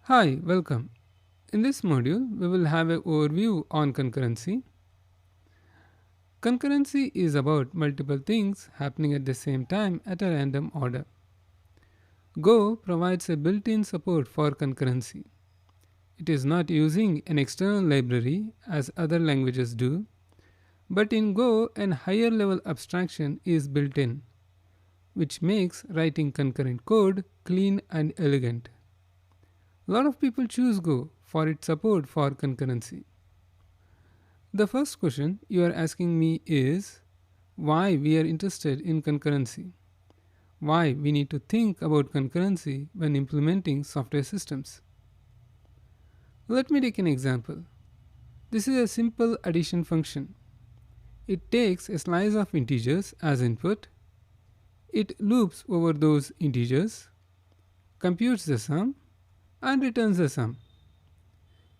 Hi, welcome. In this module, we will have an overview on concurrency. Concurrency is about multiple things happening at the same time at a random order. Go provides a built-in support for concurrency. It is not using an external library as other languages do, but in Go, an higher level abstraction is built in, which makes writing concurrent code clean and elegant. A lot of people choose Go for its support for concurrency. The first question you are asking me is why we are interested in concurrency. Why we need to think about concurrency when implementing software systems. Let me take an example. This is a simple addition function. It takes a slice of integers as input. It loops over those integers, computes the sum, and returns the sum.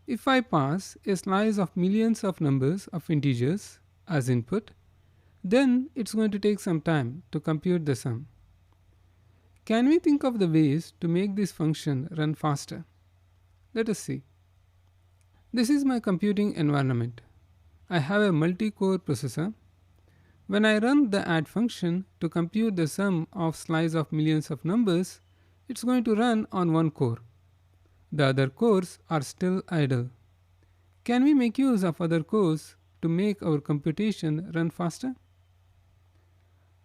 If I pass a slice of millions of numbers of integers as input, then it's going to take some time to compute the sum. Can we think of the ways to make this function run faster? Let us see. This is my computing environment. I have a multi-core processor. When I run the add function to compute the sum of slice of millions of numbers, it's going to run on one core. The other cores are still idle. Can we make use of other cores to make our computation run faster?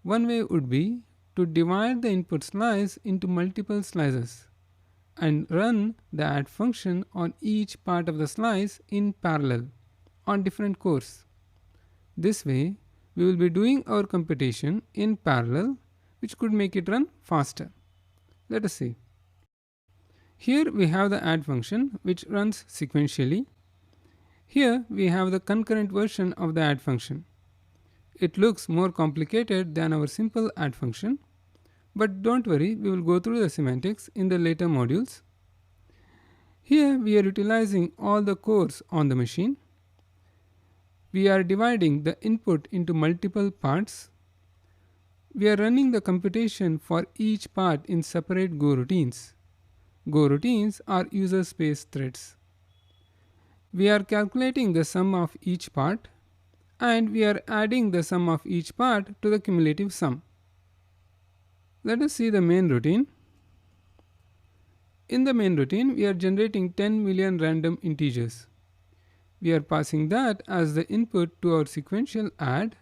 One way would be to divide the input slice into multiple slices and run the add function on each part of the slice in parallel on different cores. This way, we will be doing our computation in parallel, which could make it run faster. Let us see. Here we have the add function which runs sequentially. Here we have the concurrent version of the add function. It looks more complicated than our simple add function, but don't worry, we will go through the semantics in the later modules. Here we are utilizing all the cores on the machine. We are dividing the input into multiple parts. We are running the computation for each part in separate Goroutines. Goroutines are user space threads. We are calculating the sum of each part, and we are adding the sum of each part to the cumulative sum. Let us see the main routine. In the main routine, we are generating 10 million random integers. We are passing that as the input to our sequential add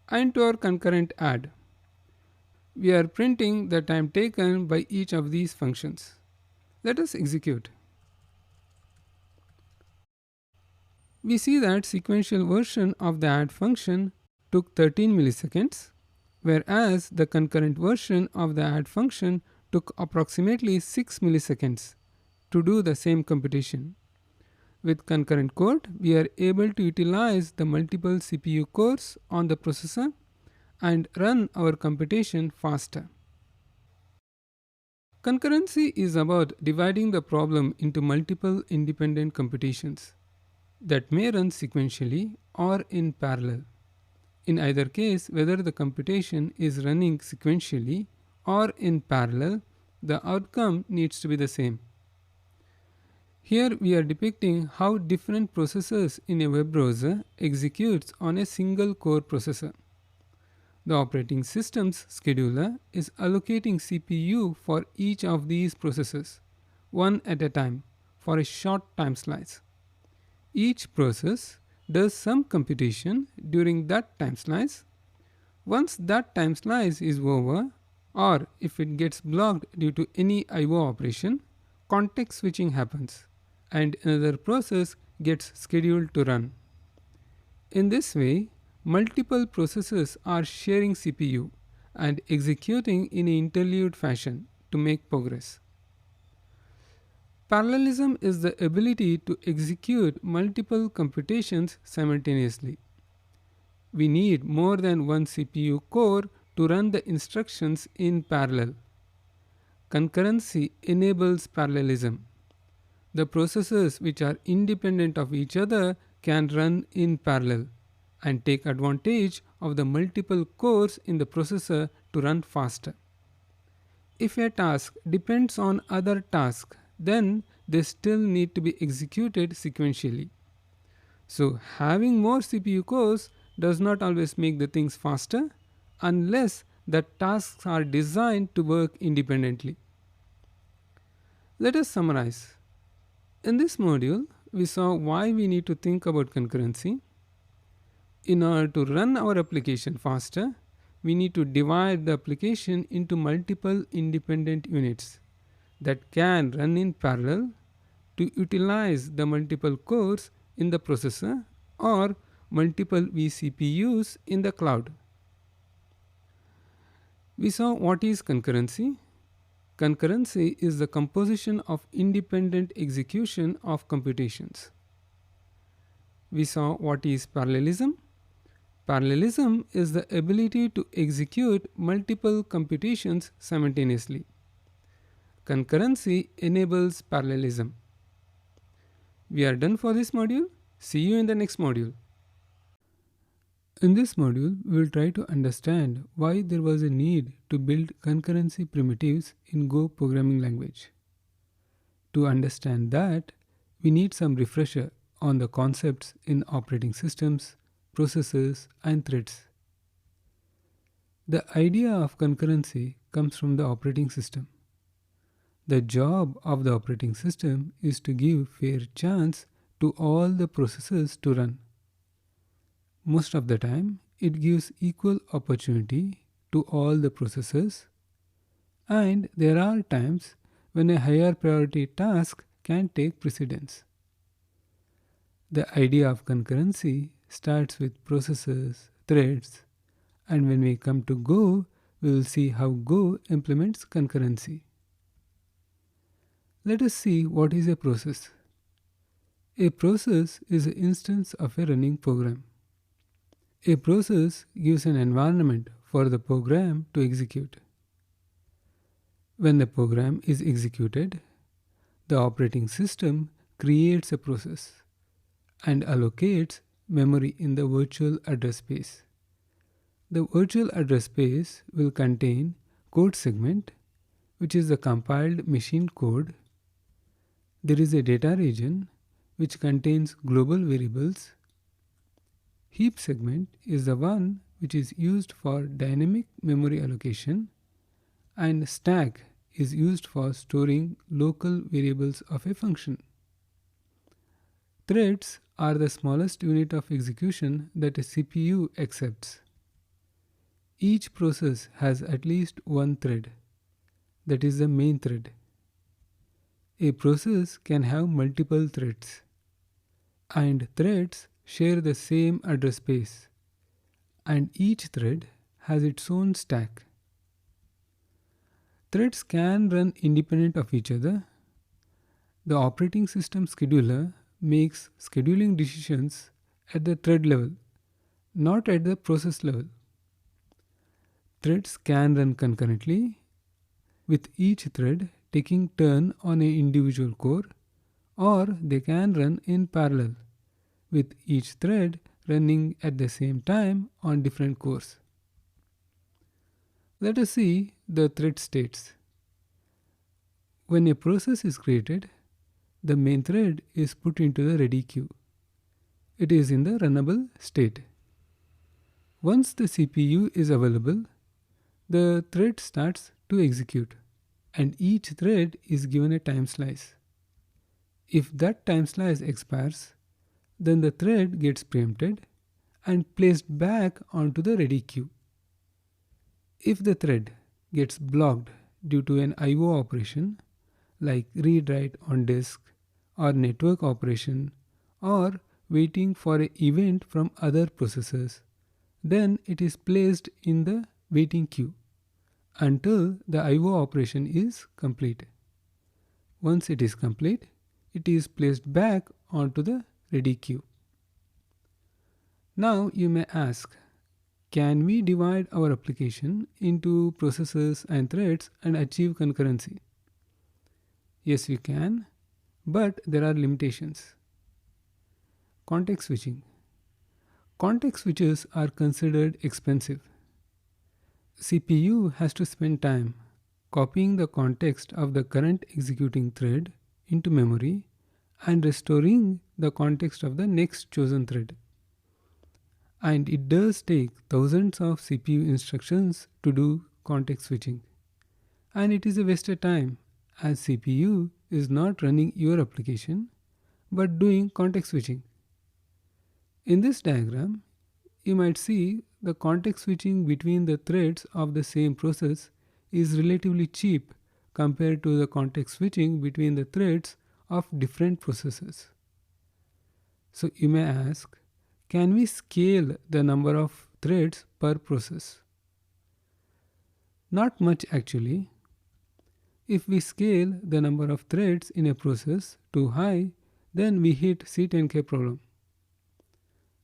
and to our concurrent add. We are printing the time taken by each of these functions. Let us execute. We see that sequential version of the add function took 13 milliseconds, whereas the concurrent version of the add function took approximately 6 milliseconds to do the same computation. With concurrent code, we are able to utilize the multiple CPU cores on the processor and run our computation faster. Concurrency is about dividing the problem into multiple independent computations that may run sequentially or in parallel. In either case, whether the computation is running sequentially or in parallel, the outcome needs to be the same. Here we are depicting how different processors in a web browser executes on a single core processor. The operating system's scheduler is allocating CPU for each of these processes, one at a time, for a short time slice. Each process does some computation during that time slice. Once that time slice is over, or if it gets blocked due to any I/O operation, context switching happens, and another process gets scheduled to run. In this way, multiple processes are sharing CPU and executing in an interleaved fashion to make progress. Parallelism is the ability to execute multiple computations simultaneously. We need more than one CPU core to run the instructions in parallel. Concurrency enables parallelism. The processes which are independent of each other can run in parallel and take advantage of the multiple cores in the processor to run faster. If a task depends on other tasks, then they still need to be executed sequentially. So, having more CPU cores does not always make the things faster unless the tasks are designed to work independently. Let us summarize. In this module, we saw why we need to think about concurrency. In order to run our application faster, we need to divide the application into multiple independent units that can run in parallel to utilize the multiple cores in the processor or multiple vCPUs in the cloud. We saw what is concurrency. Concurrency is the composition of independent execution of computations. We saw what is parallelism. Parallelism is the ability to execute multiple computations simultaneously. Concurrency enables parallelism. We are done for this module. See you in the next module. In this module, we will try to understand why there was a need to build concurrency primitives in Go programming language. To understand that, we need some refresher on the concepts in operating systems, processes, and threads. The idea of concurrency comes from the operating system. The job of the operating system is to give fair chance to all the processes to run. Most of the time, it gives equal opportunity to all the processes, and there are times when a higher priority task can take precedence. The idea of concurrency starts with processes, threads, and when we come to Go, we will see how Go implements concurrency. Let us see what is a process. A process is an instance of a running program. A process gives an environment for the program to execute. When the program is executed, the operating system creates a process and allocates memory in the virtual address space. The virtual address space will contain code segment, which is the compiled machine code. There is a data region, which contains global variables. Heap segment is the one which is used for dynamic memory allocation, and stack is used for storing local variables of a function. Threads are the smallest unit of execution that a CPU accepts. Each process has at least one thread, that is the main thread. A process can have multiple threads, and threads share the same address space, and each thread has its own stack. Threads can run independent of each other. The operating system scheduler makes scheduling decisions at the thread level, not at the process level. Threads can run concurrently, with each thread taking turn on an individual core, or they can run in parallel, with each thread running at the same time on different cores. Let us see the thread states. When a process is created, the main thread is put into the ready queue. It is in the runnable state. Once the CPU is available, the thread starts to execute, and each thread is given a time slice. If that time slice expires, then the thread gets preempted and placed back onto the ready queue. If the thread gets blocked due to an I/O operation like read-write on disk or network operation or waiting for an event from other processes, then it is placed in the waiting queue until the I/O operation is complete. Once it is complete, it is placed back onto the ready queue. Now you may ask, can we divide our application into processes and threads and achieve concurrency? Yes, we can, but there are limitations. Context switching. Context switches are considered expensive. CPU has to spend time copying the context of the current executing thread into memory and restoring the context of the next chosen thread. And it does take thousands of CPU instructions to do context switching. And it is a wasted time as CPU is not running your application but doing context switching. In this diagram, you might see the context switching between the threads of the same process is relatively cheap compared to the context switching between the threads of different processes. So you may ask, can we scale the number of threads per process? Not much actually. If we scale the number of threads in a process too high, then we hit C10K problem.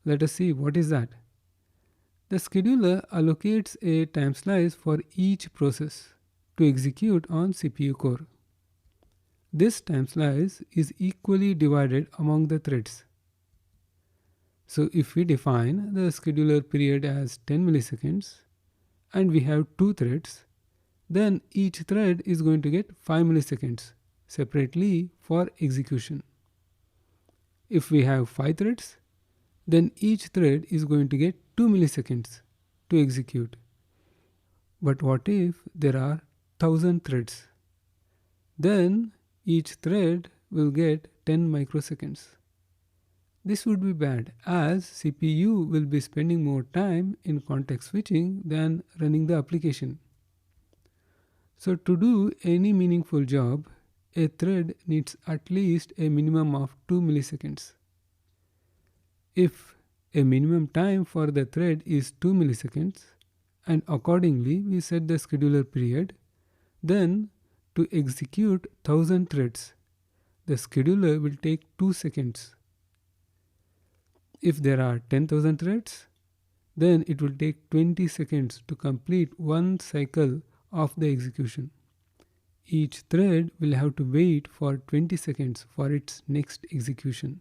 Let us see what is that. The scheduler allocates a time slice for each process to execute on CPU core. This time slice is equally divided among the threads. So if we define the scheduler period as 10 milliseconds and we have 2 threads, then each thread is going to get 5 milliseconds separately for execution. If we have 5 threads, then each thread is going to get 2 milliseconds to execute. But what if there are 1000 threads? Then each thread will get 10 microseconds. This would be bad as CPU will be spending more time in context switching than running the application. So to do any meaningful job, a thread needs at least a minimum of 2 milliseconds. If a minimum time for the thread is 2 milliseconds and accordingly we set the scheduler period, then to execute 1000 threads, the scheduler will take 2 seconds. If there are 10,000 threads, then it will take 20 seconds to complete one cycle of the execution. Each thread will have to wait for 20 seconds for its next execution.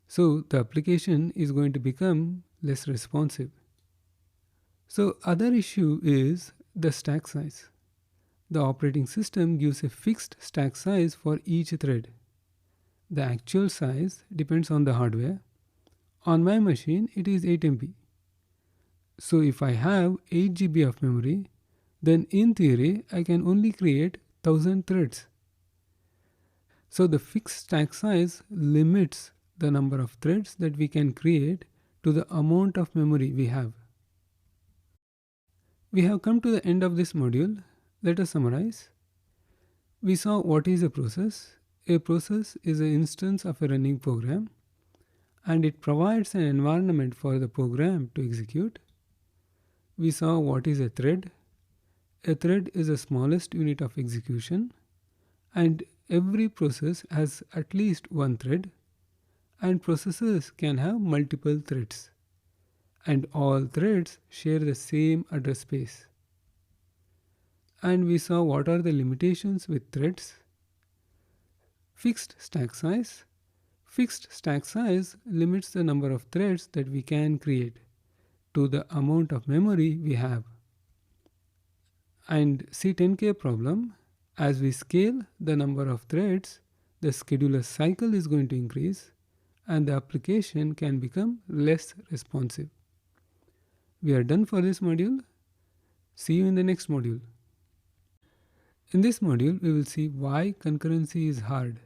So the application is going to become less responsive. So other issue is the stack size. The operating system gives a fixed stack size for each thread. The actual size depends on the hardware. On my machine, it is 8 MB. So if I have 8 GB of memory, then in theory, I can only create 1000 threads. So the fixed stack size limits the number of threads that we can create to the amount of memory we have. We have come to the end of this module. Let us summarize. We saw what is a process. A process is an instance of a running program and it provides an environment for the program to execute. We saw what is a thread. A thread is the smallest unit of execution and every process has at least one thread and processes can have multiple threads and all threads share the same address space. And we saw what are the limitations with threads. Fixed stack size. Fixed stack size limits the number of threads that we can create to the amount of memory we have. And C10K problem, as we scale the number of threads, the scheduler cycle is going to increase and the application can become less responsive. We are done for this module. See you in the next module. In this module, we will see why concurrency is hard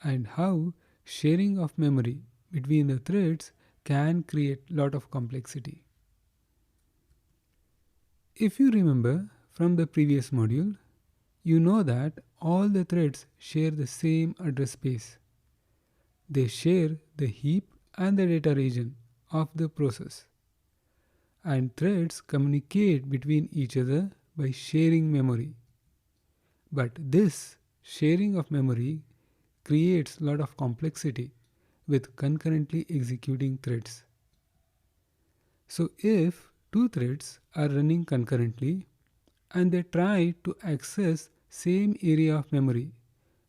and how sharing of memory between the threads can create a lot of complexity. If you remember from the previous module, you know that all the threads share the same address space. They share the heap and the data region of the process. And threads communicate between each other by sharing memory. But this sharing of memory creates a lot of complexity with concurrently executing threads. So if two threads are running concurrently and they try to access same area of memory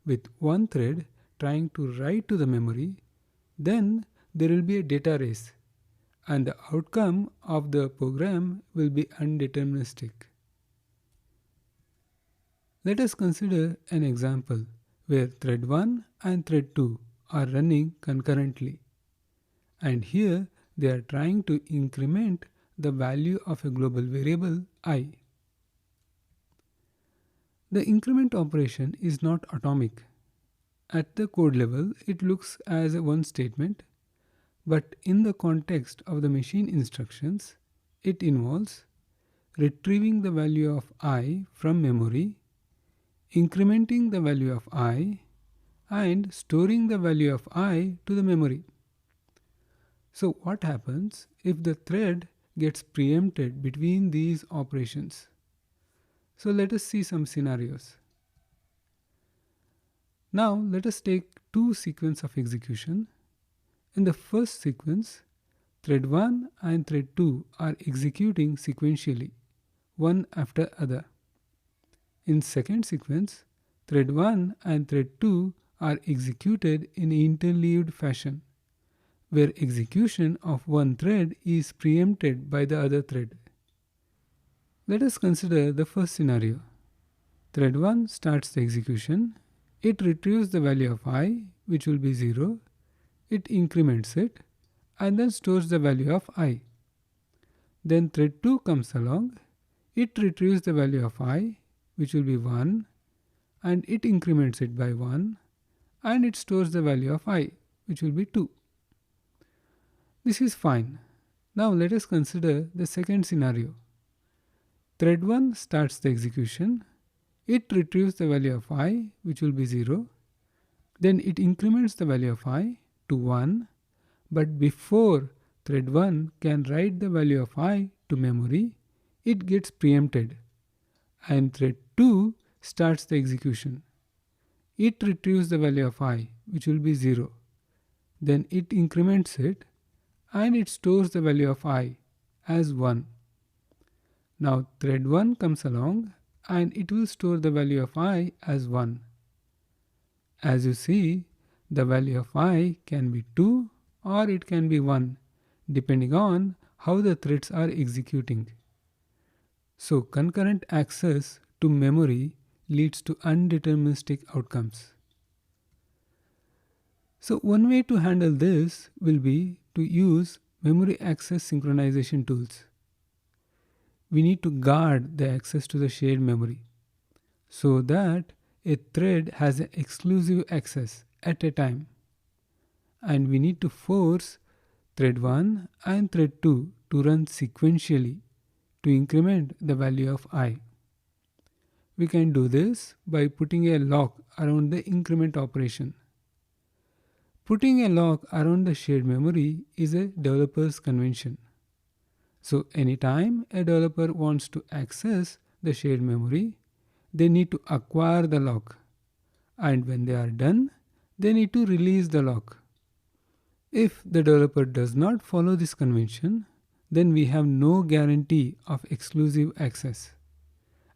with one thread trying to write to the memory, then there will be a data race and the outcome of the program will be undeterministic. Let us consider an example where thread 1 and thread 2 are running concurrently. And here they are trying to increment the value of a global variable I. The increment operation is not atomic. At the code level, it looks as a one statement, but in the context of the machine instructions, it involves retrieving the value of I from memory, incrementing the value of I, and storing the value of I to the memory. So what happens if the thread gets preempted between these operations? So let us see some scenarios. Now let us take two sequences of execution. In the first sequence, thread 1 and thread 2 are executing sequentially, one after other. In second sequence, thread 1 and thread 2 are executed in interleaved fashion, where execution of one thread is preempted by the other thread. Let us consider the first scenario. Thread 1 starts the execution. It retrieves the value of I, which will be 0. It increments it and then stores the value of I. Then thread 2 comes along. It retrieves the value of I, which will be 1, and it increments it by 1, and it stores the value of I, which will be 2. This is fine. Now let us consider the second scenario. Thread 1 starts the execution. It retrieves the value of I, which will be 0. Then it increments the value of I to 1. But before thread 1 can write the value of I to memory, it gets preempted. And thread 2 starts the execution. It retrieves the value of I, which will be 0. Then it increments it and it stores the value of I as 1. Now thread 1 comes along and it will store the value of I as 1. As you see, the value of I can be 2 or it can be 1, depending on how the threads are executing. So concurrent access to memory leads to undeterministic outcomes. So one way to handle this will be to use memory access synchronization tools. We need to guard the access to the shared memory so that a thread has an exclusive access at a time. And we need to force thread 1 and thread 2 to run sequentially to increment the value of I. We can do this by putting a lock around the increment operation. Putting a lock around the shared memory is a developer's convention. So anytime a developer wants to access the shared memory, they need to acquire the lock. And when they are done, they need to release the lock. If the developer does not follow this convention, then we have no guarantee of exclusive access.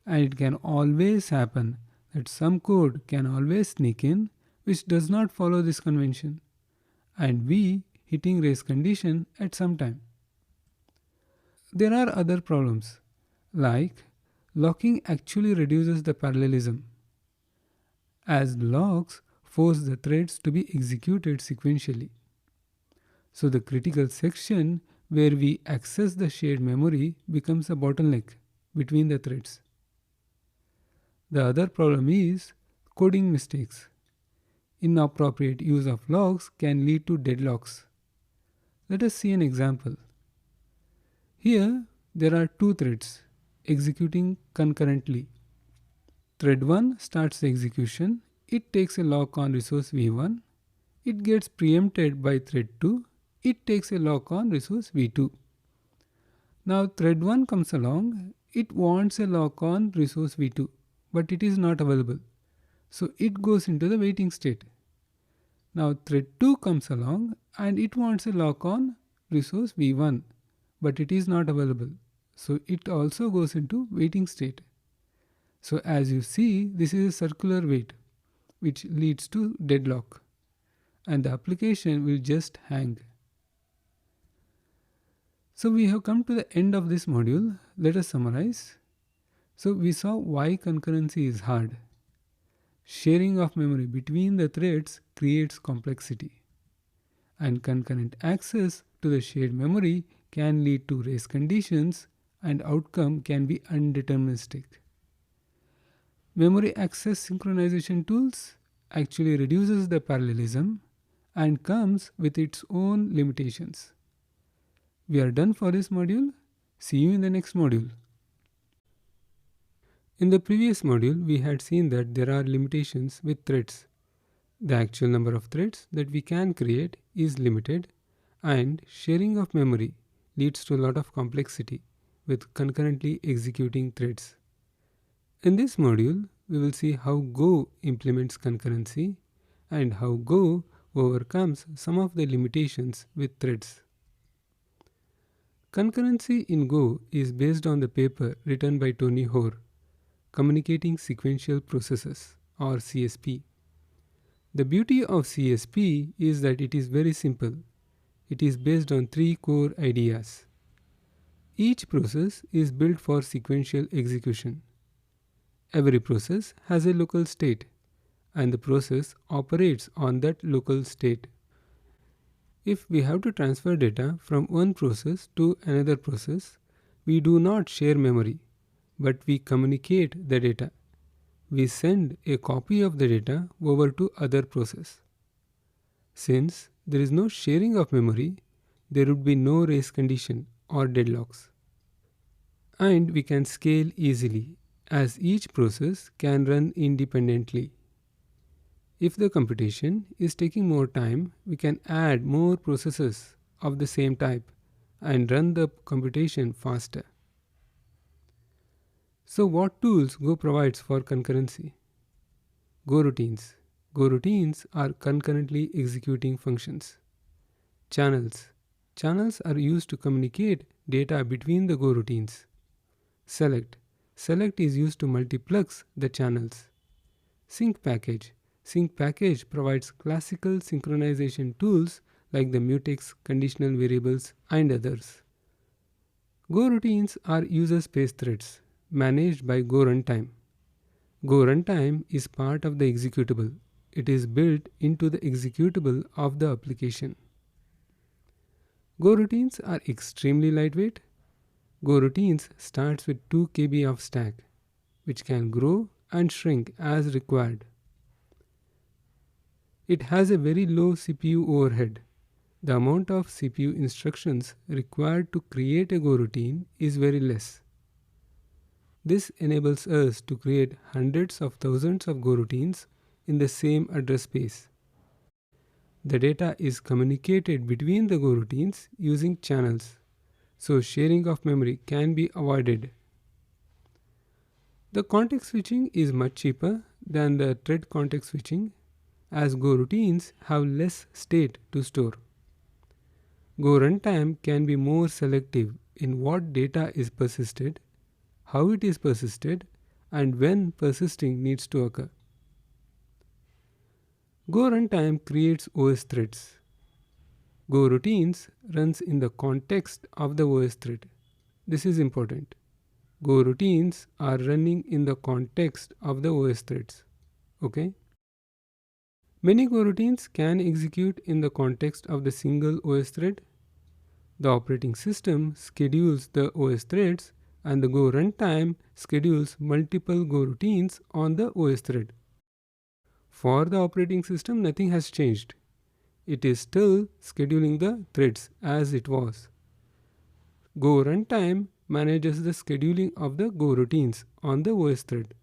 And it can always happen that some code can always sneak in which does not follow this convention, and we hitting race condition at some time. There are other problems, like locking actually reduces the parallelism, as locks force the threads to be executed sequentially. So the critical section where we access the shared memory becomes a bottleneck between the threads. The other problem is coding mistakes. Inappropriate use of locks can lead to deadlocks. Let us see an example. Here there are two threads executing concurrently. Thread 1 starts the execution. It takes a lock on resource v1. It gets preempted by thread 2. It takes a lock on resource v2. Now thread 1 comes along. It wants a lock on resource v2, but it is not available. So it goes into the waiting state. Now thread 2 comes along and it wants a lock on resource v1, but it is not available. So it also goes into waiting state. So as you see, this is a circular wait which leads to deadlock, and the application will just hang. So we have come to the end of this module. Let us summarize. So we saw why concurrency is hard. Sharing of memory between the threads creates complexity, and concurrent access to the shared memory can lead to race conditions and outcome can be undeterministic. Memory access synchronization tools actually reduces the parallelism and comes with its own limitations. We are done for this module. See you in the next module. In the previous module, we had seen that there are limitations with threads. The actual number of threads that we can create is limited, and sharing of memory leads to a lot of complexity with concurrently executing threads. In this module, we will see how Go implements concurrency and how Go overcomes some of the limitations with threads. Concurrency in Go is based on the paper written by Tony Hoare, Communicating Sequential Processes, or CSP. The beauty of CSP is that it is very simple. It is based on three core ideas. Each process is built for sequential execution. Every process has a local state, and the process operates on that local state. If we have to transfer data from one process to another process, we do not share memory, but we communicate the data. We send a copy of the data over to other process. Since there is no sharing of memory, there would be no race condition or deadlocks. And we can scale easily, as each process can run independently. If the computation is taking more time, we can add more processes of the same type and run the computation faster. So what tools Go provides for concurrency? Goroutines. Goroutines are concurrently executing functions. Channels. Channels are used to communicate data between the goroutines. Select. Select is used to multiplex the channels. Sync package. Sync package provides classical synchronization tools like the mutex, conditional variables, and others. Goroutines are user space threads managed by Go runtime. Go runtime is part of the executable. It is built into the executable of the application. Goroutines are extremely lightweight. Goroutines starts with 2 KB of stack, which can grow and shrink as required. It has a very low CPU overhead. The amount of CPU instructions required to create a goroutine is very less. This enables us to create hundreds of thousands of goroutines in the same address space. The data is communicated between the goroutines using channels, so sharing of memory can be avoided. The context switching is much cheaper than the thread context switching, as goroutines have less state to store. Go runtime can be more selective in what data is persisted, how it is persisted, and when persisting needs to occur. Go runtime creates OS threads. Goroutines runs in the context of the OS thread. This is important. Goroutines are running in the context of the OS threads. Okay? Many goroutines can execute in the context of the single OS thread. The operating system schedules the OS threads, and the Go runtime schedules multiple goroutines on the OS thread. For the operating system, nothing has changed. It is still scheduling the threads as it was. Go runtime manages the scheduling of the goroutines on the OS thread.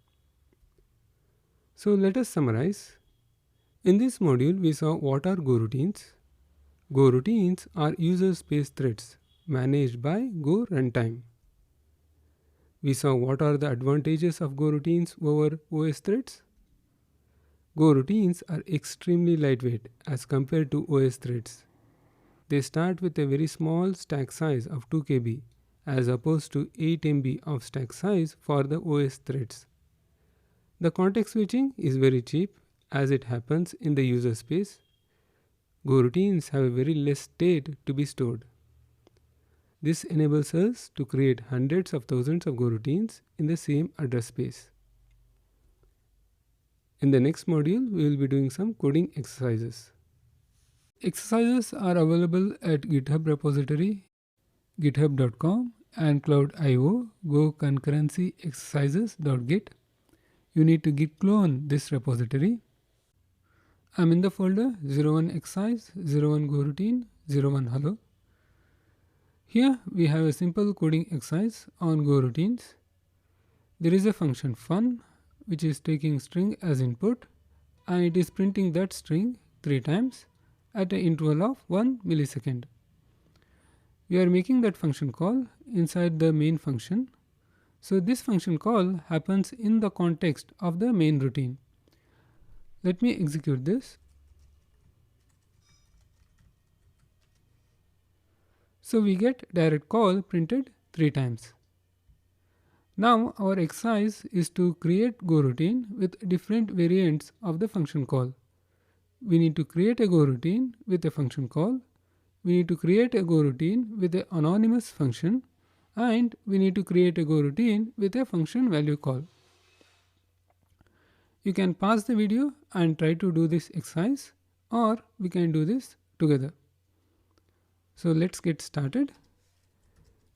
So let us summarize. In this module, we saw what are goroutines. Goroutines are user space threads managed by Go runtime. We saw what are the advantages of goroutines over OS threads. Goroutines are extremely lightweight as compared to OS threads. They start with a very small stack size of 2 KB as opposed to 8 MB of stack size for the OS threads. The context switching is very cheap as it happens in the user space. Goroutines have a very less state to be stored. This enables us to create hundreds of thousands of goroutines in the same address space. In the next module, we will be doing some coding exercises. Exercises are available at GitHub repository, github.com, and cloud.io, go concurrency exercises.git. You need to git clone this repository. I'm in the folder 01 exercise, 01 goroutine, 01 hello. Here we have a simple coding exercise on goroutines. There is a function fun which is taking string as input, and it is printing that string 3 times at an interval of 1 millisecond. We are making that function call inside the main function. So this function call happens in the context of the main routine. Let me execute this. So we get direct call printed 3 times. Now our exercise is to create goroutine with different variants of the function call. We need to create a goroutine with a function call. We need to create a goroutine with an anonymous function, and we need to create a goroutine with a function value call. You can pause the video and try to do this exercise, or we can do this together. So let's get started.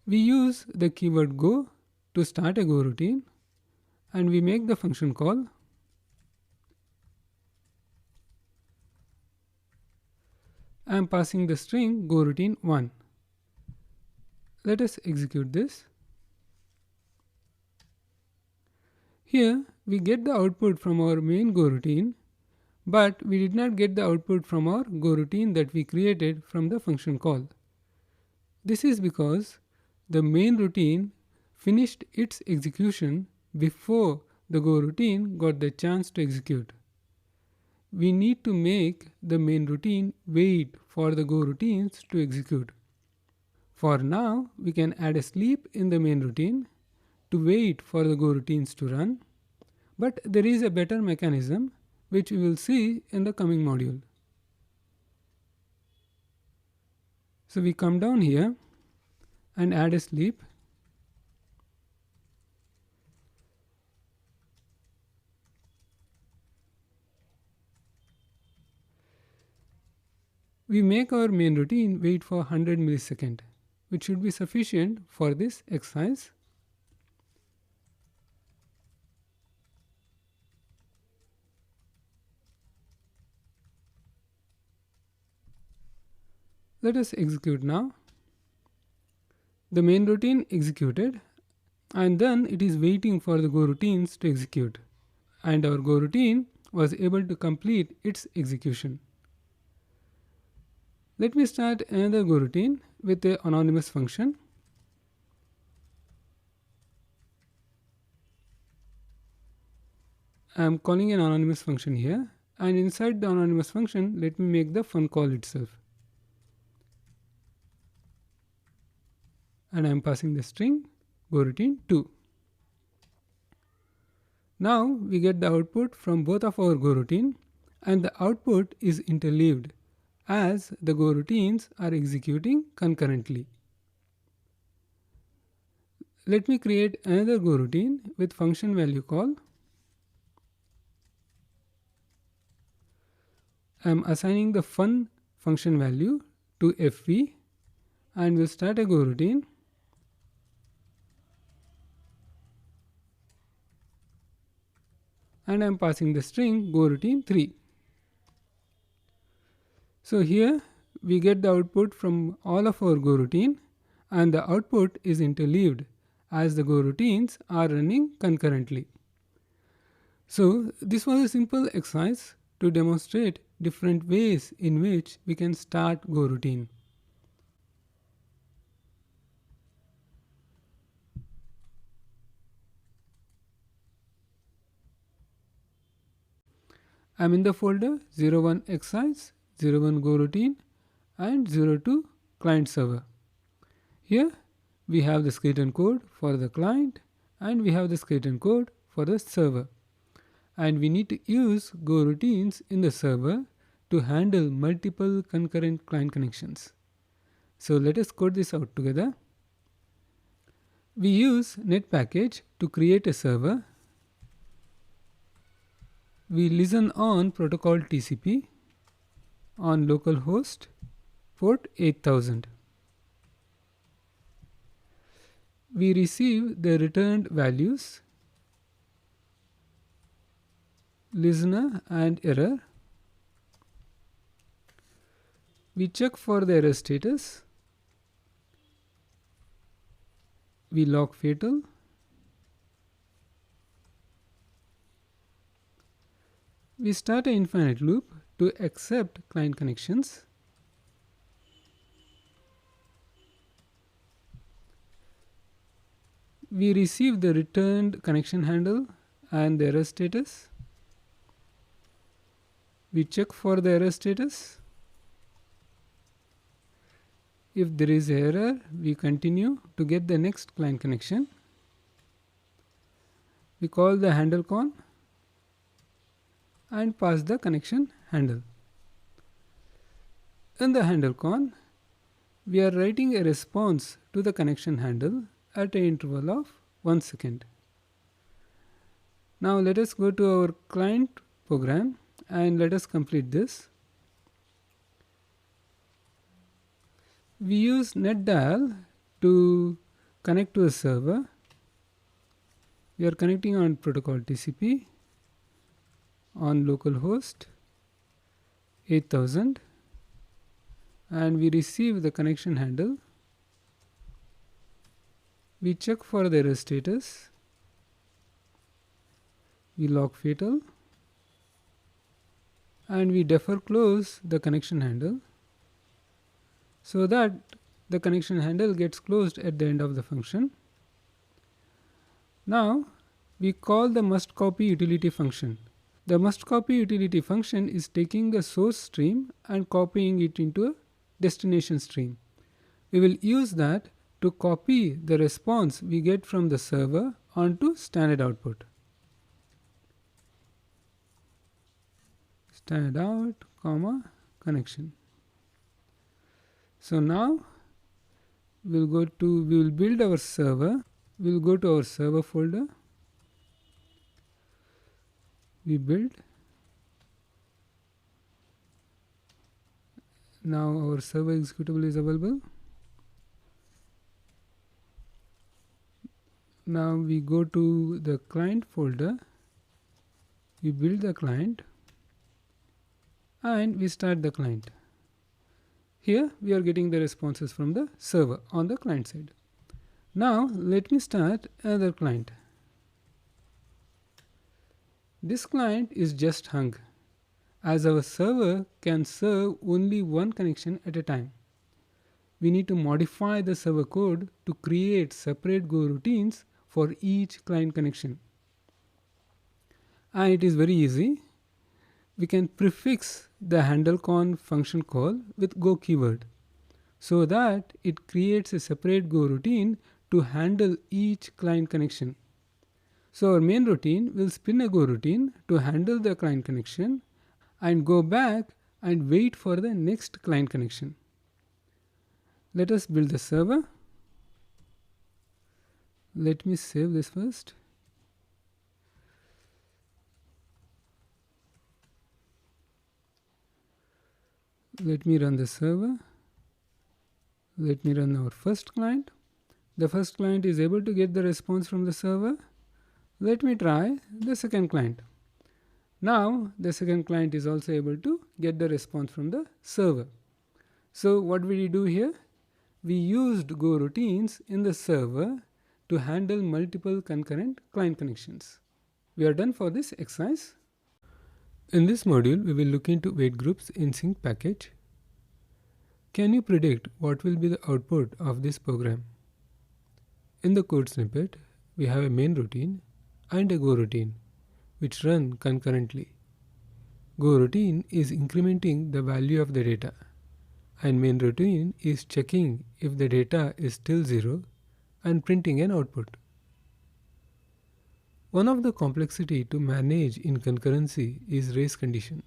We use the keyword go to start a goroutine, and we make the function call. I am passing the string goroutine1. Let us execute this. Here we get the output from our main goroutine, but we did not get the output from our goroutine that we created from the function call. This is because the main routine finished its execution before the goroutine got the chance to execute. We need to make the main routine wait for the goroutines to execute. For now, we can add a sleep in the main routine to wait for the goroutines to run, but there is a better mechanism which we will see in the coming module. So we come down here and add a sleep. We make our main routine wait for 100 milliseconds, which should be sufficient for this exercise. Let us execute now. The main routine executed, and then it is waiting for the goroutines to execute, and our goroutine was able to complete its execution. Let me start another goroutine with an anonymous function. I am calling an anonymous function here, and inside the anonymous function, let me make the fun call itself. And I am passing the string goroutine2. Now we get the output from both of our goroutine, and the output is interleaved as the goroutines are executing concurrently. Let me create another goroutine with function value call. I am assigning the fun function value to fv, and we'll start a goroutine. And I am passing the string goroutine3. So here we get the output from all of our goroutine, and the output is interleaved as the goroutines are running concurrently. So this was a simple exercise to demonstrate different ways in which we can start goroutine. I am in the folder 01 exercise, 01 goroutine, and 02 client server. Here we have the skeleton code for the client, and we have the skeleton code for the server. And we need to use goroutines in the server to handle multiple concurrent client connections. So let us code this out together. We use net package to create a server. We listen on protocol TCP on localhost port 8000. We receive the returned values, listener and error. We check for the error status. We log fatal. We start an infinite loop to accept client connections. We receive the returned connection handle and the error status. We check for the error status. If there is error, we continue to get the next client connection. We call the handle con and pass the connection handle. In the handle con, we are writing a response to the connection handle at an interval of 1 second. Now let us go to our client program and let us complete this. We use netdial to connect to a server. We are connecting on protocol TCP on localhost 8000, and we receive the connection handle. We check for the error status. We log fatal and we defer close the connection handle so that the connection handle gets closed at the end of the function. Now we call the must copy utility function. The must copy utility function is taking the source stream and copying it into a destination stream. We will use that to copy the response we get from the server onto standard output. Standard out, comma, connection. So now we will build our server. We will go to our server folder. We build. Now our server executable is available. Now we go to the client folder. We build the client and we start the client. Here we are getting the responses from the server on the client side. Now let me start another client. This client is just hung, as our server can serve only one connection at a time. We need to modify the server code to create separate Goroutines for each client connection. And it is very easy. We can prefix the handle con function call with go keyword so that it creates a separate Goroutine to handle each client connection. So our main routine will spin a Goroutine to handle the client connection and go back and wait for the next client connection. Let us build the server. Let me save this first. Let me run the server. Let me run our first client. The first client is able to get the response from the server. Let me try the second client. Now the second client is also able to get the response from the server. So what did we do here? We used Goroutines in the server to handle multiple concurrent client connections. We are done for this exercise. In this module, we will look into weight groups in sync package. Can you predict what will be the output of this program? In the code snippet, we have a main routine and a Goroutine which run concurrently. Goroutine is incrementing the value of the data and main routine is checking if the data is still 0 and printing an output. One of the complexity to manage in concurrency is race condition.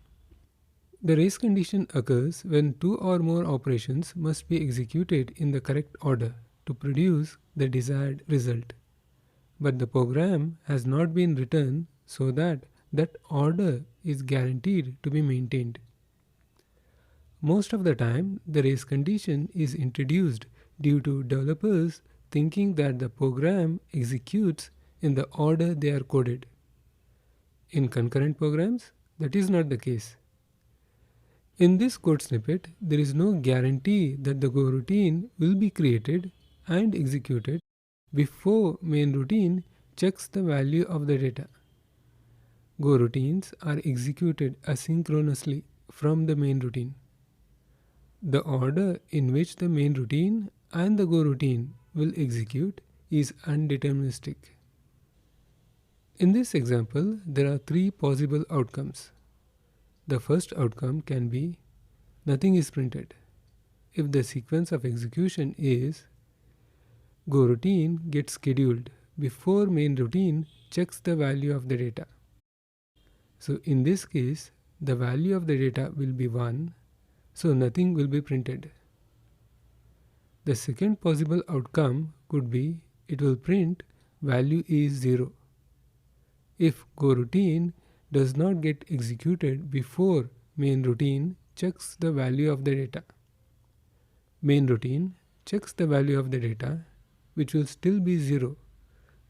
The race condition occurs when two or more operations must be executed in the correct order to produce the desired result. But the program has not been written so that that order is guaranteed to be maintained. Most of the time, the race condition is introduced due to developers thinking that the program executes in the order they are coded. In concurrent programs, that is not the case. In this code snippet, there is no guarantee that the Goroutine will be created and executed before main routine checks the value of the data. Goroutines are executed asynchronously from the main routine. The order in which the main routine and the Goroutine will execute is undeterministic. In this example, there are three possible outcomes. The first outcome can be nothing is printed if the sequence of execution is Goroutine gets scheduled before main routine checks the value of the data. So in this case, the value of the data will be 1, so nothing will be printed. The second possible outcome could be it will print value is 0 if Goroutine does not get executed before main routine checks the value of the data. Main routine checks the value of the data, which will still be 0,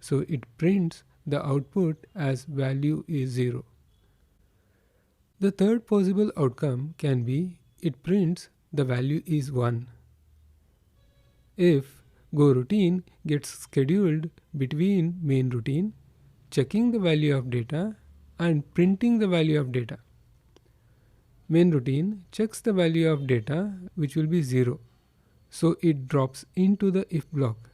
so it prints the output as value is 0. The third possible outcome can be it prints the value is 1 if Goroutine gets scheduled between main routine checking the value of data and printing the value of data. Main routine checks the value of data, which will be 0, so it drops into the if block.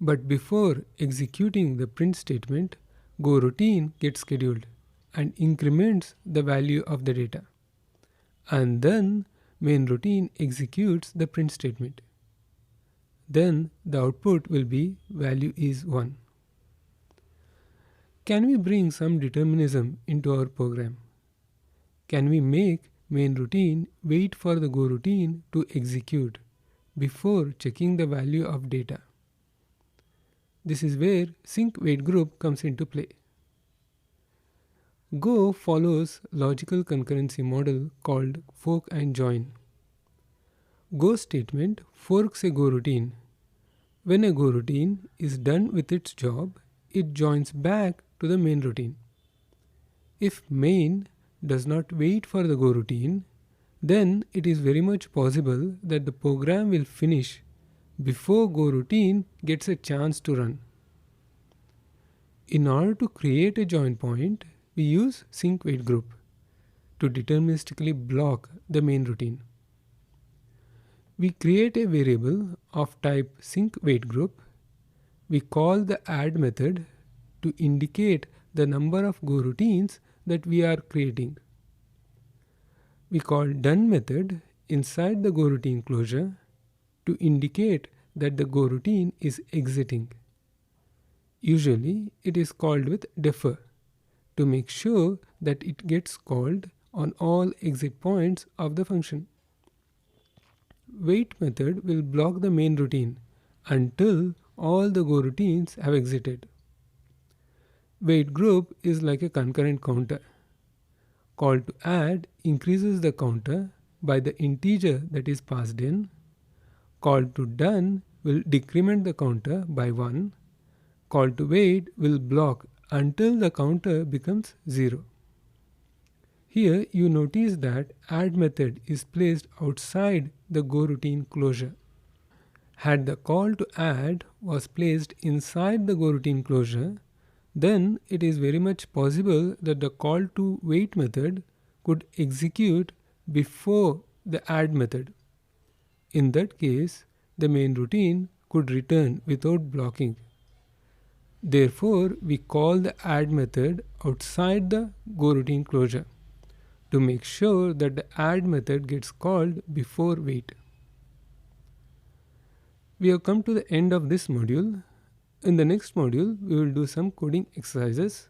But before executing the print statement, Goroutine gets scheduled and increments the value of the data. And then main routine executes the print statement. Then the output will be value is 1. Can we bring some determinism into our program? Can we make main routine wait for the Goroutine to execute before checking the value of data? This is where sync wait group comes into play. Go follows logical concurrency model called fork and join. Go statement forks a Goroutine. When a Goroutine is done with its job, it joins back to the main routine. If main does not wait for the Goroutine, then it is very much possible that the program will finish before Goroutine gets a chance to run. In order to create a join point, we use sync wait group to deterministically block the main routine. We create a variable of type sync wait group. We call the add method to indicate the number of Goroutines that we are creating. We call done method inside the Goroutine closure to indicate that the Goroutine is exiting. Usually it is called with defer to make sure that it gets called on all exit points of the function. Wait method will block the main routine until all the Goroutines have exited. Wait group is like a concurrent counter. Call to add increases the counter by the integer that is passed in. Call to done will decrement the counter by 1. Call to wait will block until the counter becomes 0. Here you notice that add method is placed outside the Goroutine closure. Had the call to add was placed inside the Goroutine closure, then it is very much possible that the call to wait method could execute before the add method. In that case, the main routine could return without blocking. Therefore, we call the add method outside the Goroutine closure to make sure that the add method gets called before wait. We have come to the end of this module. In the next module, we will do some coding exercises.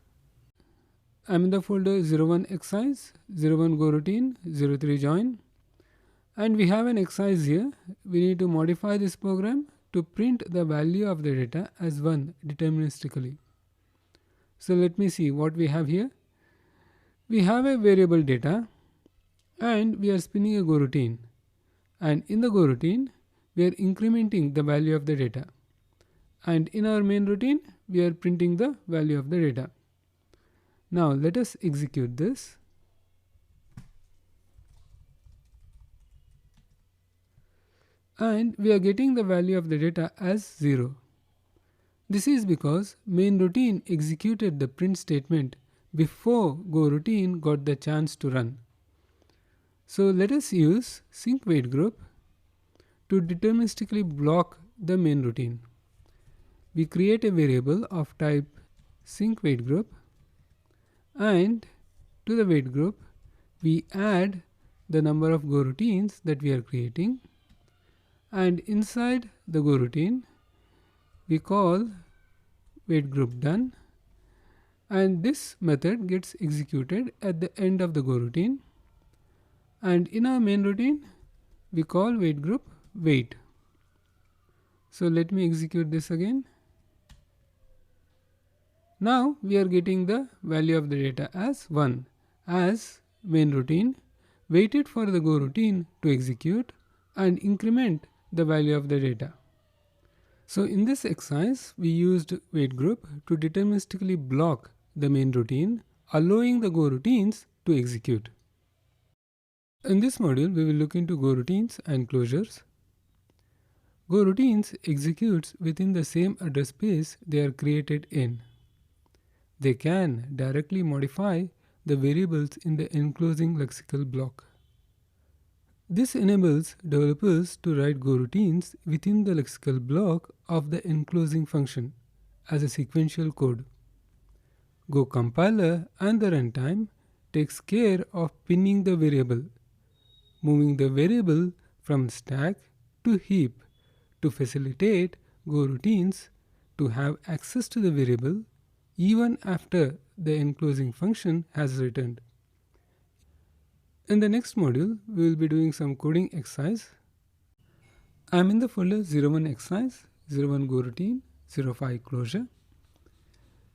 I am in the folder 01 exercise, 01 Goroutine, 03 join. And we have an exercise here. We need to modify this program to print the value of the data as 1 deterministically. So let me see what we have here. We have a variable data and we are spinning a Goroutine. And in the Goroutine, we are incrementing the value of the data. And in our main routine, we are printing the value of the data. Now let us execute this. And we are getting the value of the data as 0. This is because main routine executed the print statement before Goroutine got the chance to run. So let us use sync wait group to deterministically block the main routine. We create a variable of type sync wait group, and to the wait group we add the number of Goroutines that we are creating, and inside the Goroutine we call wait group done, and this method gets executed at the end of the Goroutine. And in our main routine we call wait group wait. So let me execute this again. Now we are getting the value of the data as 1, as main routine waited for the Goroutine to execute and increment the value of the data. So in this exercise we used wait group to deterministically block the main routine, allowing the Goroutines to execute. In this module we will look into Goroutines and closures. Goroutines executes within the same address space they are created in. They can directly modify the variables in the enclosing lexical block. This enables developers to write Goroutines within the lexical block of the enclosing function as a sequential code. Go compiler and the runtime takes care of pinning the variable, moving the variable from stack to heap to facilitate Goroutines to have access to the variable even after the enclosing function has returned. In the next module, we will be doing some coding exercise. I am in the folder 01 exercise, 01 Goroutine, 05 closure.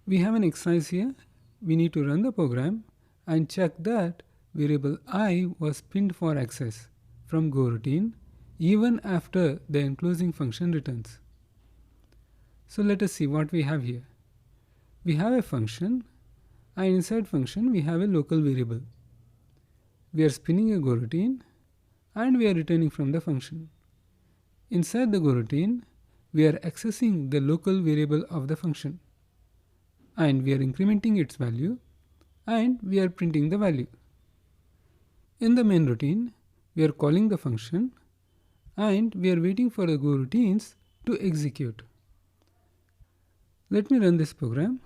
We have an exercise here. We need to run the program and check that variable I was pinned for access from Goroutine even after the enclosing function returns. So let us see what we have here. We have a function, and inside function we have a local variable. We are spinning a Goroutine and we are returning from the function. Inside the Goroutine, we are accessing the local variable of the function, and we are incrementing its value, and we are printing the value. In the main routine, we are calling the function and we are waiting for the Goroutines to execute. Let me run this program.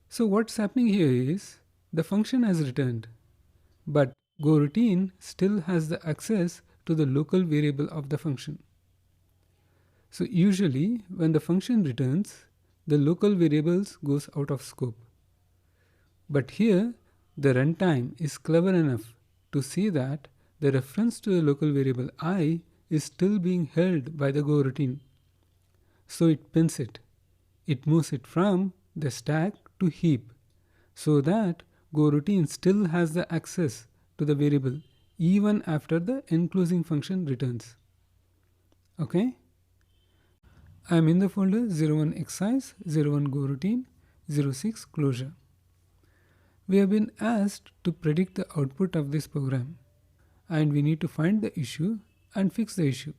So what's happening here is the function has returned, but Goroutine still has the access to the local variable of the function. So usually when the function returns, the local variables goes out of scope. But here the runtime is clever enough to see that the reference to the local variable I is still being held by the Goroutine. So it pins it. It moves it from the stack to heap so that Goroutine still has the access to the variable even after the enclosing function returns. Okay? I am in the folder 01 exercise, 01 Goroutine, 06 closure. We have been asked to predict the output of this program, and we need to find the issue and fix the issue.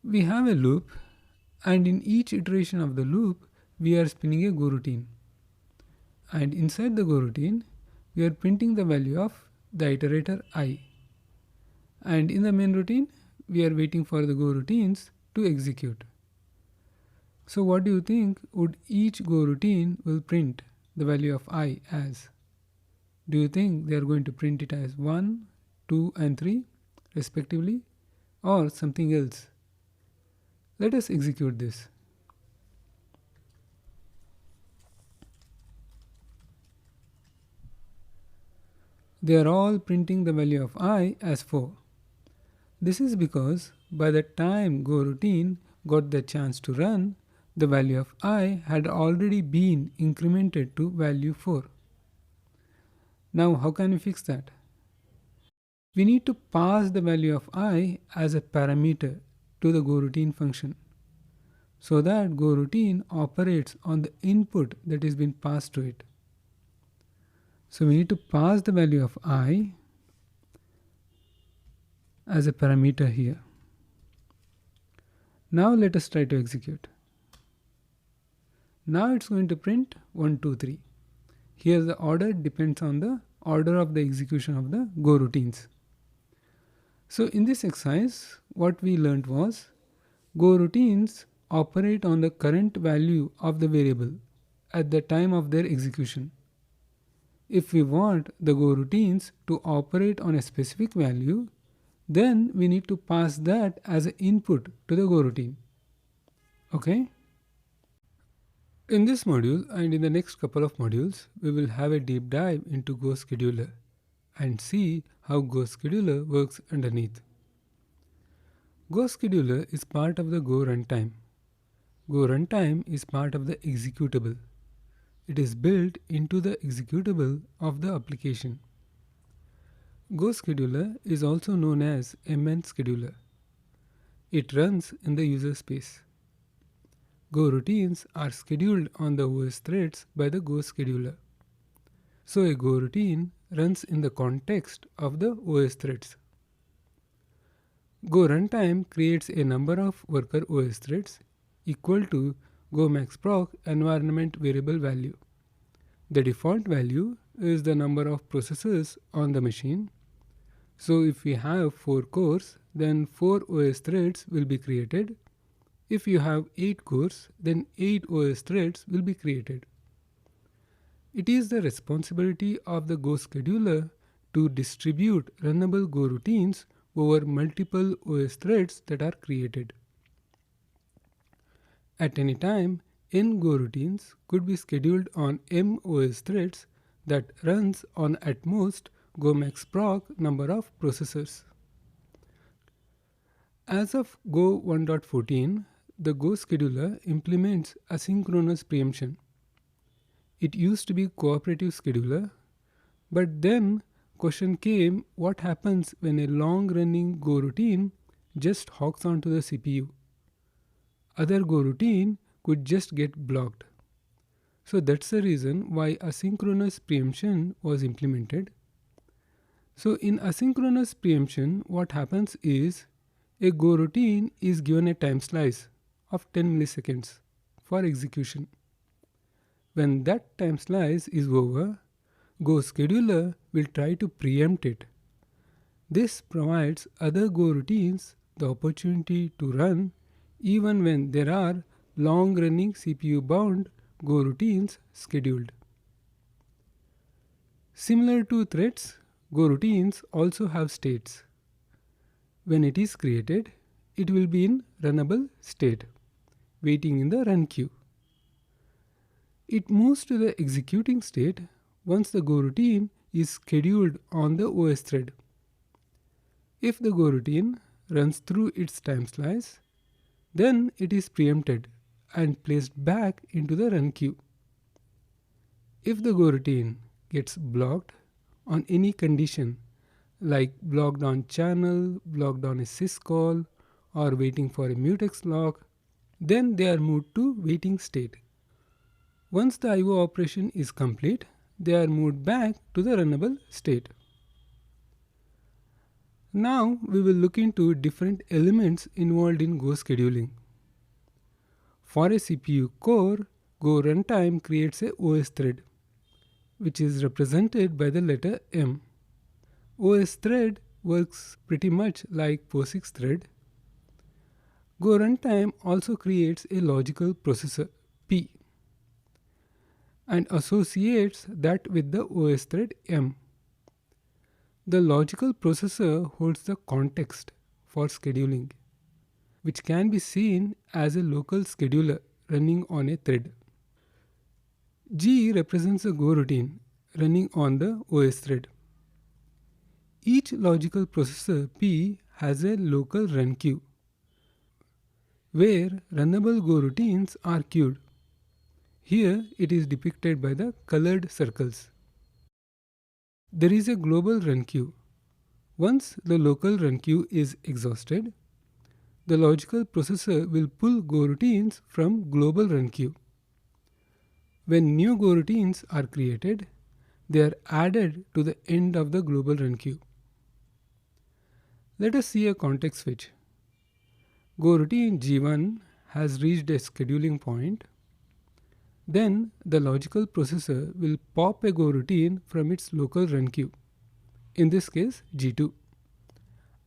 We have a loop, and in each iteration of the loop we are spinning a Goroutine, and inside the Goroutine we are printing the value of the iterator I, and in the main routine we are waiting for the Goroutines to execute. So what do you think would each Goroutine will print the value of I as? Do you think they are going to print it as 1, 2 and 3 respectively, or something else? Let us execute this. They are all printing the value of I as 4. This is because by the time Goroutine got the chance to run, the value of I had already been incremented to value 4. Now how can we fix that? We need to pass the value of I as a parameter to the Goroutine function so that Goroutine operates on the input that is being passed to it. So we need to pass the value of I as a parameter here. Now let us try to execute. Now it's going to print 1, 2, 3. Here the order depends on the order of the execution of the Goroutines. So in this exercise, what we learned was Goroutines operate on the current value of the variable at the time of their execution. If we want the Goroutines to operate on a specific value, then we need to pass that as an input to the Goroutine. Okay? In this module and in the next couple of modules, we will have a deep dive into Go Scheduler and see how Go Scheduler works underneath. Go Scheduler is part of the Go runtime. Go runtime is part of the executable. It is built into the executable of the application. Go Scheduler is also known as MN Scheduler. It runs in the user space. Goroutines are scheduled on the OS threads by the Go Scheduler. So a Goroutine runs in the context of the OS threads. Go runtime creates a number of worker OS threads equal to Go max proc environment variable value. The default value is the number of processors on the machine. So if we have 4 cores, then 4 OS threads will be created. If you have 8 cores, then 8 OS threads will be created. It is the responsibility of the Go Scheduler to distribute runnable Goroutines over multiple OS threads that are created. At any time, n Goroutines could be scheduled on m OS threads that runs on at most Go max proc number of processors. As of Go 1.14, the Go Scheduler implements asynchronous preemption. It used to be cooperative scheduler, but then question came, what happens when a long-running Goroutine just hogs onto the CPU? Other Goroutine could just get blocked. So that's the reason why asynchronous preemption was implemented. So in asynchronous preemption, what happens is a Goroutine is given a time slice of 10 milliseconds for execution. When that time slice is over, Go Scheduler will try to preempt it. This provides other Goroutines the opportunity to run even when there are long-running CPU-bound Goroutines scheduled. Similar to threads, Goroutines also have states. When it is created, it will be in runnable state, waiting in the run queue. It moves to the executing state once the Goroutine is scheduled on the OS thread. If the Goroutine runs through its time slice, then it is preempted and placed back into the run queue. If the Goroutine gets blocked on any condition, like blocked on channel, blocked on a syscall, or waiting for a mutex lock, then they are moved to waiting state. Once the IO operation is complete, they are moved back to the runnable state. Now we will look into different elements involved in Go scheduling. For a CPU core, Go runtime creates a OS thread, which is represented by the letter M. OS thread works pretty much like POSIX thread. Go runtime also creates a logical processor, P, and associates that with the OS thread M. The logical processor holds the context for scheduling, which can be seen as a local scheduler running on a thread. G represents a Goroutine running on the OS thread. Each logical processor P has a local run queue, where runnable Goroutines are queued. Here it is depicted by the colored circles. There is a global run queue. Once the local run queue is exhausted, the logical processor will pull Goroutines from global run queue. When new Goroutines are created, they are added to the end of the global run queue. Let us see a context switch. Goroutine G1 has reached a scheduling point. Then the logical processor will pop a Goroutine from its local run queue, in this case G2,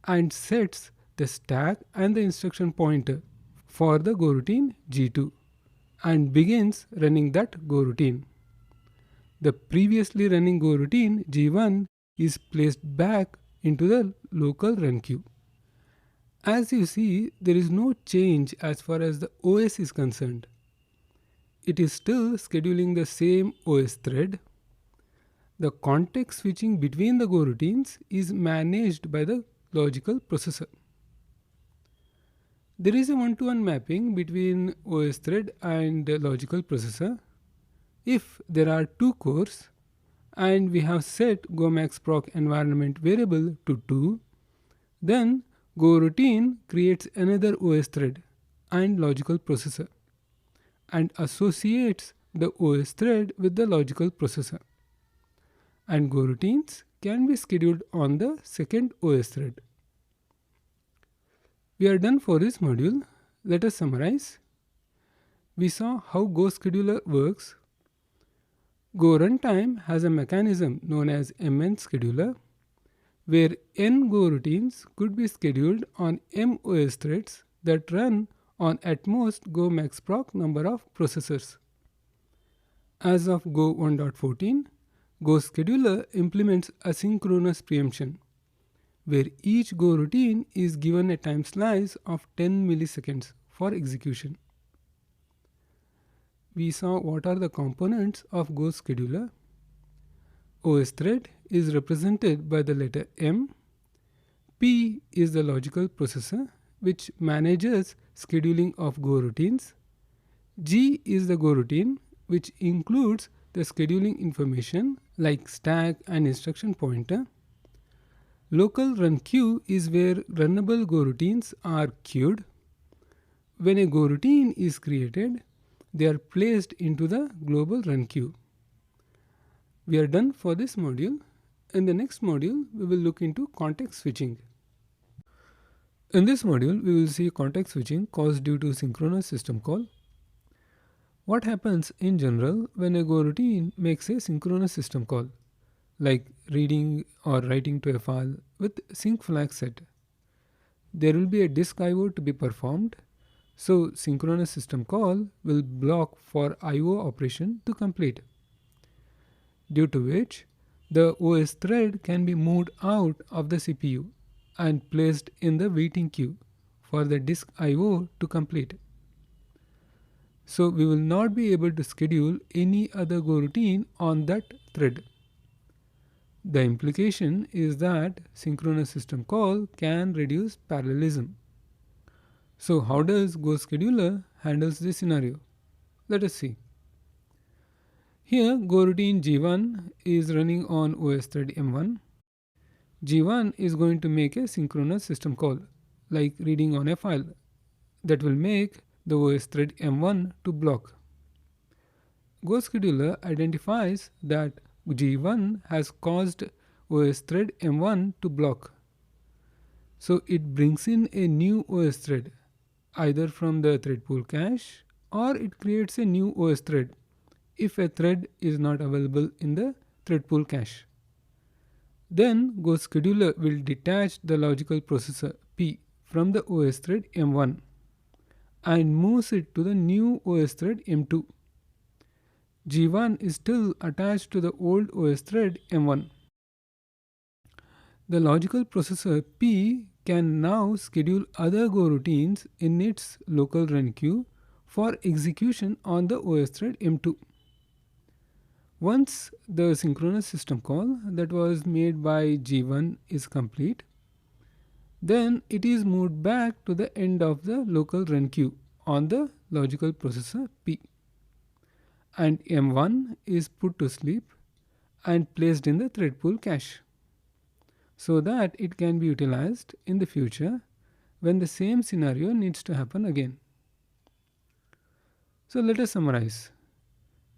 and sets the stack and the instruction pointer for the Goroutine G2 and begins running that Goroutine. The previously running Goroutine G1 is placed back into the local run queue. As you see, there is no change as far as the OS is concerned. It is still scheduling the same OS thread. The context switching between the Goroutines is managed by the logical processor. There is a one-to-one mapping between OS thread and the logical processor. If there are two cores and we have set gomaxproc environment variable to 2, then Goroutine creates another OS thread and logical processor and associates the OS thread with the logical processor. And Goroutines can be scheduled on the second OS thread. We are done for this module. Let us summarize. We saw how Go scheduler works. Go runtime has a mechanism known as MN scheduler, where n Goroutines could be scheduled on m OS threads that run on at most Go maxproc number of processors. As of Go 1.14, Go scheduler implements asynchronous preemption, where each Goroutine is given a time slice of 10 milliseconds for execution. We saw what are the components of Go scheduler. OS thread is represented by the letter M. P is the logical processor, which manages scheduling of Goroutines. G is the Goroutine, which includes the scheduling information like stack and instruction pointer. Local run queue is where runnable Goroutines are queued. When a Goroutine is created, they are placed into the global run queue. We are done for this module. In the next module, we will look into context switching. In this module, we will see context switching caused due to synchronous system call. What happens in general when a Goroutine makes a synchronous system call, like reading or writing to a file with sync flag set? There will be a disk I/O to be performed, so synchronous system call will block for I/O operation to complete, due to which the OS thread can be moved out of the CPU and placed in the waiting queue for the disk I/O to complete. So we will not be able to schedule any other Goroutine on that thread. The implication is that synchronous system call can reduce parallelism. So how does Go scheduler handles this scenario? Let us see. Here Goroutine G1 is running on OS thread M1. G1 is going to make a synchronous system call, like reading on a file, that will make the OS thread M1 to block. Go scheduler identifies that G1 has caused OS thread M1 to block. So it brings in a new OS thread, either from the thread pool cache, or it creates a new OS thread if a thread is not available in the thread pool cache. Then Go scheduler will detach the logical processor P from the OS thread M1 and moves it to the new OS thread M2. G1 is still attached to the old OS thread M1. The logical processor P can now schedule other Goroutines in its local run queue for execution on the OS thread M2. Once the synchronous system call that was made by G1 is complete, Then it is moved back to the end of the local run queue on the logical processor P. And M1 is put to sleep and placed in the thread pool cache so that it can be utilized in the future when the same scenario needs to happen again. So let us summarize.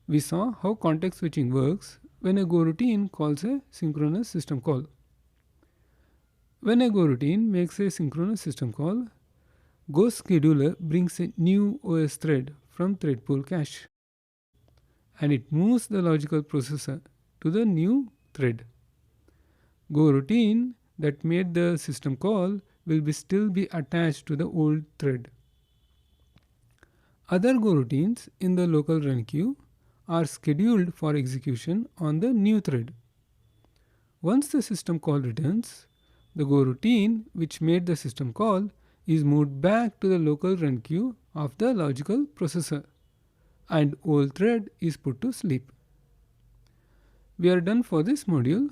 We saw how context switching works when a goroutine calls a synchronous system call. When a goroutine makes a synchronous system call, GoScheduler brings a new OS thread from thread pool cache and it moves the logical processor to the new thread. Goroutine that made the system call will still be attached to the old thread. Other goroutines in the local run queue are scheduled for execution on the new thread. Once the system call returns, the goroutine which made the system call is moved back to the local run queue of the logical processor and old thread is put to sleep. We are done for this module.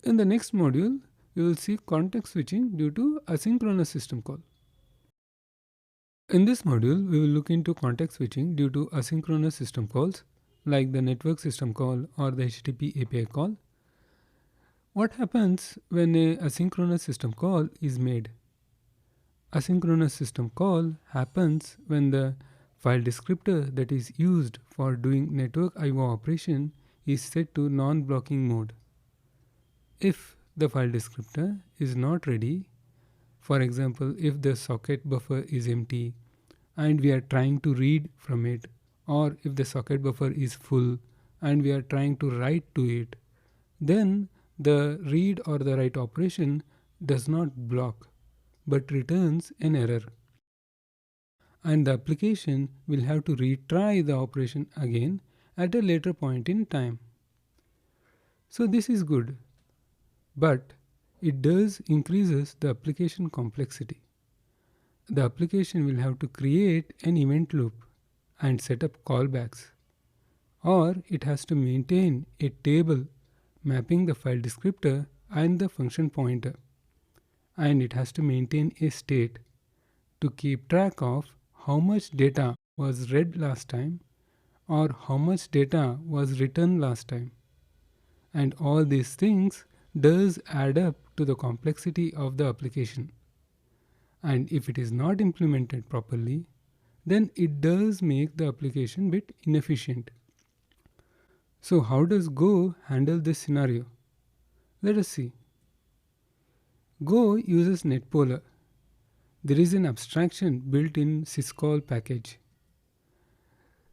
In the next module, we will see context switching due to asynchronous system call. In this module, we will look into context switching due to asynchronous system calls like the network system call or the HTTP API call. What happens when a asynchronous system call is made? Asynchronous system call happens when the file descriptor that is used for doing network I/O operation is set to non-blocking mode. If the file descriptor is not ready, for example, if the socket buffer is empty and we are trying to read from it, or if the socket buffer is full and we are trying to write to it, then the read or the write operation does not block but returns an error. And the application will have to retry the operation again at a later point in time. So this is good, but it does increases the application complexity. The application will have to create an event loop and set up callbacks, or it has to maintain a table mapping the file descriptor and the function pointer, and it has to maintain a state to keep track of how much data was read last time or how much data was written last time. And all these things does add up to the complexity of the application. And if it is not implemented properly, then it does make the application bit inefficient. So how does Go handle this scenario? Let us see. Go uses netpolar. There is an abstraction built in syscall package.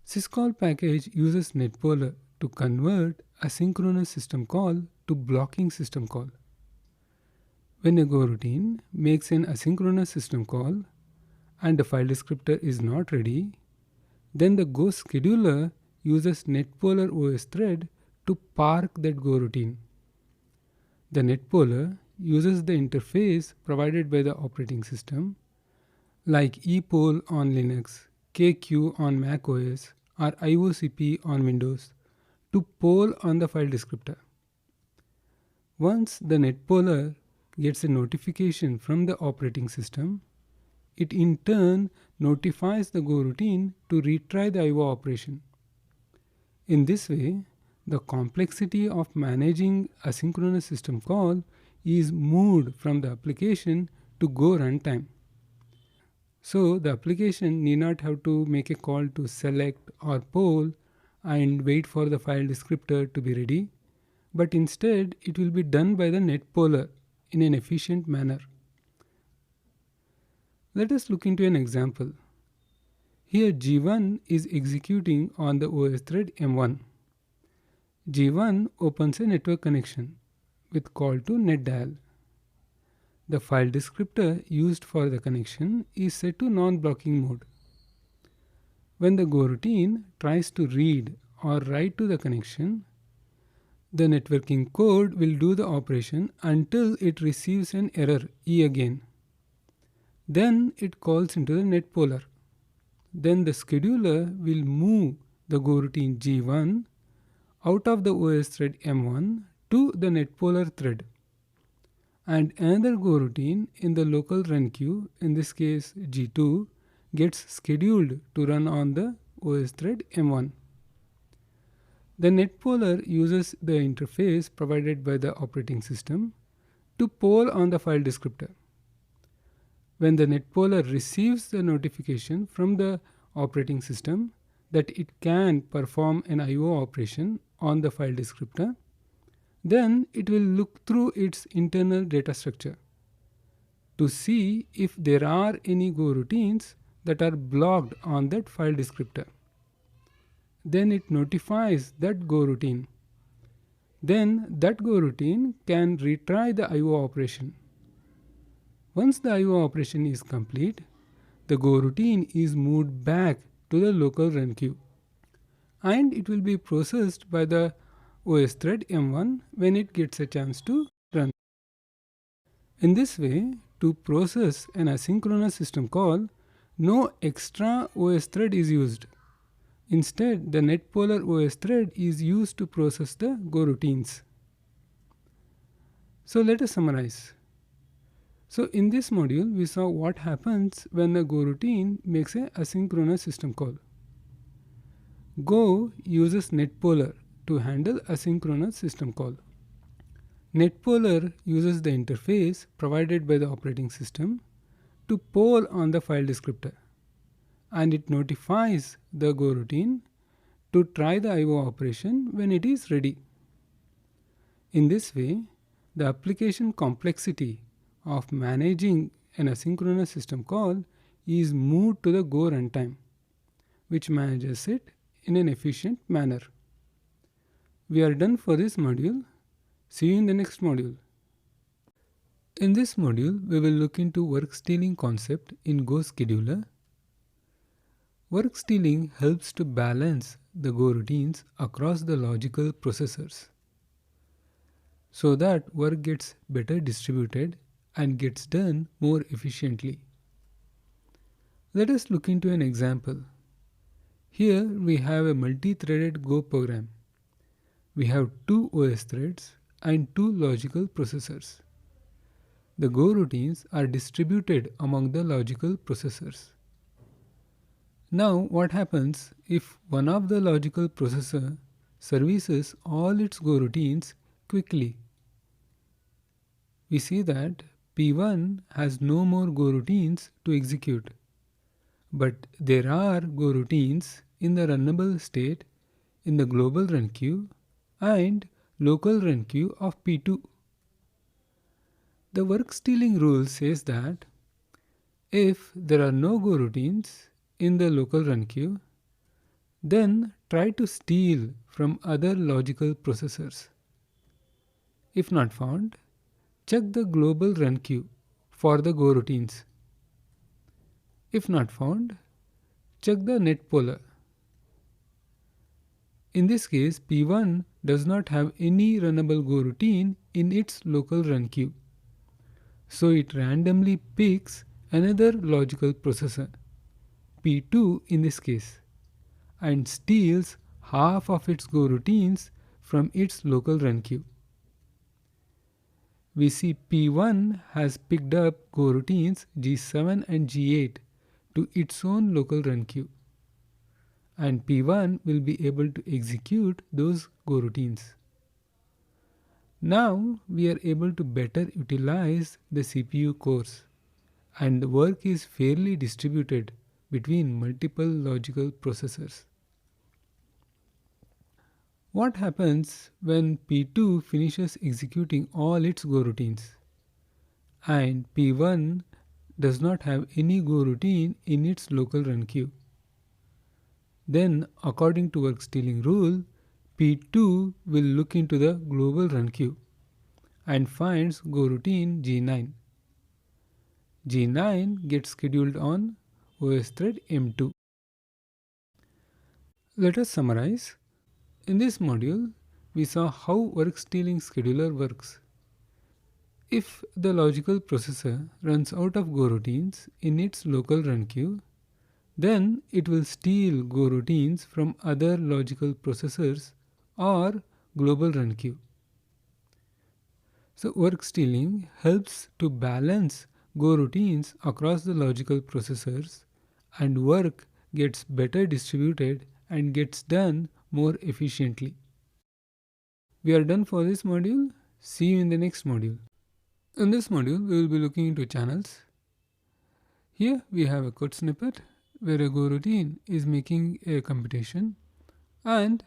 Syscall package uses netpolar to convert asynchronous system call to blocking system call. When a goroutine makes an asynchronous system call and the file descriptor is not ready, then the Go scheduler uses netpolar OS thread to park that goroutine. The netpolar uses the interface provided by the operating system like epoll on Linux, KQ on Mac OS, or IOCP on Windows to poll on the file descriptor. Once the netpolar gets a notification from the operating system, it in turn notifies the goroutine to retry the I/O operation. In this way, the complexity of managing asynchronous system call is moved from the application to Go runtime. So the application need not have to make a call to select or poll and wait for the file descriptor to be ready, but instead it will be done by the netpolar in an efficient manner. Let us look into an example. Here G1 is executing on the OS thread M1. G1 opens a network connection with call to netdial. The file descriptor used for the connection is set to non-blocking mode. When the goroutine tries to read or write to the connection, the networking code will do the operation until it receives an error E again. Then it calls into the netpolar. Then the scheduler will move the goroutine G1 out of the OS thread M1 to the netpolar thread. and another Goroutine in the local run queue, in this case G2, gets scheduled to run on the OS thread M1. The netpoller uses the interface provided by the operating system to poll on the file descriptor. When the netpoller receives the notification from the operating system that it can perform an I/O operation on the file descriptor, then it will look through its internal data structure to see if there are any Goroutines that are blocked on that file descriptor. Then it notifies that Goroutine. Then that Goroutine can retry the I/O operation. Once the I/O operation is complete, the Goroutine is moved back to the local run queue, and it will be processed by the OS thread M1 when it gets a chance to run. In this way, to process an asynchronous system call, no extra OS thread is used. Instead, the netpoller OS thread is used to process the Goroutines. So let us summarize. So in this module, we saw what happens when a Goroutine makes an asynchronous system call. Go uses netpoller to handle asynchronous system call. Netpoller uses the interface provided by the operating system to poll on the file descriptor, and it notifies the Goroutine to try the I/O operation when it is ready. In this way, the application complexity of managing an asynchronous system call is moved to the Go runtime, which manages it in an efficient manner. We are done for this module. See you in the next module. In this module, we will look into work stealing concept in Go scheduler. Work stealing helps to balance the Goroutines across the logical processors so that work gets better distributed and gets done more efficiently. Let us look into an example. Here we have a multi-threaded Go program. We have 2 OS threads and 2 logical processors. The Goroutines are distributed among the logical processors. Now what happens if one of the logical processor services all its Goroutines quickly? We see that P1 has no more Goroutines to execute, but there are Goroutines in the runnable state in the global run queue and local run queue of P2. The work stealing rule says that if there are no Goroutines in the local run queue, then try to steal from other logical processors. If not found, check the global run queue for the Goroutines. If not found, check the netpoller. In this case, P1 does not have any runnable Goroutine in its local run queue, so it randomly picks another logical processor, P2 in this case, and steals half of its Goroutines from its local run queue. We see P1 has picked up Goroutines G7 and G8 to its own local run queue, and P1 will be able to execute those Goroutines. Now we are able to better utilize the CPU cores, and the work is fairly distributed between multiple logical processors. What happens when P2 finishes executing all its Goroutines and P1 does not have any Goroutine in its local run queue? Then, according to work stealing rule, P2 will look into the global run queue and finds Goroutine G9. G9 gets scheduled on OS thread M2. Let us summarize. In this module, we saw how work stealing scheduler works. If the logical processor runs out of Goroutines in its local run queue, then it will steal Goroutines from other logical processors or global run queue. So work stealing helps to balance Goroutines across the logical processors, and work gets better distributed and gets done more efficiently. We are done for this module. See you in the next module. In this module, we will be looking into channels. Here we have a code snippet where a Goroutine is making a computation, and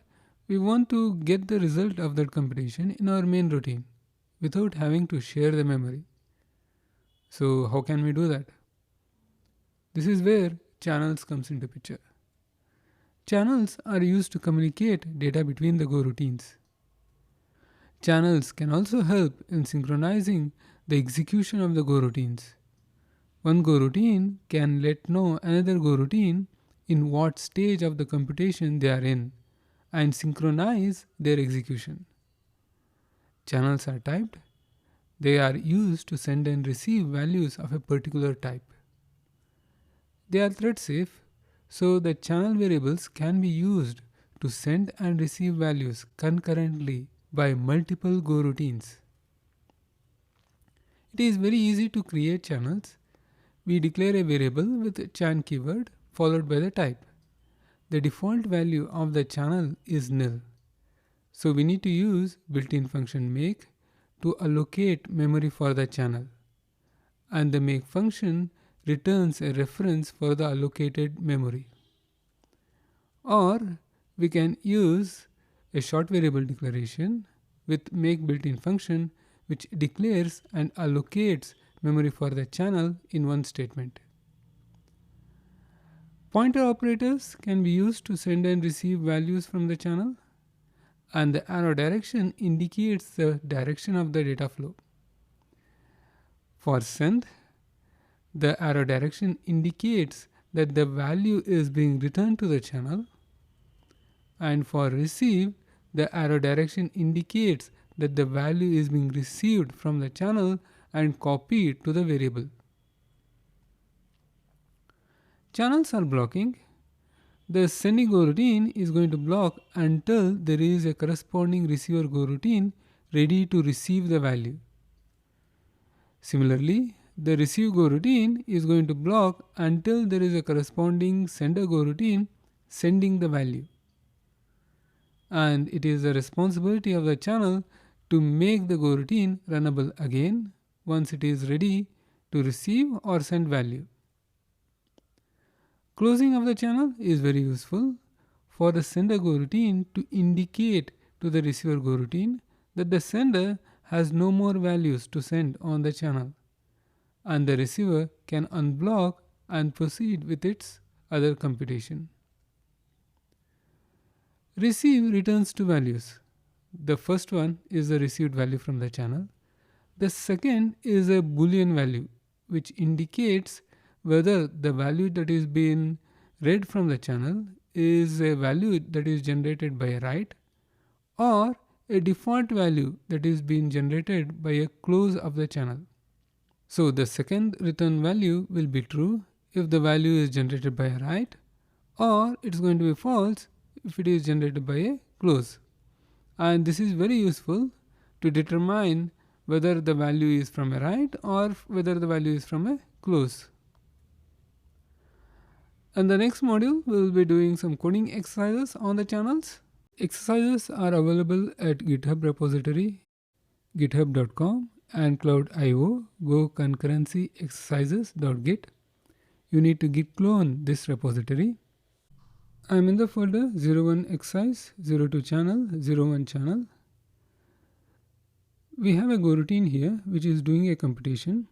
we want to get the result of that computation in our main routine without having to share the memory. So how can we do that? This is where channels comes into picture. Channels are used to communicate data between the Goroutines. Channels can also help in synchronizing the execution of the Goroutines. One Goroutine can let know another Goroutine in what stage of the computation they are in and synchronize their execution. Channels are typed. They are used to send and receive values of a particular type. They are thread safe, so the channel variables can be used to send and receive values concurrently by multiple Goroutines. It is very easy to create channels. We declare a variable with chan keyword followed by the type. The default value of the channel is nil. So we need to use built-in function make to allocate memory for the channel. And the make function returns a reference for the allocated memory. Or we can use a short variable declaration with make built-in function which declares and allocates memory for the channel in one statement. Pointer operators can be used to send and receive values from the channel, and the arrow direction indicates the direction of the data flow. For send, the arrow direction indicates that the value is being returned to the channel, and for receive, the arrow direction indicates that the value is being received from the channel and copied to the variable. Channels are blocking. The sending Goroutine is going to block until there is a corresponding receiver Goroutine ready to receive the value. Similarly, the receive Goroutine is going to block until there is a corresponding sender Goroutine sending the value. And it is the responsibility of the channel to make the Goroutine runnable again once it is ready to receive or send value. Closing of the channel is very useful for the sender Goroutine to indicate to the receiver Goroutine that the sender has no more values to send on the channel, and the receiver can unblock and proceed with its other computation. Receive returns two values. The first one is the received value from the channel. The second is a Boolean value, which indicates whether the value that is being read from the channel is a value that is generated by a write or a default value that is being generated by a close of the channel. So the second return value will be true if the value is generated by a write, or it's going to be false if it is generated by a close. And this is very useful to determine whether the value is from a write or whether the value is from a close. In the next module, we will be doing some coding exercises on the channels. Exercises are available at GitHub repository, github.com, and cloud.io, go concurrency exercises.git. You need to git clone this repository. I am in the folder 01 exercise, 02 channel, 01 channel. We have a Goroutine here which is doing a computation,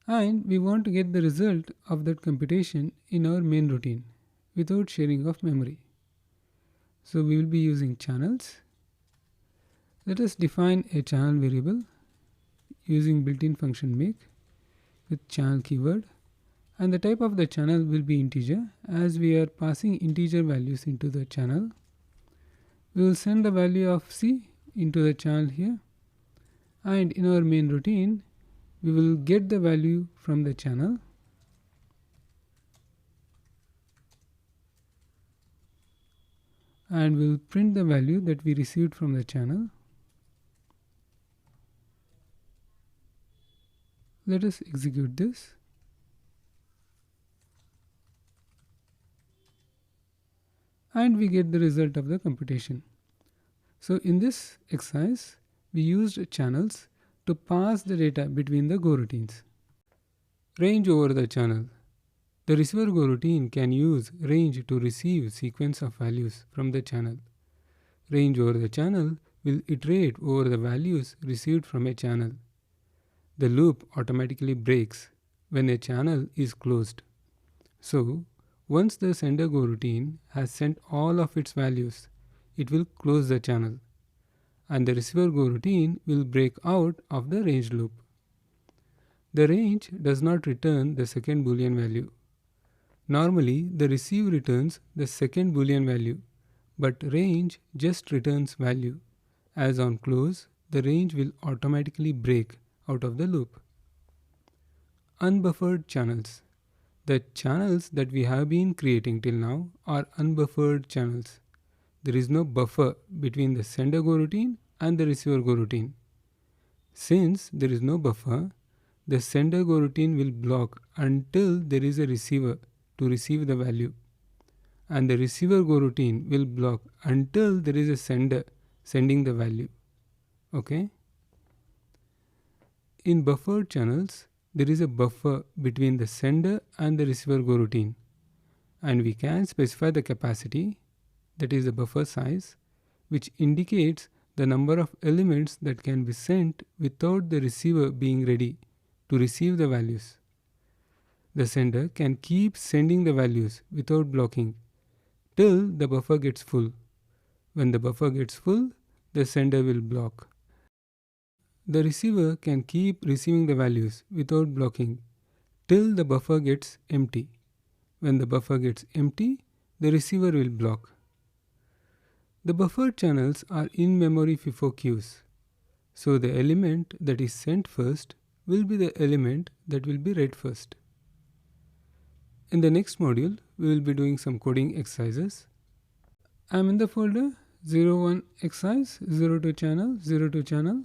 and we want to get the result of that computation in our main routine without sharing of memory. So we will be using channels. Let us define a channel variable using built-in function make with channel keyword, and the type of the channel will be integer as we are passing integer values into the channel. We will send the value of C into the channel here, and in our main routine we will get the value from the channel and we will print the value that we received from the channel. Let us execute this. And we get the result of the computation. So in this exercise, we used channels to pass the data between the Goroutines. Range over the channel. The receiver Goroutine can use range to receive sequence of values from the channel. Range over the channel will iterate over the values received from a channel. The loop automatically breaks when a channel is closed. So, once the sender Goroutine has sent all of its values, it will close the channel, and the receiver Goroutine will break out of the range loop. The range does not return the second Boolean value. Normally, the receive returns the second Boolean value, but range just returns value. As on close, the range will automatically break out of the loop. Unbuffered channels. The channels that we have been creating till now are unbuffered channels. There is no buffer between the sender Goroutine and the receiver Goroutine. Since there is no buffer, the sender Goroutine will block until there is a receiver to receive the value, and the receiver Goroutine will block until there is a sender sending the value. Okay? In buffered channels, there is a buffer between the sender and the receiver Goroutine, and we can specify the capacity, that is the buffer size, which indicates the number of elements that can be sent without the receiver being ready to receive the values. The sender can keep sending the values without blocking till the buffer gets full. When the buffer gets full, the sender will block. The receiver can keep receiving the values without blocking till the buffer gets empty. When the buffer gets empty, the receiver will block. The buffered channels are in-memory FIFO queues, so the element that is sent first will be the element that will be read first. In the next module, we will be doing some coding exercises. I am in the folder 01 exercise, 02 channel, 02 channel.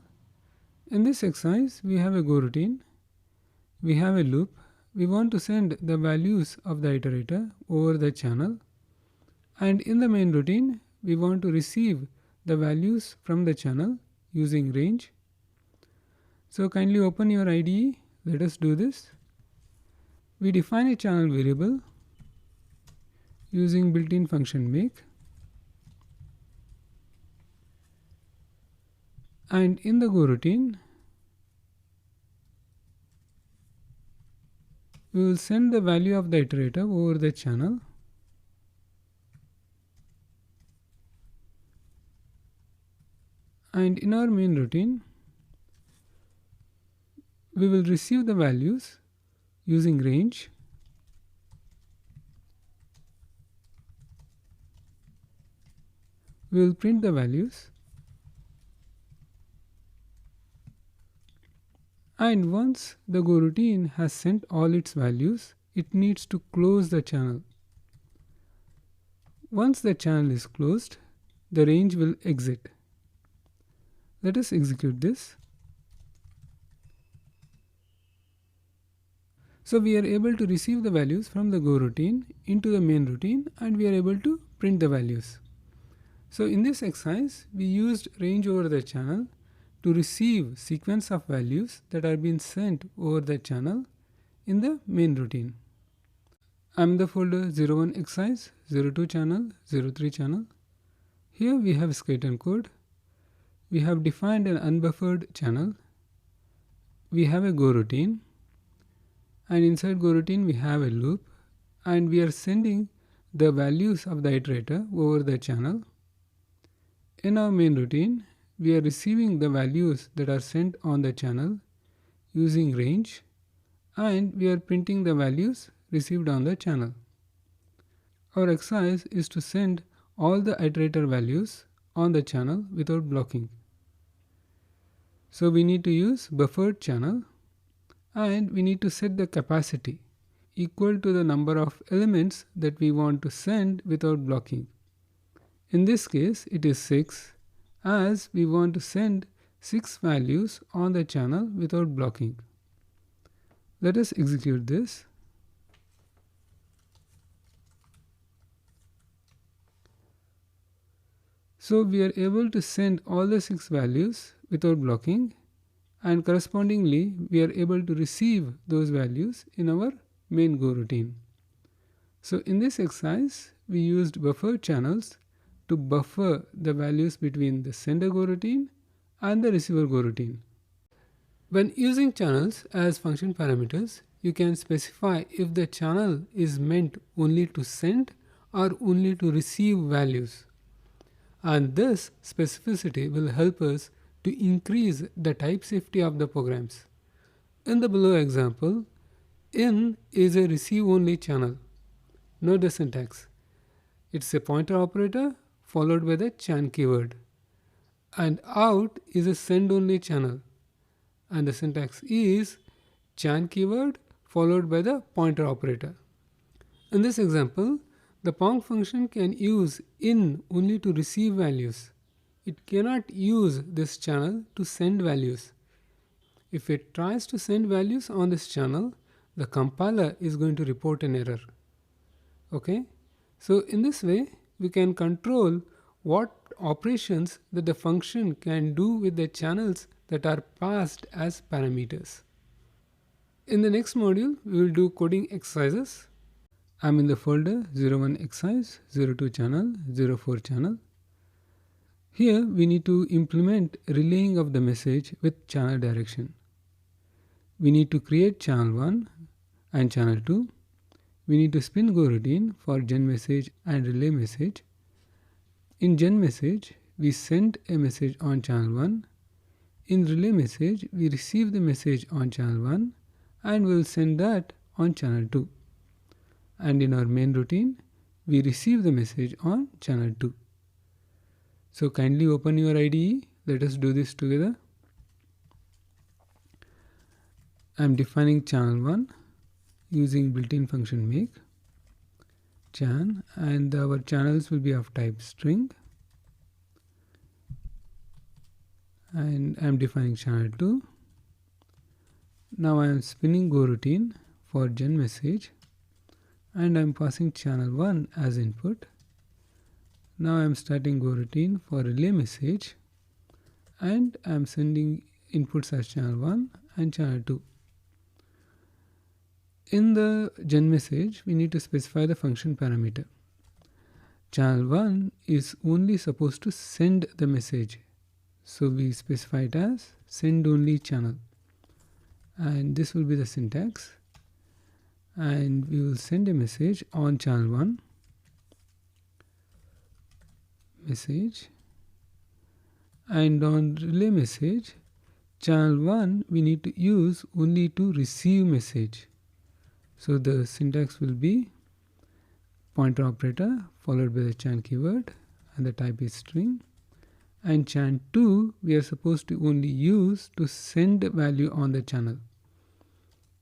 In this exercise, we have a Goroutine, we have a loop, we want to send the values of the iterator over the channel, and in the main routine, we want to receive the values from the channel using range. So kindly open your IDE, let us do this. We define a channel variable using built-in function make, and in the Goroutine, we will send the value of the iterator over the channel, and in our main routine, we will receive the values using range, we will print the values, and once the Goroutine has sent all its values, it needs to close the channel. Once the channel is closed, the range will exit. Let us execute this. So we are able to receive the values from the Goroutine into the main routine, and we are able to print the values. So in this exercise, we used range over the channel to receive sequence of values that are being sent over the channel in the main routine. I am in the folder 01 exercise, 02 channel, 03 channel. Here we have skeleton code. We have defined an unbuffered channel. We have a Goroutine, and inside Goroutine we have a loop, and we are sending the values of the iterator over the channel. In our main routine, we are receiving the values that are sent on the channel using range, and we are printing the values received on the channel. Our exercise is to send all the iterator values on the channel without blocking. So we need to use buffered channel, and we need to set the capacity equal to the number of elements that we want to send without blocking. In this case, it is 6, as we want to send 6 values on the channel without blocking. Let us execute this. So we are able to send all the 6 values without blocking, and correspondingly we are able to receive those values in our main Goroutine. So in this exercise we used buffer channels to buffer the values between the sender Goroutine and the receiver Goroutine. When using channels as function parameters, you can specify if the channel is meant only to send or only to receive values. And this specificity will help us to increase the type safety of the programs. In the below example, in is a receive only channel. Note the syntax. It's a pointer operator followed by the chan keyword. And out is a send only channel. And the syntax is chan keyword followed by the pointer operator. In this example, the ponk function can use in only to receive values. It cannot use this channel to send values. If it tries to send values on this channel, the compiler is going to report an error. Okay? So in this way, we can control what operations that the function can do with the channels that are passed as parameters. In the next module, we will do coding exercises. I am in the folder 01 exercise, 02 channel, 04 channel. Here we need to implement relaying of the message with channel direction. We need to create channel 1 and channel 2. We need to spin Goroutine for gen message and relay message. In gen message, we send a message on channel 1. In relay message, we receive the message on channel 1 and we will send that on channel 2. And in our main routine, we receive the message on channel 2. So kindly open your IDE. Let us do this together. I am defining channel 1 using built-in function make chan, and our channels will be of type string. And I am defining channel 2. Now I am spinning Goroutine for gen message. And I am passing channel 1 as input. Now I am starting Goroutine for relay message and I am sending inputs as channel 1 and channel 2. In the gen message, we need to specify the function parameter. Channel 1 is only supposed to send the message. So we specify it as send only channel. And this will be the syntax. And we will send a message on channel 1 message, and on relay message channel 1 we need to use only to receive message. So the syntax will be pointer operator followed by the chan keyword and the type is string, and chan 2 we are supposed to only use to send value on the channel.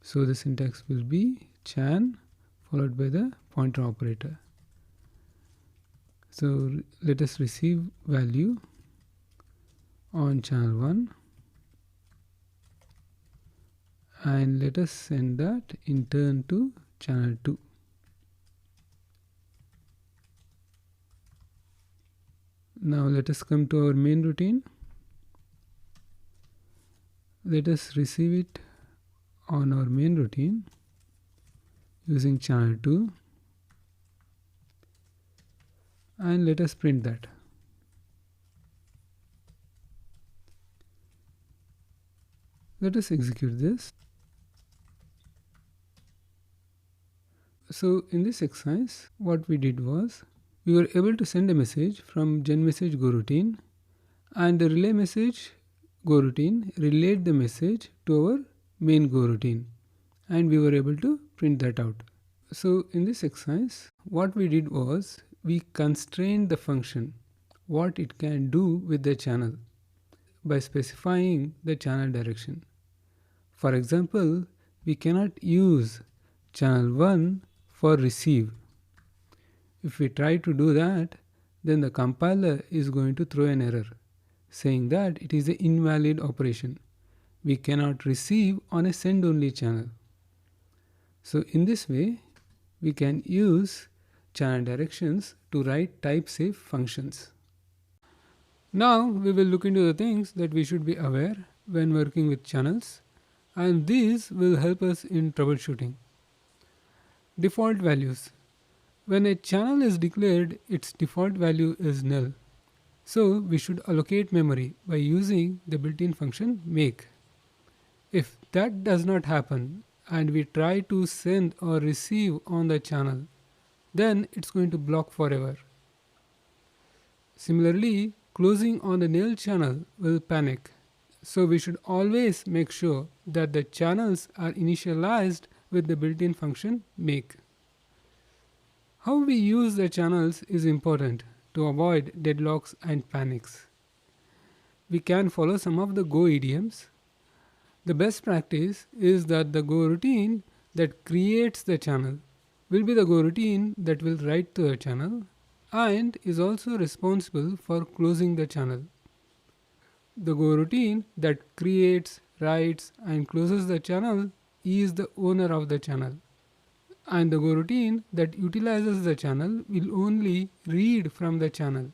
So the syntax will be chan followed by the pointer operator. So let us receive value on channel 1 and let us send that in turn to channel 2. Now let us come to our main routine. Let us receive it on our main routine using channel 2 and let us print that. Let us execute this. So in this exercise, what we did was we were able to send a message from gen message Goroutine, and the relay message Goroutine relayed the message to our main Goroutine, and we were able to print that out. So in this exercise, what we did was we constrained the function, what it can do with the channel, by specifying the channel direction. For example, we cannot use channel 1 for receive. If we try to do that, then the compiler is going to throw an error saying that it is an invalid operation. We cannot receive on a send only channel. So in this way, we can use channel directions to write type safe functions. Now we will look into the things that we should be aware when working with channels, and these will help us in troubleshooting. Default values. When a channel is declared, its default value is null. So we should allocate memory by using the built-in function make. If that does not happen and we try to send or receive on the channel, then it's going to block forever. Similarly, closing on the nil channel will panic. So we should always make sure that the channels are initialized with the built-in function make. How we use the channels is important to avoid deadlocks and panics. We can follow some of the Go idioms. The best practice is that the Go routine that creates the channel will be the Go routine that will write to the channel and is also responsible for closing the channel. The Go routine that creates, writes, and closes the channel is the owner of the channel. And the Go routine that utilizes the channel will only read from the channel.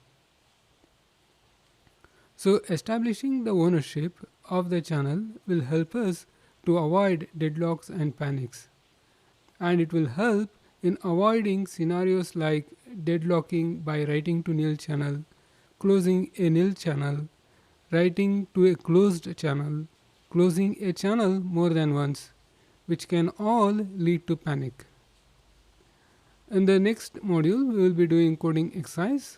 So establishing the ownership of the channel will help us to avoid deadlocks and panics. And it will help in avoiding scenarios like deadlocking by writing to nil channel, closing a nil channel, writing to a closed channel, closing a channel more than once, which can all lead to panic. In the next module, we will be doing coding exercise.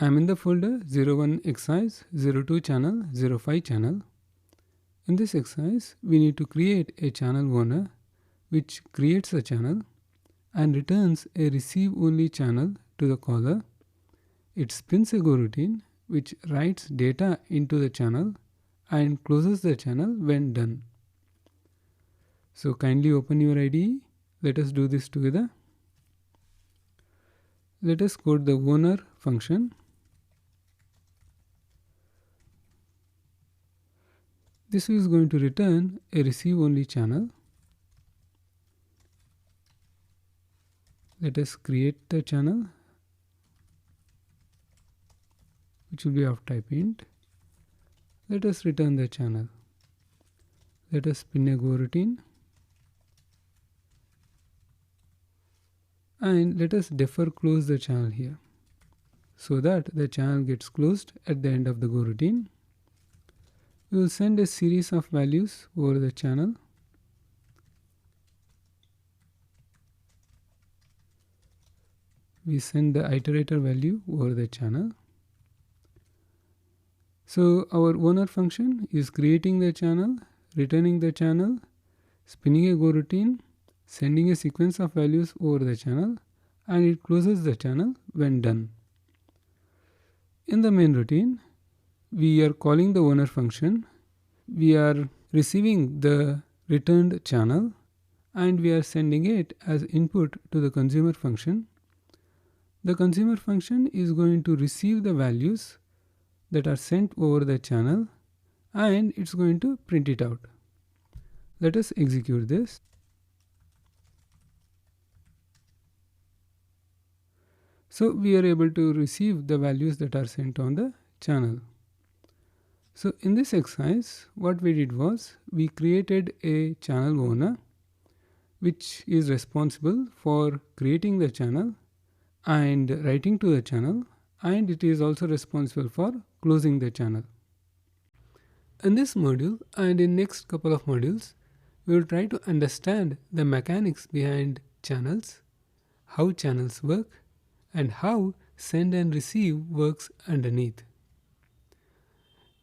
I am in the folder 01 exercise, 02 channel, 05 channel. In this exercise, we need to create a channel owner which creates a channel and returns a receive only channel to the caller. It spins a Goroutine which writes data into the channel and closes the channel when done. So kindly open your IDE. Let us do this together. Let us code the owner function. This is going to return a receive only channel. Let us create the channel which will be of type int. Let us return the channel. Let us spin a Goroutine and let us defer close the channel here so that the channel gets closed at the end of the Goroutine. We will send a series of values over the channel. We send the iterator value over the channel. So our owner function is creating the channel, returning the channel, spinning a Goroutine, sending a sequence of values over the channel, and it closes the channel when done. In the main routine, we are calling the owner function, we are receiving the returned channel, and we are sending it as input to the consumer function. The consumer function is going to receive the values that are sent over the channel and it's going to print it out. Let us execute this. So we are able to receive the values that are sent on the channel. So in this exercise, what we did was we created a channel owner which is responsible for creating the channel and writing to the channel, and it is also responsible for closing the channel. In this module and in next couple of modules, we will try to understand the mechanics behind channels, how channels work, and how send and receive works underneath.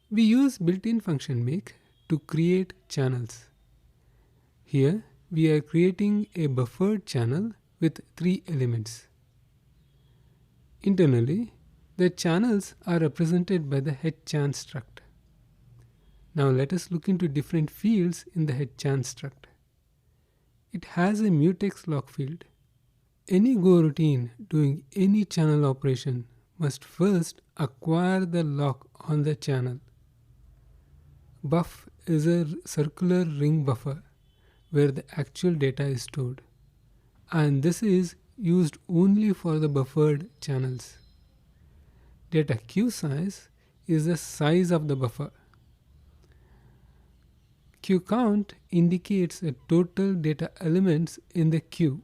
We use built-in function make to create channels. Here we are creating a buffered channel with 3 elements. Internally, the channels are represented by the headChan struct. Now let us look into different fields in the headChan struct. It has a mutex lock field. Any Goroutine doing any channel operation must first acquire the lock on the channel. Buff is a circular ring buffer where the actual data is stored, and this is used only for the buffered channels. Data queue size is the size of the buffer. Queue count indicates the total data elements in the queue.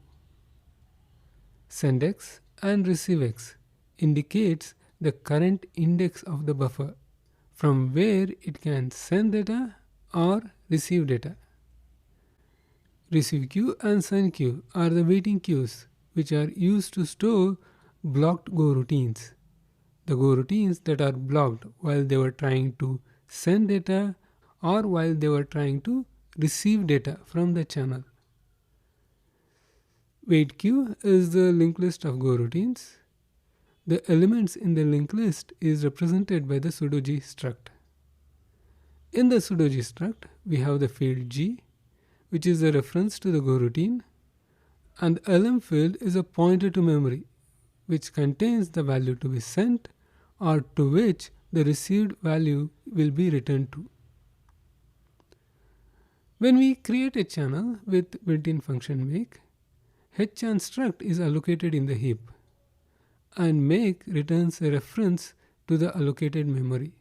Sendx and receivex indicates the current index of the buffer from where it can send data or receive data. Receive queue and send queue are the waiting queues which are used to store blocked Goroutines. The Goroutines that are blocked while they were trying to send data or while they were trying to receive data from the channel. Wait queue is the linked list of Goroutines. The elements in the linked list is represented by the pseudo-g struct. In the pseudo-g struct, we have the field g, which is a reference to the Goroutine, and the lm field is a pointer to memory, which contains the value to be sent or to which the received value will be returned to. When we create a channel with built-in function make, hchan struct is allocated in the heap, and make returns a reference to the allocated memory.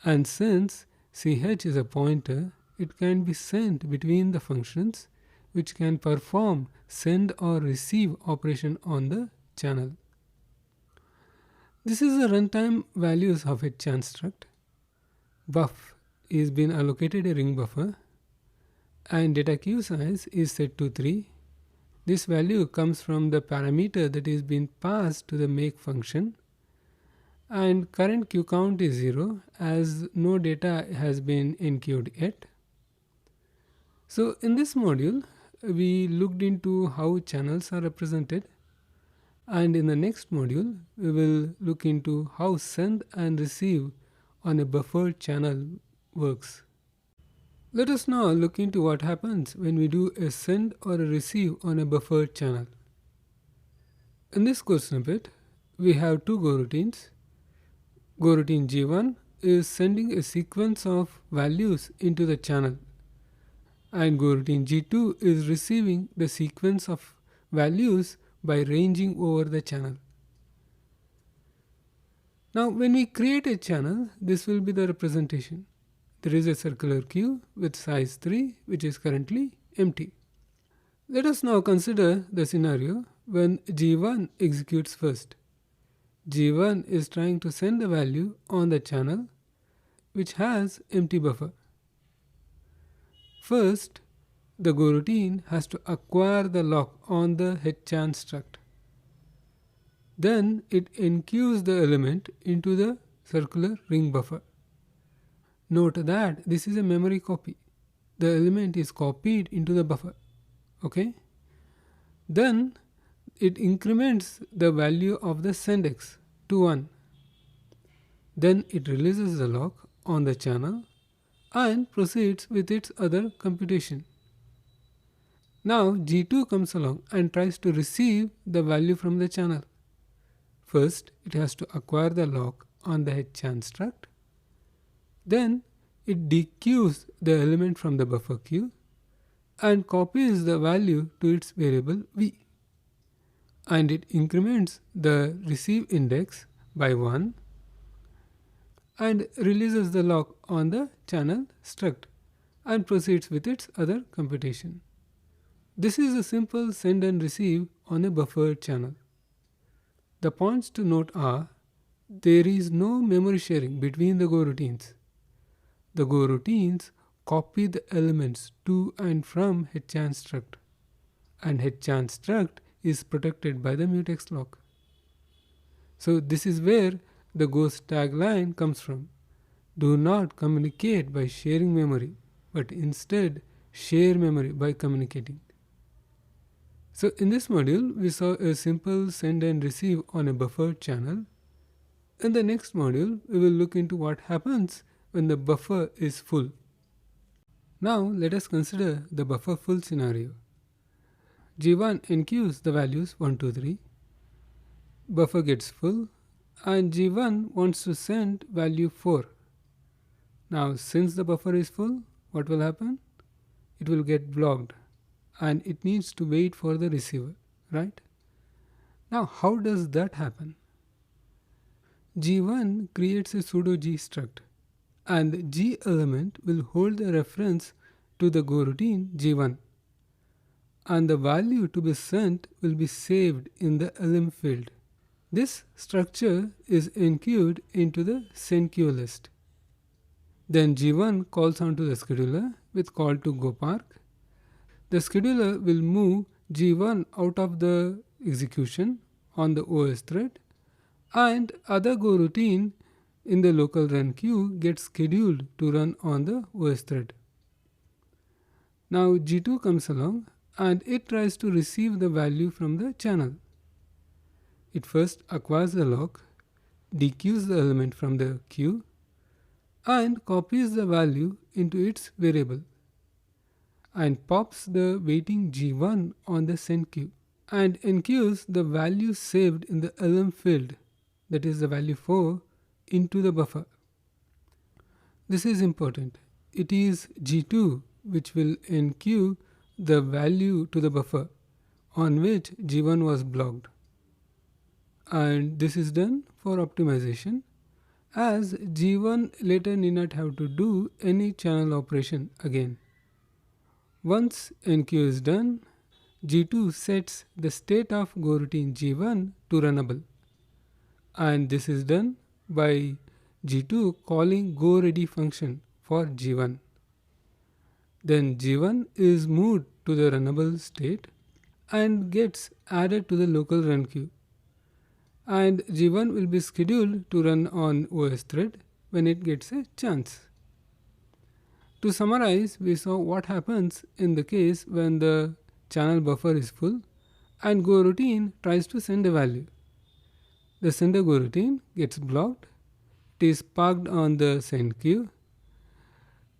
And since ch is a pointer, it can be sent between the functions which can perform send or receive operation on the channel. This is the runtime values of hchan struct. Buff is been allocated a ring buffer and data queue size is set to 3. This value comes from the parameter that is being passed to the make function, and current queue count is 0 as no data has been enqueued yet. So in this module, we looked into how channels are represented, and in the next module, we will look into how send and receive on a buffered channel works. Let us now look into what happens when we do a send or a receive on a buffered channel. In this code snippet, we have two Goroutines. Goroutine G1 is sending a sequence of values into the channel, and Goroutine G2 is receiving the sequence of values by ranging over the channel. Now when we create a channel, this will be the representation. There is a circular queue with size 3 which is currently empty. Let us now consider the scenario when G1 executes first. G1 is trying to send the value on the channel which has empty buffer. First, the Goroutine has to acquire the lock on the hchan struct. Then it enqueues the element into the circular ring buffer. Note that this is a memory copy. The element is copied into the buffer. Okay? Then it increments the value of the sendx to 1. Then it releases the lock on the channel and proceeds with its other computation. Now G2 comes along and tries to receive the value from the channel. First, it has to acquire the lock on the hchan struct. Then it dequeues the element from the buffer queue and copies the value to its variable v. And it increments the receive index by 1 and releases the lock on the channel struct and proceeds with its other computation. This is a simple send and receive on a buffered channel. The points to note are, there is no memory sharing between the Goroutines. The Goroutines copy the elements to and from hchan struct, and hchan struct is protected by the mutex lock. So this is where the ghost tagline comes from. Do not communicate by sharing memory, but instead share memory by communicating. So in this module, we saw a simple send and receive on a buffered channel. In the next module, we will look into what happens when the buffer is full. Now let us consider the buffer full scenario. G1 enqueues the values 1, 2, 3. Buffer gets full and G1 wants to send value 4. Now since the buffer is full, what will happen? it will get blocked and it needs to wait for the receiver, right? Now, how does that happen? G1 creates a pseudo G struct, and the G element will hold the reference to the Goroutine G1, and the value to be sent will be saved in the LM field. This structure is enqueued into the sendQ list. Then G1 calls onto the scheduler with call to gopark. The scheduler will move G1 out of the execution on the OS thread, and other Goroutine in the local run queue gets scheduled to run on the OS thread. Now G2 comes along and it tries to receive the value from the channel. It first acquires the lock, dequeues the element from the queue, and copies the value into its variable, and pops the waiting G1 on the send queue, and enqueues the value saved in the LM field, that is the value 4, into the buffer. This is important. It is G2 which will enqueue the value to the buffer on which G1 was blocked. And this is done for optimization, as G1 later need not have to do any channel operation again. Once enqueue is done, G2 sets the state of Goroutine G1 to runnable, and this is done by G2 calling goReady function for G1. Then G1 is moved to the runnable state and gets added to the local run queue, and G1 will be scheduled to run on OS thread when it gets a chance. To summarize, we saw what happens in the case when the channel buffer is full and Goroutine tries to send a value. The sender Goroutine gets blocked, it is parked on the send queue.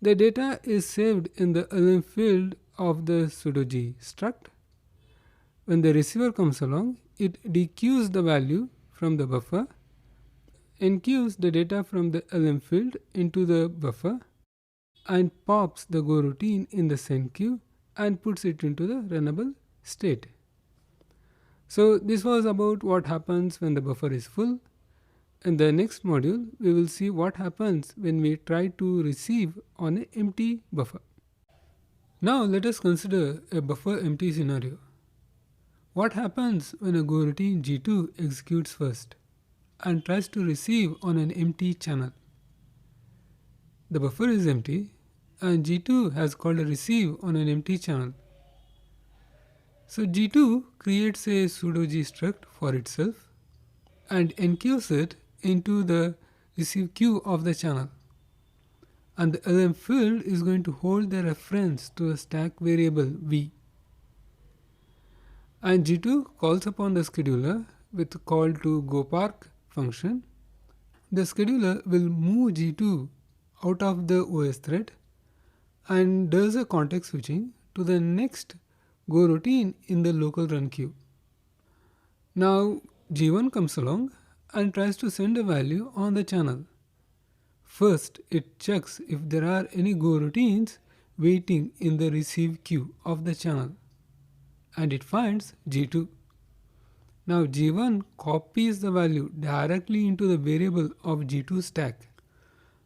The data is saved in the LM field of the pseudo G struct. When the receiver comes along, it dequeues the value from the buffer, enqueues the data from the LM field into the buffer, and pops the Goroutine in the send queue and puts it into the runnable state. So this was about what happens when the buffer is full. In the next module, we will see what happens when we try to receive on an empty buffer. Now let us consider a buffer empty scenario. What happens when a Goroutine G2 executes first and tries to receive on an empty channel? The buffer is empty and G2 has called a receive on an empty channel. So G2 creates a pseudo G struct for itself and enqueues it into the receive queue of the channel, and the LM field is going to hold the reference to the stack variable V. And G2 calls upon the scheduler with call to gopark function. The scheduler will move G2 out of the OS thread and does a context switching to the next Goroutine in the local run queue. Now G1 comes along and tries to send a value on the channel. First, it checks if there are any Goroutines waiting in the receive queue of the channel, and it finds G2. Now G1 copies the value directly into the variable of G2 stack,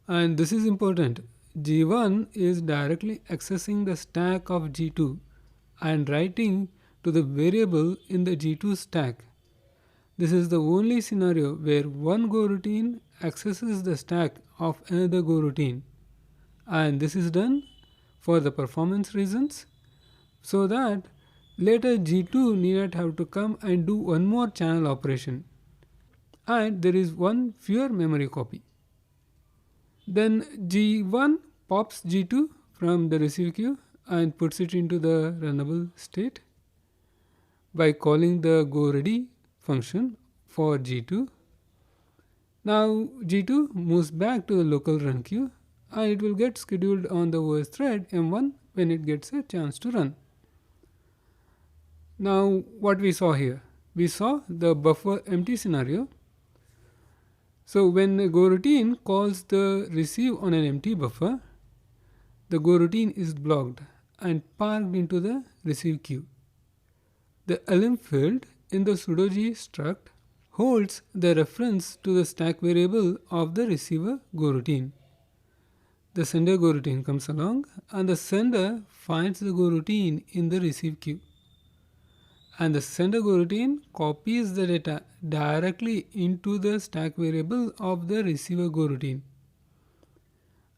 and this is important. G1 is directly accessing the stack of G2 and writing to the variable in the G2 stack. This is the only scenario where one Goroutine accesses the stack of another Goroutine, and this is done for the performance reasons, so that later G2 need not have to come and do one more channel operation, and there is one fewer memory copy. Then G1 pops G2 from the receive queue and puts it into the runnable state by calling the goReady function for G2. Now G2 moves back to the local run queue and it will get scheduled on the OS thread M1 when it gets a chance to run. Now what we saw here? We saw the buffer empty scenario. So when a Goroutine calls the receive on an empty buffer, the Goroutine is blocked and parked into the receive queue. The lm field in the pseudo-g struct holds the reference to the stack variable of the receiver goroutine. The sender goroutine comes along and the sender finds the goroutine in the receive queue. And the sender goroutine copies the data directly into the stack variable of the receiver goroutine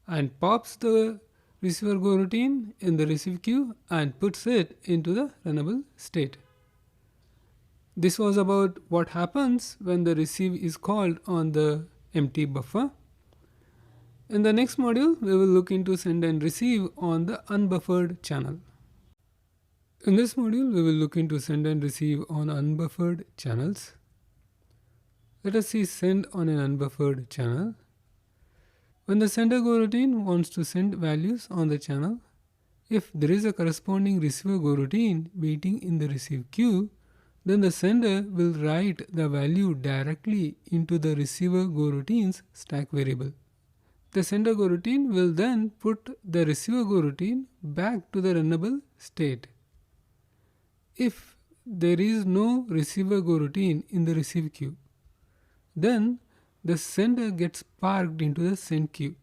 and pops the receiver goroutine in the receive queue and puts it into the runnable state. This was about what happens when the receive is called on the empty buffer. In the next module, we will look into send and receive on the unbuffered channel. In this module, we will look into send and receive on unbuffered channels. Let us see send on an unbuffered channel. When the sender goroutine wants to send values on the channel, if there is a corresponding receiver goroutine waiting in the receive queue, then the sender will write the value directly into the receiver goroutine's stack variable. The sender goroutine will then put the receiver goroutine back to the runnable state. If there is no receiver goroutine in the receive queue, then the sender gets parked into the send queue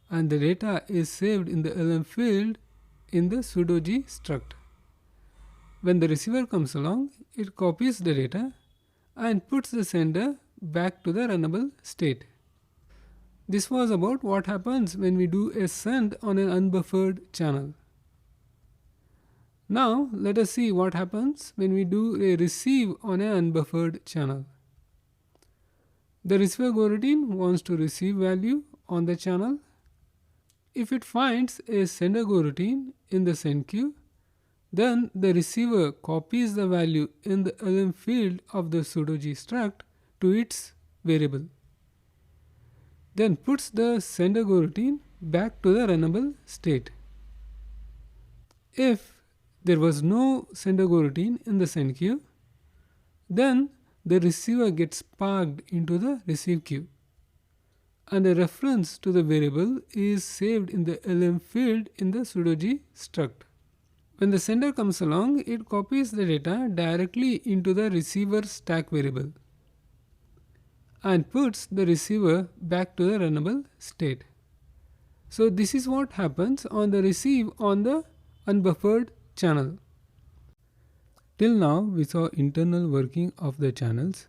and the data is saved in the lm field in the pseudo-g struct. When the receiver comes along, it copies the data and puts the sender back to the runnable state. This was about what happens when we do a send on an unbuffered channel. Now let us see what happens when we do a receive on an unbuffered channel. The receiver goroutine wants to receive value on the channel. If it finds a sender goroutine in the send queue, then the receiver copies the value in the lm field of the pseudo-g struct to its variable, then puts the sender goroutine back to the runnable state. If there was no sender goroutine in the send queue, then the receiver gets parked into the receive queue and a reference to the variable is saved in the lm field in the pseudo-g struct. When the sender comes along, it copies the data directly into the receiver stack variable and puts the receiver back to the runnable state. So this is what happens on the receive on the unbuffered channel. Till now, we saw internal working of the channels.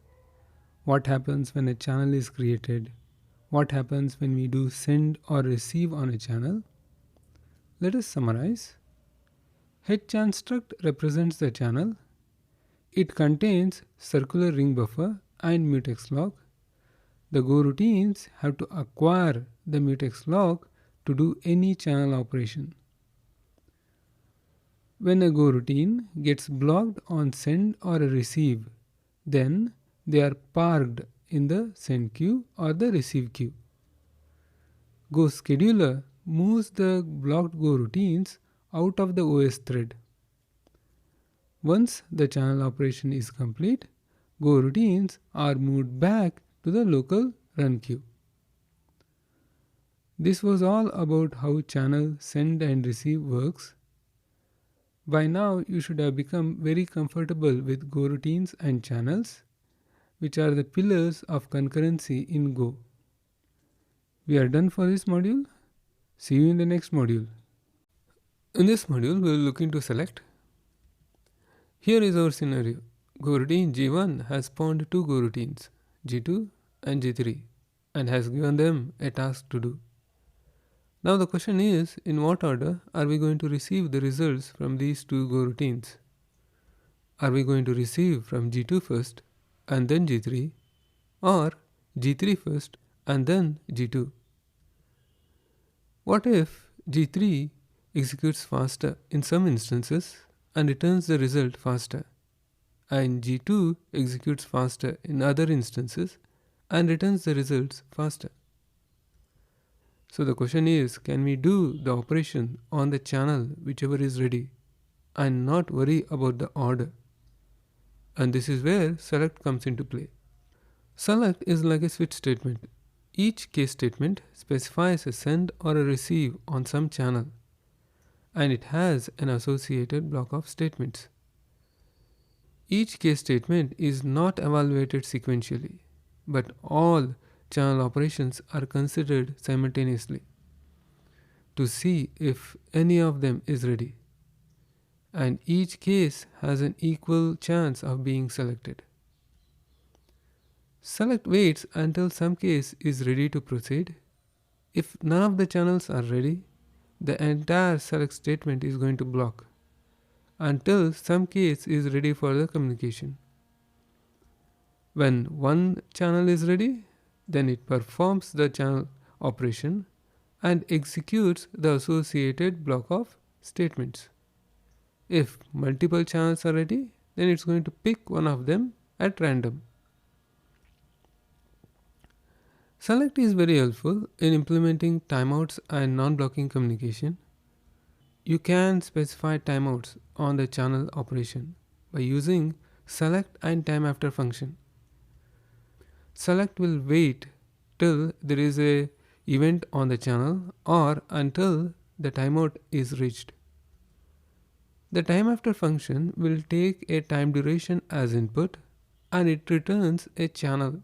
What happens when a channel is created? What happens when we do send or receive on a channel? Let us summarize. HChan struct represents the channel. It contains circular ring buffer and mutex lock. The goroutines have to acquire the mutex lock to do any channel operation. When a goroutine gets blocked on send or a receive, then they are parked in the send queue or the receive queue. Go scheduler moves the blocked goroutines out of the OS thread. Once the channel operation is complete, goroutines are moved back to the local run queue. This was all about how channel send and receive works. By now you should have become very comfortable with goroutines and channels, which are the pillars of concurrency in Go. We are done for this module. See you in the next module. In this module, we will look into select. Here is our scenario. Goroutine G1 has spawned two goroutines, G2 and G3, and has given them a task to do. Now the question is, in what order are we going to receive the results from these two goroutines? Are we going to receive from G2 first and then G3, or G3 first and then G2? What if G3 executes faster in some instances and returns the result faster, and G2 executes faster in other instances and returns the results faster? So the question is, can we do the operation on the channel whichever is ready and not worry about the order? And this is where select comes into play. Select is like a switch statement. Each case statement specifies a send or a receive on some channel, and it has an associated block of statements. Each case statement is not evaluated sequentially, but all channel operations are considered simultaneously to see if any of them is ready, and each case has an equal chance of being selected. Select waits until some case is ready to proceed. If none of the channels are ready, the entire select statement is going to block until some case is ready for the communication. When one channel is ready, then it performs the channel operation and executes the associated block of statements. If multiple channels are ready, then it's going to pick one of them at random. Select is very helpful in implementing timeouts and non-blocking communication. You can specify timeouts on the channel operation by using select and time after function. Select will wait till there is a event on the channel or until the timeout is reached. The time after function will take a time duration as input and it returns a channel,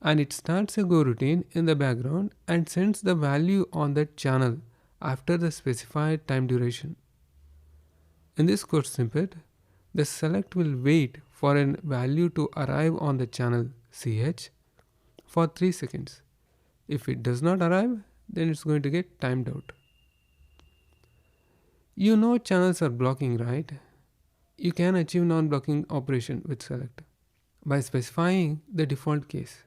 and it starts a goroutine in the background and sends the value on that channel after the specified time duration. In this code snippet, the select will wait for a value to arrive on the channel ch for 3 seconds. If it does not arrive, then it's going to get timed out. You know channels are blocking, right? You can achieve non-blocking operation with select by specifying the default case.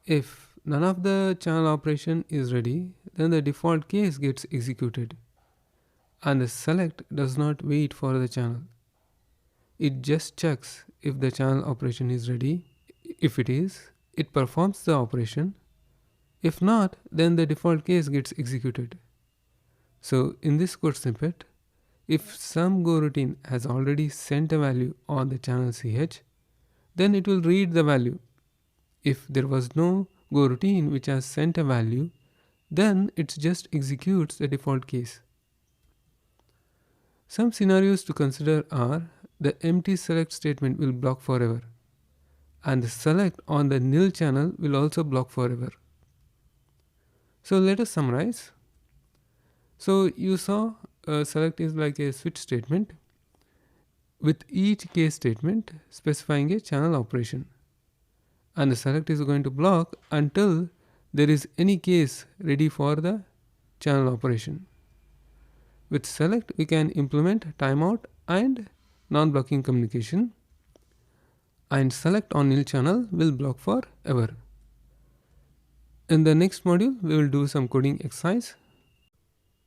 If none of the channel operation is ready, then the default case gets executed and the select does not wait for the channel. It just checks if the channel operation is ready. If it is, it performs the operation. If not, then the default case gets executed. So in this code snippet, if some goroutine has already sent a value on the channel ch, then it will read the value. If there was no goroutine which has sent a value, then it just executes the default case. Some scenarios to consider are the empty select statement will block forever, and the select on the nil channel will also block forever. So let us summarize. So you saw select is like a switch statement with each case statement specifying a channel operation, and the select is going to block until there is any case ready for the channel operation. With select we can implement timeout and non-blocking communication, and select on nil channel will block forever. In the next module we will do some coding exercise.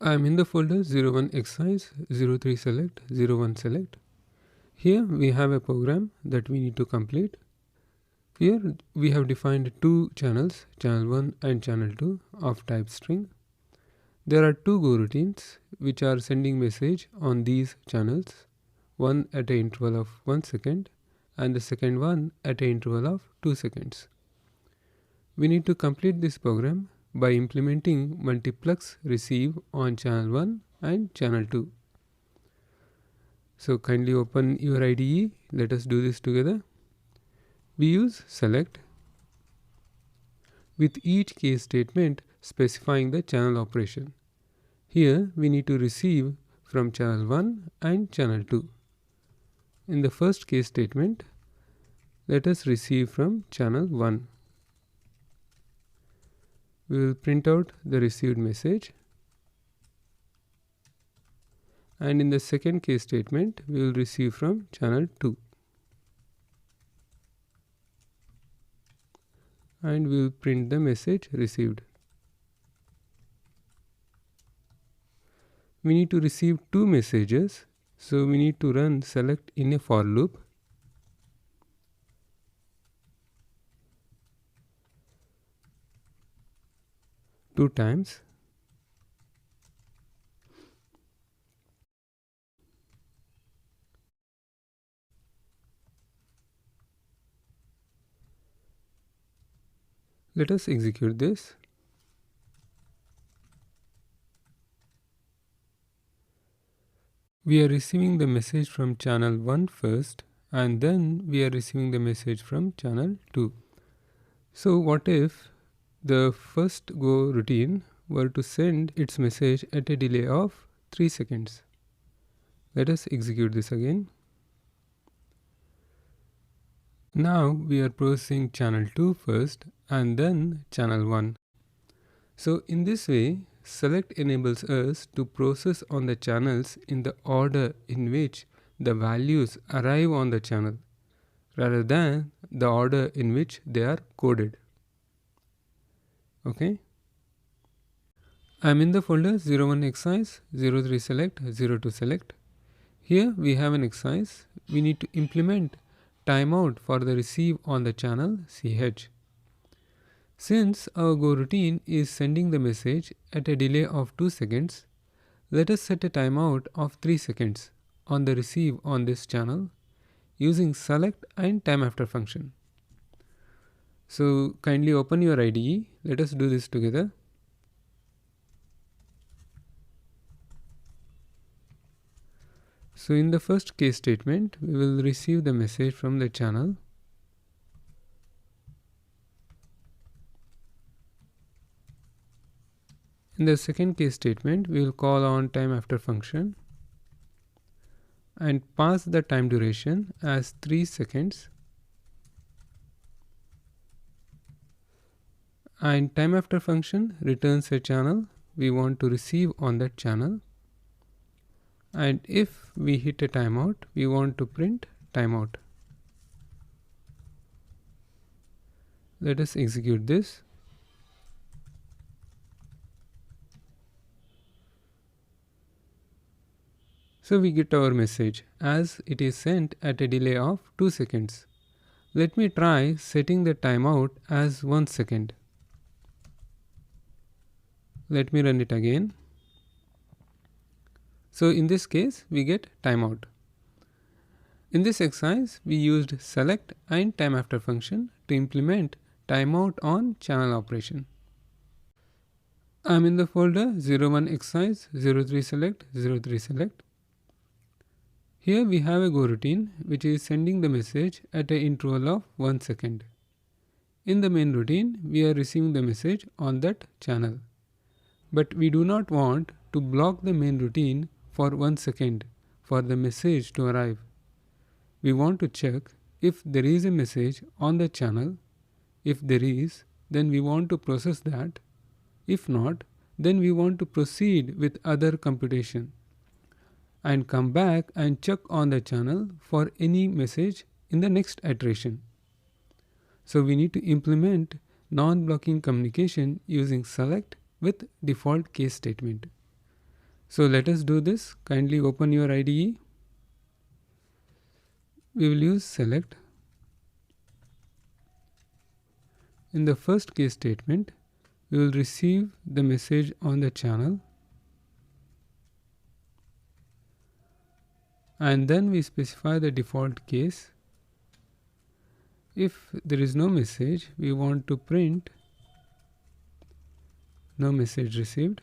I am in the folder 01 exercise, 03 select, 01 select. Here we have a program that we need to complete. Here we have defined two channels, channel 1 and channel 2 of type string. There are two goroutines which are sending message on these channels, one at an interval of 1 second and the second one at an interval of 2 seconds. We need to complete this program by implementing multiplex receive on channel 1 and channel 2. So kindly open your IDE. Let us do this together. We use select with each case statement specifying the channel operation. Here we need to receive from channel 1 and channel 2. In the first case statement, let us receive from channel 1. We will print out the received message, and in the second case statement we will receive from channel 2, and we will print the message received. We need to receive two messages, so we need to run select in a for loop. Two times. Let us execute this. We are receiving the message from channel 1 first, and then we are receiving the message from channel 2. So what if the first Go routine were to send its message at a delay of 3 seconds? Let us execute this again. Now we are processing channel 2 first and then channel 1. So in this way, select enables us to process on the channels in the order in which the values arrive on the channel, rather than the order in which they are coded. Okay. I'm in the folder 01 exercise, 03 select, 02 select. Here we have an exercise. We need to implement timeout for the receive on the channel CH. Since our Go routine is sending the message at a delay of 2 seconds, let us set a timeout of 3 seconds on the receive on this channel using select and time after function. So kindly open your IDE. Let us do this together. So in the first case statement, we will receive the message from the channel. In the second case statement, we will call on time after function and pass the time duration as 3 seconds. And time after function returns a channel we want to receive on that channel. And if we hit a timeout, we want to print timeout. Let us execute this. So we get our message as it is sent at a delay of 2 seconds. Let me try setting the timeout as 1 second. Let me run it again. So in this case, we get timeout. In this exercise, we used select and time after function to implement timeout on channel operation. I'm in the folder 01 exercise, 03 select, 03 select. Here we have a Go routine which is sending the message at an interval of 1 second. In the main routine, we are receiving the message on that channel. But we do not want to block the main routine for 1 second for the message to arrive. We want to check if there is a message on the channel. If there is, then we want to process that. If not, then we want to proceed with other computation and come back and check on the channel for any message in the next iteration. So we need to implement non-blocking communication using select with default case statement. So let us do this. Kindly open your IDE. We will use select. In the first case statement, we will receive the message on the channel. And then we specify the default case. If there is no message, we want to print no message received.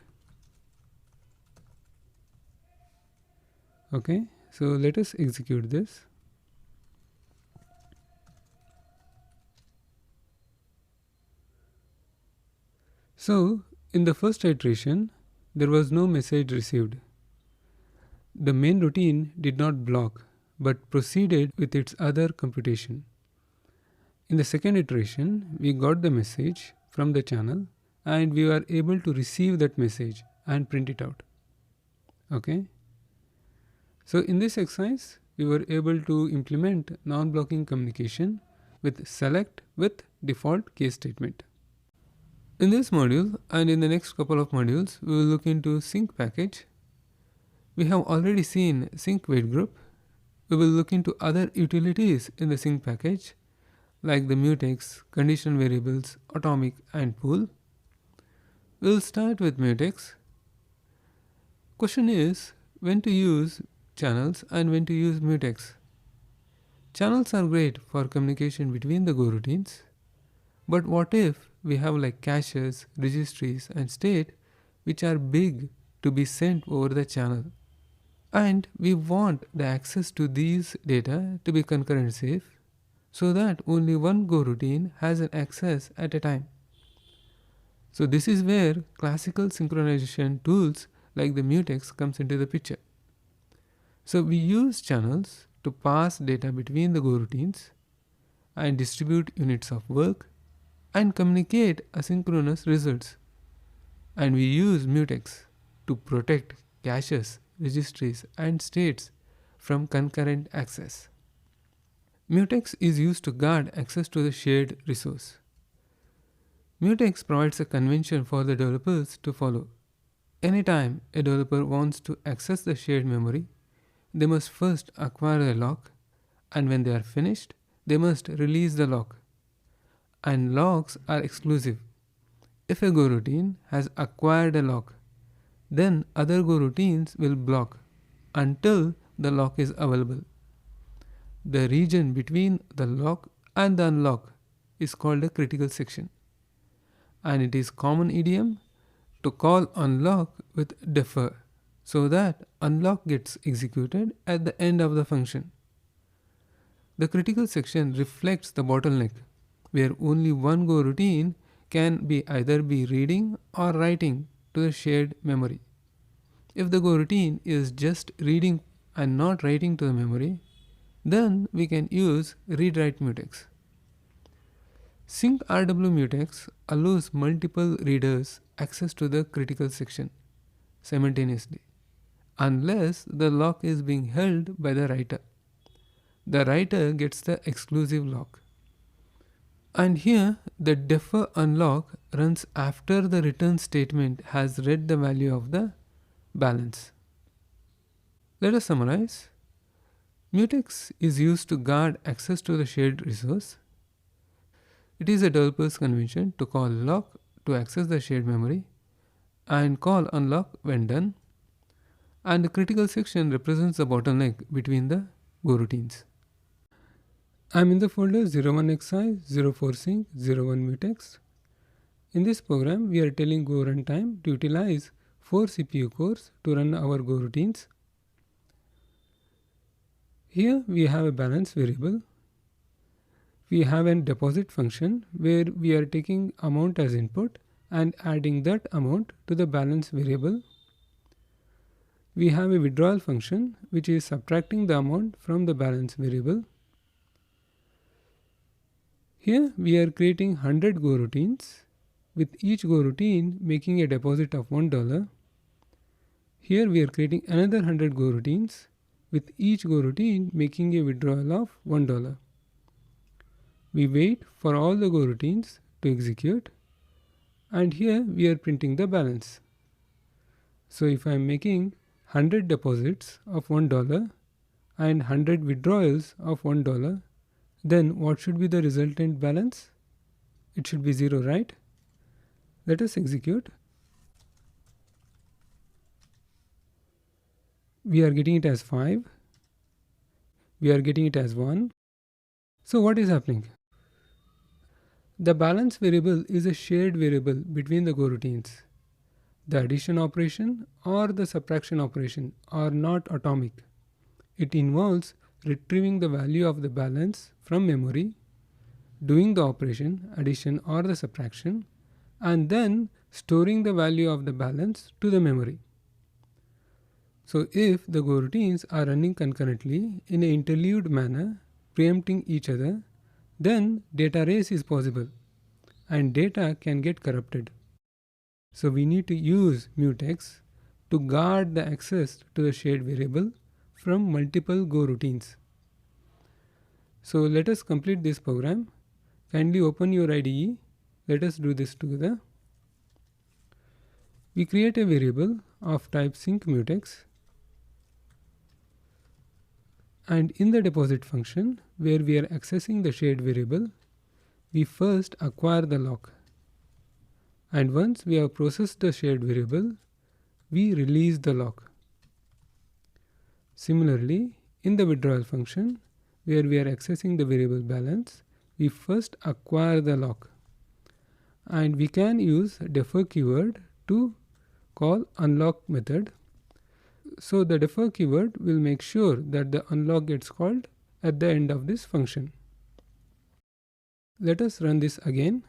Okay, so let us execute this. So in the first iteration, there was no message received. The main routine did not block, but proceeded with its other computation. In the second iteration, we got the message from the channel and we were able to receive that message and print it out. Okay. So in this exercise, we were able to implement non-blocking communication with select with default case statement. In this module and in the next couple of modules, we will look into sync package. We have already seen sync wait group. We will look into other utilities in the sync package like the mutex, conditional variables, atomic and pool. We will start with mutex. Question is when to use channels and when to use mutex. Channels are great for communication between the Go routines. But what if we have like caches, registries and state which are big to be sent over the channel? And we want the access to these data to be concurrent safe so that only one Go routine has an access at a time. So this is where classical synchronization tools like the mutex comes into the picture. So we use channels to pass data between the Go routines and distribute units of work and communicate asynchronous results. And we use mutex to protect caches, registries, and states from concurrent access. Mutex is used to guard access to the shared resource. Mutex provides a convention for the developers to follow. Anytime a developer wants to access the shared memory, they must first acquire a lock, and when they are finished, they must release the lock. And locks are exclusive. If a Go routine has acquired a lock, then other Go routines will block until the lock is available. The region between the lock and the unlock is called a critical section, and it is common idiom to call unlock with defer so that unlock gets executed at the end of the function. The critical section reflects the bottleneck where only one Go routine can be either be reading or writing to the shared memory. If the Go routine is just reading and not writing to the memory, then we can use read-write mutex. Sync RW mutex allows multiple readers access to the critical section simultaneously, unless the lock is being held by the writer. The writer gets the exclusive lock. And here, the defer unlock runs after the return statement has read the value of the balance. Let us summarize. Mutex is used to guard access to the shared resource. It is a developer's convention to call lock to access the shared memory and call unlock when done. And the critical section represents the bottleneck between the Go routines. I am in the folder 01xi, 04sync, 01mutex. In this program, we are telling Go runtime to utilize 4 CPU cores to run our Go routines. Here we have a balance variable. We have a deposit function where we are taking amount as input and adding that amount to the balance variable. We have a withdrawal function which is subtracting the amount from the balance variable. Here we are creating 100 Go routines with each Go routine making a deposit of $1. Here we are creating another 100 Go routines with each Go routine making a withdrawal of $1. We wait for all the Go routines to execute, and here we are printing the balance. So if I am making 100 deposits of $1 and 100 withdrawals of $1, then what should be the resultant balance? It should be 0, right? Let us execute. We are getting it as 5. We are getting it as 1. So what is happening? The balance variable is a shared variable between the Go routines. The addition operation or the subtraction operation are not atomic. It involves retrieving the value of the balance from memory, doing the operation, addition or the subtraction, and then storing the value of the balance to the memory. So if the Go routines are running concurrently in an interleaved manner, preempting each other, then data race is possible and data can get corrupted. So we need to use mutex to guard the access to the shared variable from multiple Go routines. So let us complete this program. Kindly open your IDE. Let us do this together. We create a variable of type sync mutex, and in the deposit function where we are accessing the shared variable, we first acquire the lock, and once we have processed the shared variable, we release the lock. Similarly, in the withdrawal function where we are accessing the variable balance, we first acquire the lock, and we can use defer keyword to call unlock method. So the defer keyword will make sure that the unlock gets called at the end of this function. Let us run this again.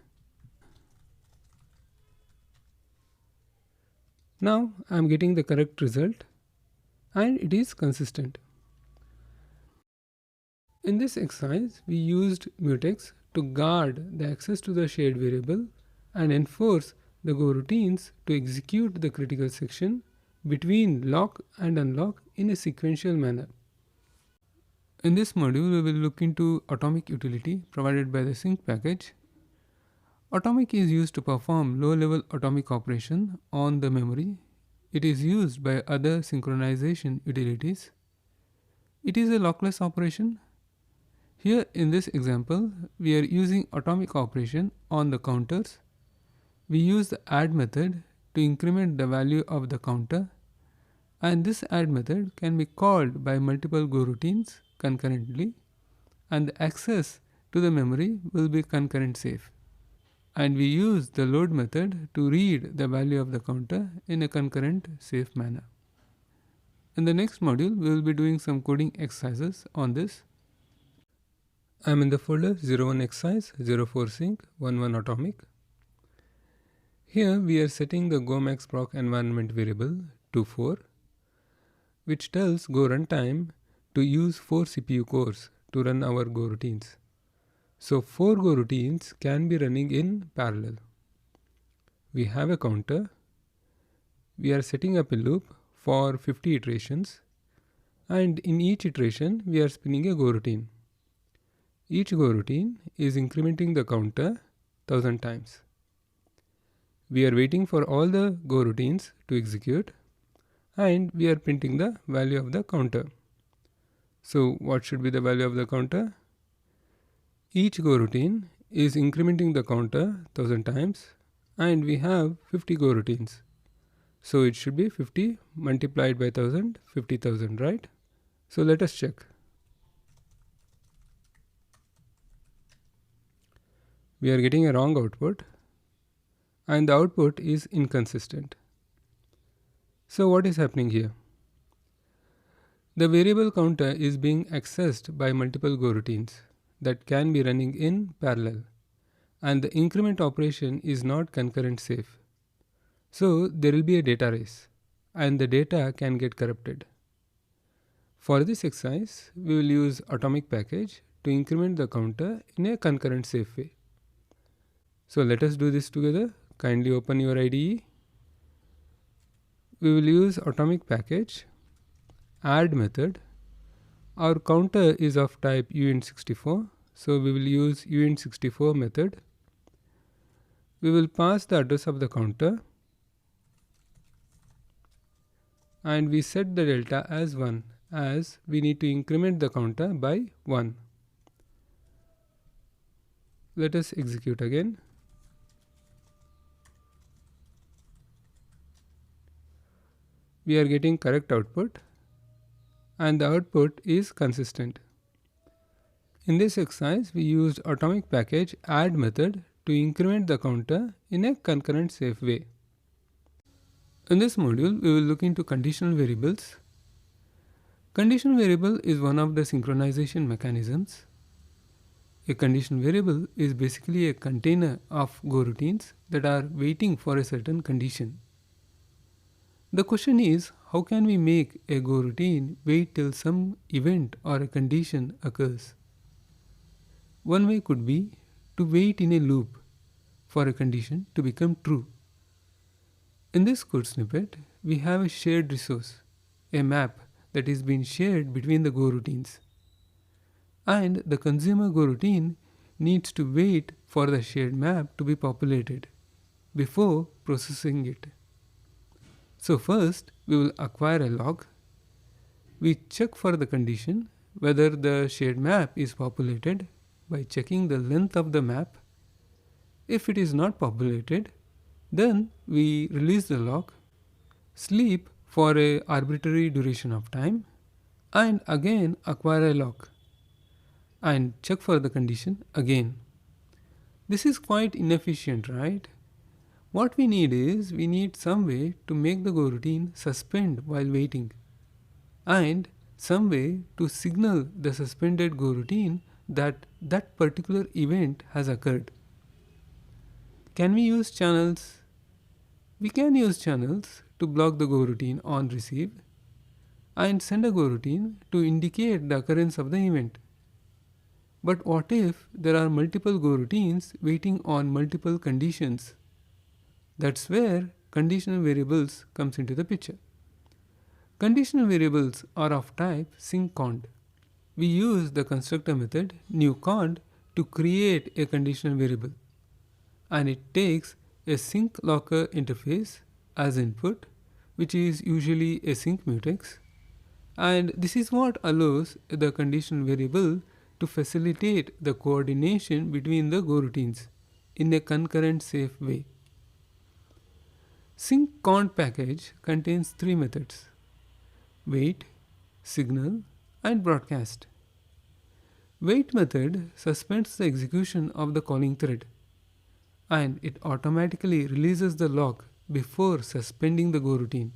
Now I am getting the correct result and it is consistent. In this exercise, we used mutex to guard the access to the shared variable and enforce the Goroutines to execute the critical section between lock and unlock in a sequential manner. In this module, we will look into atomic utility provided by the sync package. Atomic is used to perform low-level atomic operation on the memory. It is used by other synchronization utilities. It is a lockless operation. Here in this example, we are using atomic operation on the counters. We use the add method to increment the value of the counter, and this add method can be called by multiple Goroutines concurrently, and the access to the memory will be concurrent safe. And we use the load method to read the value of the counter in a concurrent safe manner. In the next module, we will be doing some coding exercises on this. I am in the folder 01 exercise, 04 sync, 11 atomic. Here we are setting the gomaxproc environment variable to 4, which tells Goruntime to use 4 CPU cores to run our Goroutines. So 4 Goroutines can be running in parallel. We have a counter. We are setting up a loop for 50 iterations, and in each iteration we are spinning a Goroutine. Each Goroutine is incrementing the counter 1000 times. We are waiting for all the Goroutines to execute, and we are printing the value of the counter. So what should be the value of the counter? Each Goroutine is incrementing the counter 1000 times, and we have 50 Goroutines. So it should be 50 multiplied by 1000, 50,000, right? So let us check. We are getting a wrong output, and the output is inconsistent. So what is happening here? The variable counter is being accessed by multiple Goroutines that can be running in parallel, and the increment operation is not concurrent safe. So there will be a data race, and the data can get corrupted. For this exercise, we will use atomic package to increment the counter in a concurrent safe way. So let us do this together. Kindly open your IDE. We will use atomic package, add method. Our counter is of type uint64, so we will use uint64 method. We will pass the address of the counter, and we set the delta as 1, as we need to increment the counter by 1. Let us execute again. We are getting correct output, and the output is consistent. In this exercise, we used atomic package add method to increment the counter in a concurrent safe way. In this module, we will look into conditional variables. Conditional variable is one of the synchronization mechanisms. A conditional variable is basically a container of Goroutines that are waiting for a certain condition. The question is, how can we make a Goroutine wait till some event or a condition occurs? One way could be to wait in a loop for a condition to become true. In this code snippet, we have a shared resource, a map that is being shared between the Goroutines. And the consumer Goroutine needs to wait for the shared map to be populated before processing it. So first, we will acquire a log. We check for the condition whether the shared map is populated by checking the length of the map. If it is not populated, then we release the log, sleep for an arbitrary duration of time, and again acquire a log and check for the condition again. This is quite inefficient, right? What we need is, we need some way to make the Goroutine suspend while waiting. and some way to signal the suspended Goroutine that that particular event has occurred. Can we use channels? We can use channels to block the Goroutine on receive and send a Goroutine to indicate the occurrence of the event. But what if there are multiple Goroutines waiting on multiple conditions? That's where conditional variables comes into the picture. Conditional variables are of type sync_cond. We use the constructor method newCond to create a conditional variable, and it takes a sync locker interface as input, which is usually a sync mutex, and this is what allows the conditional variable to facilitate the coordination between the Goroutines in a concurrent safe way. Sync_cond package contains three methods: wait, signal, and broadcast. Wait method suspends the execution of the calling thread, and it automatically releases the lock before suspending the Goroutine.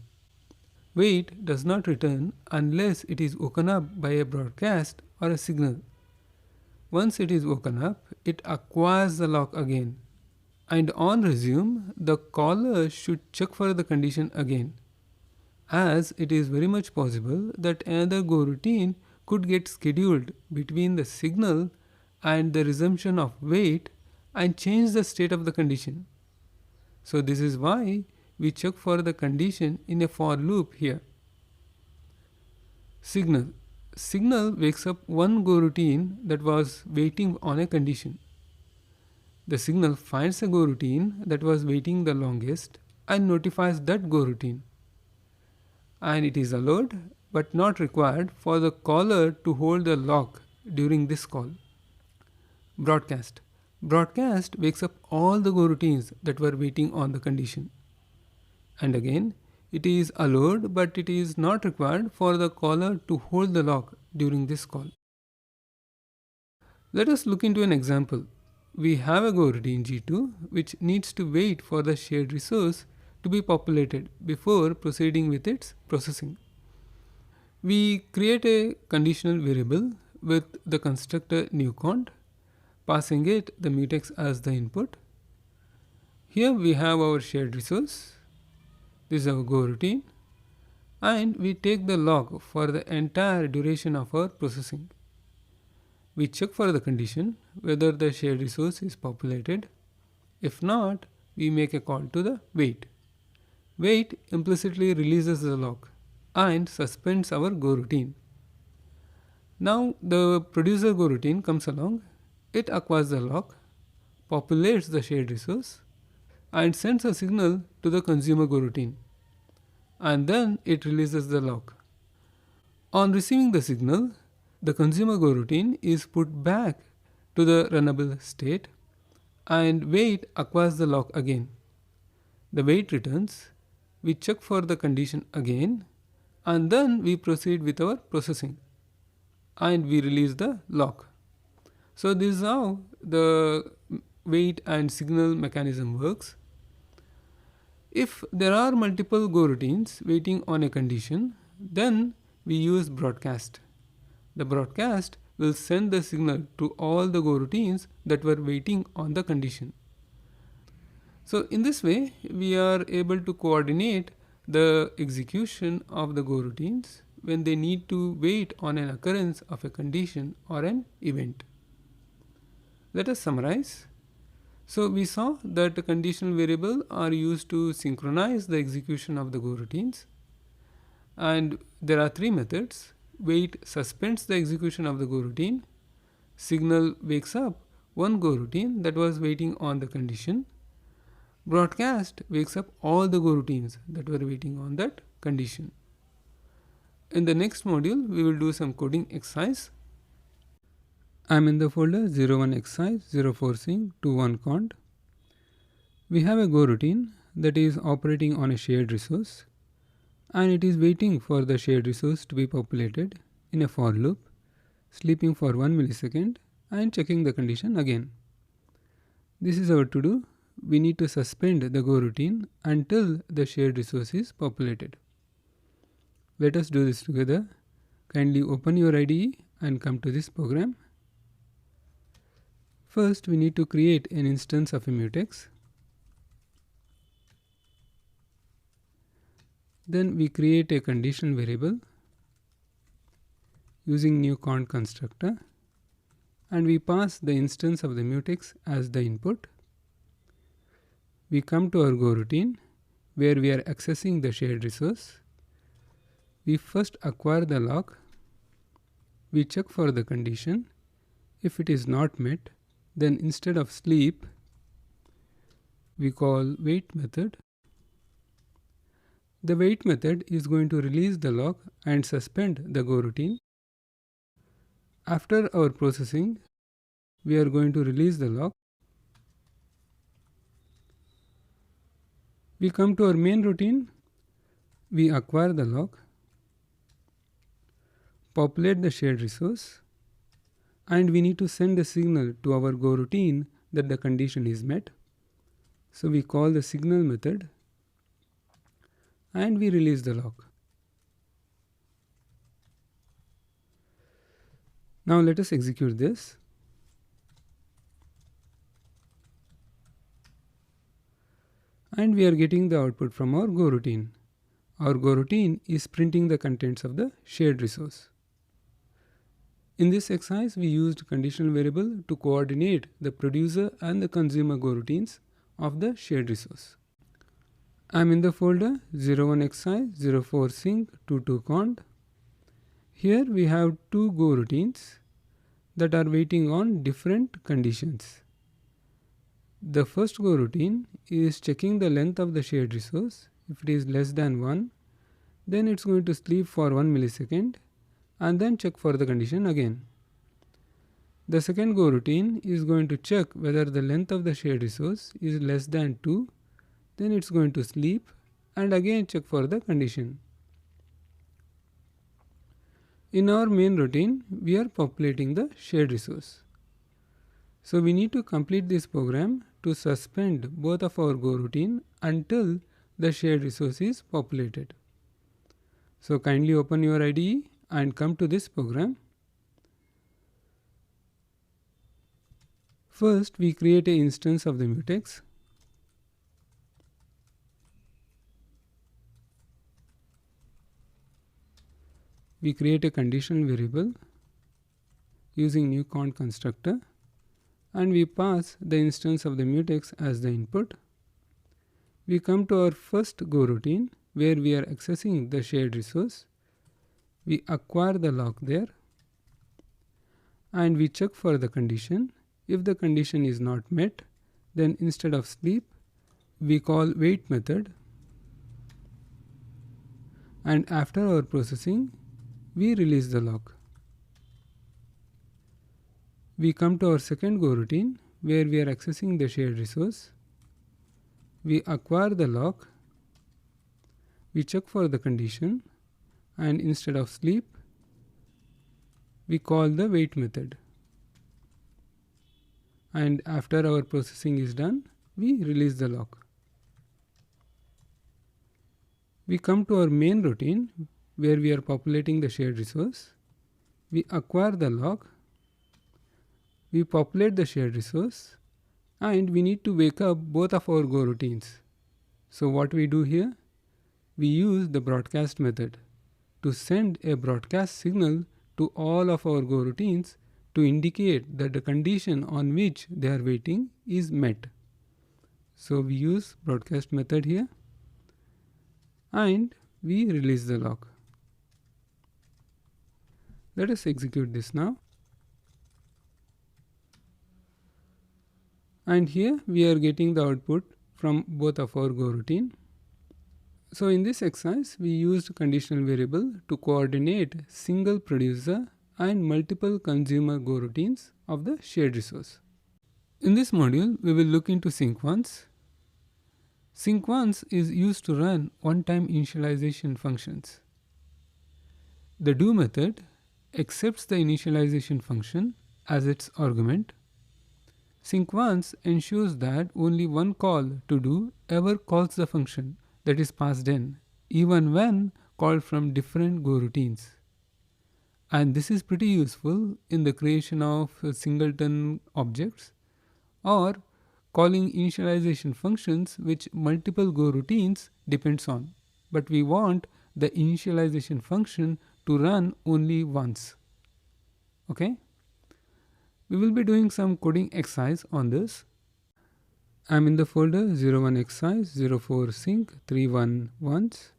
Wait does not return unless it is woken up by a broadcast or a signal. Once it is woken up, it acquires the lock again, and on resume, the caller should check for the condition again, as it is very much possible that another Goroutine could get scheduled between the signal and the resumption of wait and change the state of the condition. So this is why we check for the condition in a for loop here. Signal. Signal wakes up one Goroutine that was waiting on a condition. The signal finds a Goroutine that was waiting the longest and notifies that Goroutine. And it is allowed but not required for the caller to hold the lock during this call. Broadcast. Broadcast wakes up all the Goroutines that were waiting on the condition. And again, it is allowed but it is not required for the caller to hold the lock during this call. Let us look into an example. We have a Goroutine G2 which needs to wait for the shared resource to be populated before proceeding with its processing. We create a conditional variable with the constructor newCond, passing it the mutex as the input. Here we have our shared resource. This is our Goroutine, and we take the log for the entire duration of our processing. We check for the condition whether the shared resource is populated. If not, we make a call to the wait. Wait implicitly releases the lock and suspends our Goroutine. Now the producer Goroutine comes along, it acquires the lock, populates the shared resource, and sends a signal to the consumer Goroutine, and then it releases the lock. On receiving the signal, the consumer Goroutine is put back to the runnable state, and wait acquires the lock again. The wait returns, we check for the condition again, and then we proceed with our processing, and we release the lock. So this is how the wait and signal mechanism works. If there are multiple Goroutines waiting on a condition, then we use broadcast. The broadcast will send the signal to all the Goroutines that were waiting on the condition. So in this way, we are able to coordinate the execution of the Goroutines when they need to wait on an occurrence of a condition or an event. Let us summarize. So we saw that the conditional variables are used to synchronize the execution of the Goroutines, and there are three methods. Wait suspends the execution of the Goroutine. Signal wakes up one Goroutine that was waiting on the condition. Broadcast wakes up all the Goroutines that were waiting on that condition. In the next module, we will do some coding exercise. I am in the folder 01 exercise 04 sync 21 cond. We have a Goroutine that is operating on a shared resource, and it is waiting for the shared resource to be populated in a for loop, sleeping for 1 millisecond and checking the condition again. This is our to do. We need to suspend the Goroutine until the shared resource is populated. Let us do this together. Kindly open your IDE and come to this program. First, we need to create an instance of a mutex. Then we create a conditional variable using new count constructor, and we pass the instance of the mutex as the input. We come to our Goroutine where we are accessing the shared resource. We first acquire the lock. We check for the condition. If it is not met, then instead of sleep, we call wait method. The wait method is going to release the lock and suspend the Goroutine. After our processing, we are going to release the lock. We come to our main routine. We acquire the lock, populate the shared resource, and we need to send a signal to our Goroutine that the condition is met. So we call the signal method and we release the lock. Now let us execute this. And we are getting the output from our Goroutine. Our Goroutine is printing the contents of the shared resource. In this exercise, we used conditional variable to coordinate the producer and the consumer Goroutines of the shared resource. I am in the folder 01 exercise, 04 sync, 22 cond. Here we have two Goroutines that are waiting on different conditions. The first Goroutine is checking the length of the shared resource. If it is less than 1, then it's going to sleep for 1 millisecond and then check for the condition again. The second Goroutine is going to check whether the length of the shared resource is less than 2, then it's going to sleep and again check for the condition. In our main routine, we are populating the shared resource. So we need to complete this program to suspend both of our Goroutine until the shared resource is populated. So kindly open your IDE and come to this program. First, we create an instance of the mutex. We create a conditional variable using new count constructor, and we pass the instance of the mutex as the input. We come to our first Goroutine where we are accessing the shared resource. We acquire the lock there and we check for the condition. If the condition is not met, then instead of sleep, we call wait method, and after our processing, we release the lock. We come to our second Goroutine where we are accessing the shared resource. We acquire the lock, we check for the condition, and instead of sleep, we call the wait method. And after our processing is done, we release the lock. We come to our main routine where we are populating the shared resource. We acquire the lock, we populate the shared resource, and we need to wake up both of our Goroutines. So what we do here? We use the broadcast method to send a broadcast signal to all of our Goroutines to indicate that the condition on which they are waiting is met. So we use broadcast method here and we release the lock. Let us execute this now. And here we are getting the output from both of our Goroutine. So in this exercise, we used conditional variable to coordinate single producer and multiple consumer Goroutines of the shared resource. In this module, we will look into sync once. Sync once is used to run one-time initialization functions. The do method accepts the initialization function as its argument. Sync once ensures that only one call to do ever calls the function that is passed in, even when called from different Goroutines. And this is pretty useful in the creation of singleton objects or calling initialization functions which multiple Go routines depends on. But we want the initialization function to run only once. Okay? We will be doing some coding exercise on this. I'm in the folder 01 exercise 04 sync 31 once.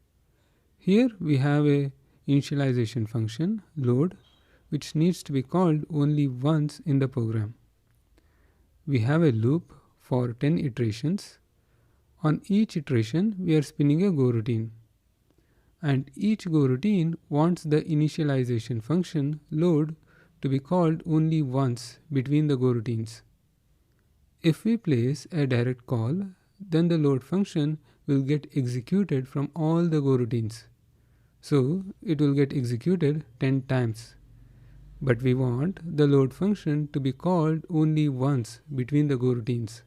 Here we have a initialization function load which needs to be called only once in the program. We have a loop for 10 iterations. On each iteration we are spinning a Go routine. And each Go routine wants the initialization function load to be called only once between the Go routines. If we place a direct call, then the load function will get executed from all the Go routines. So it will get executed 10 times. But we want the load function to be called only once between the Go routines.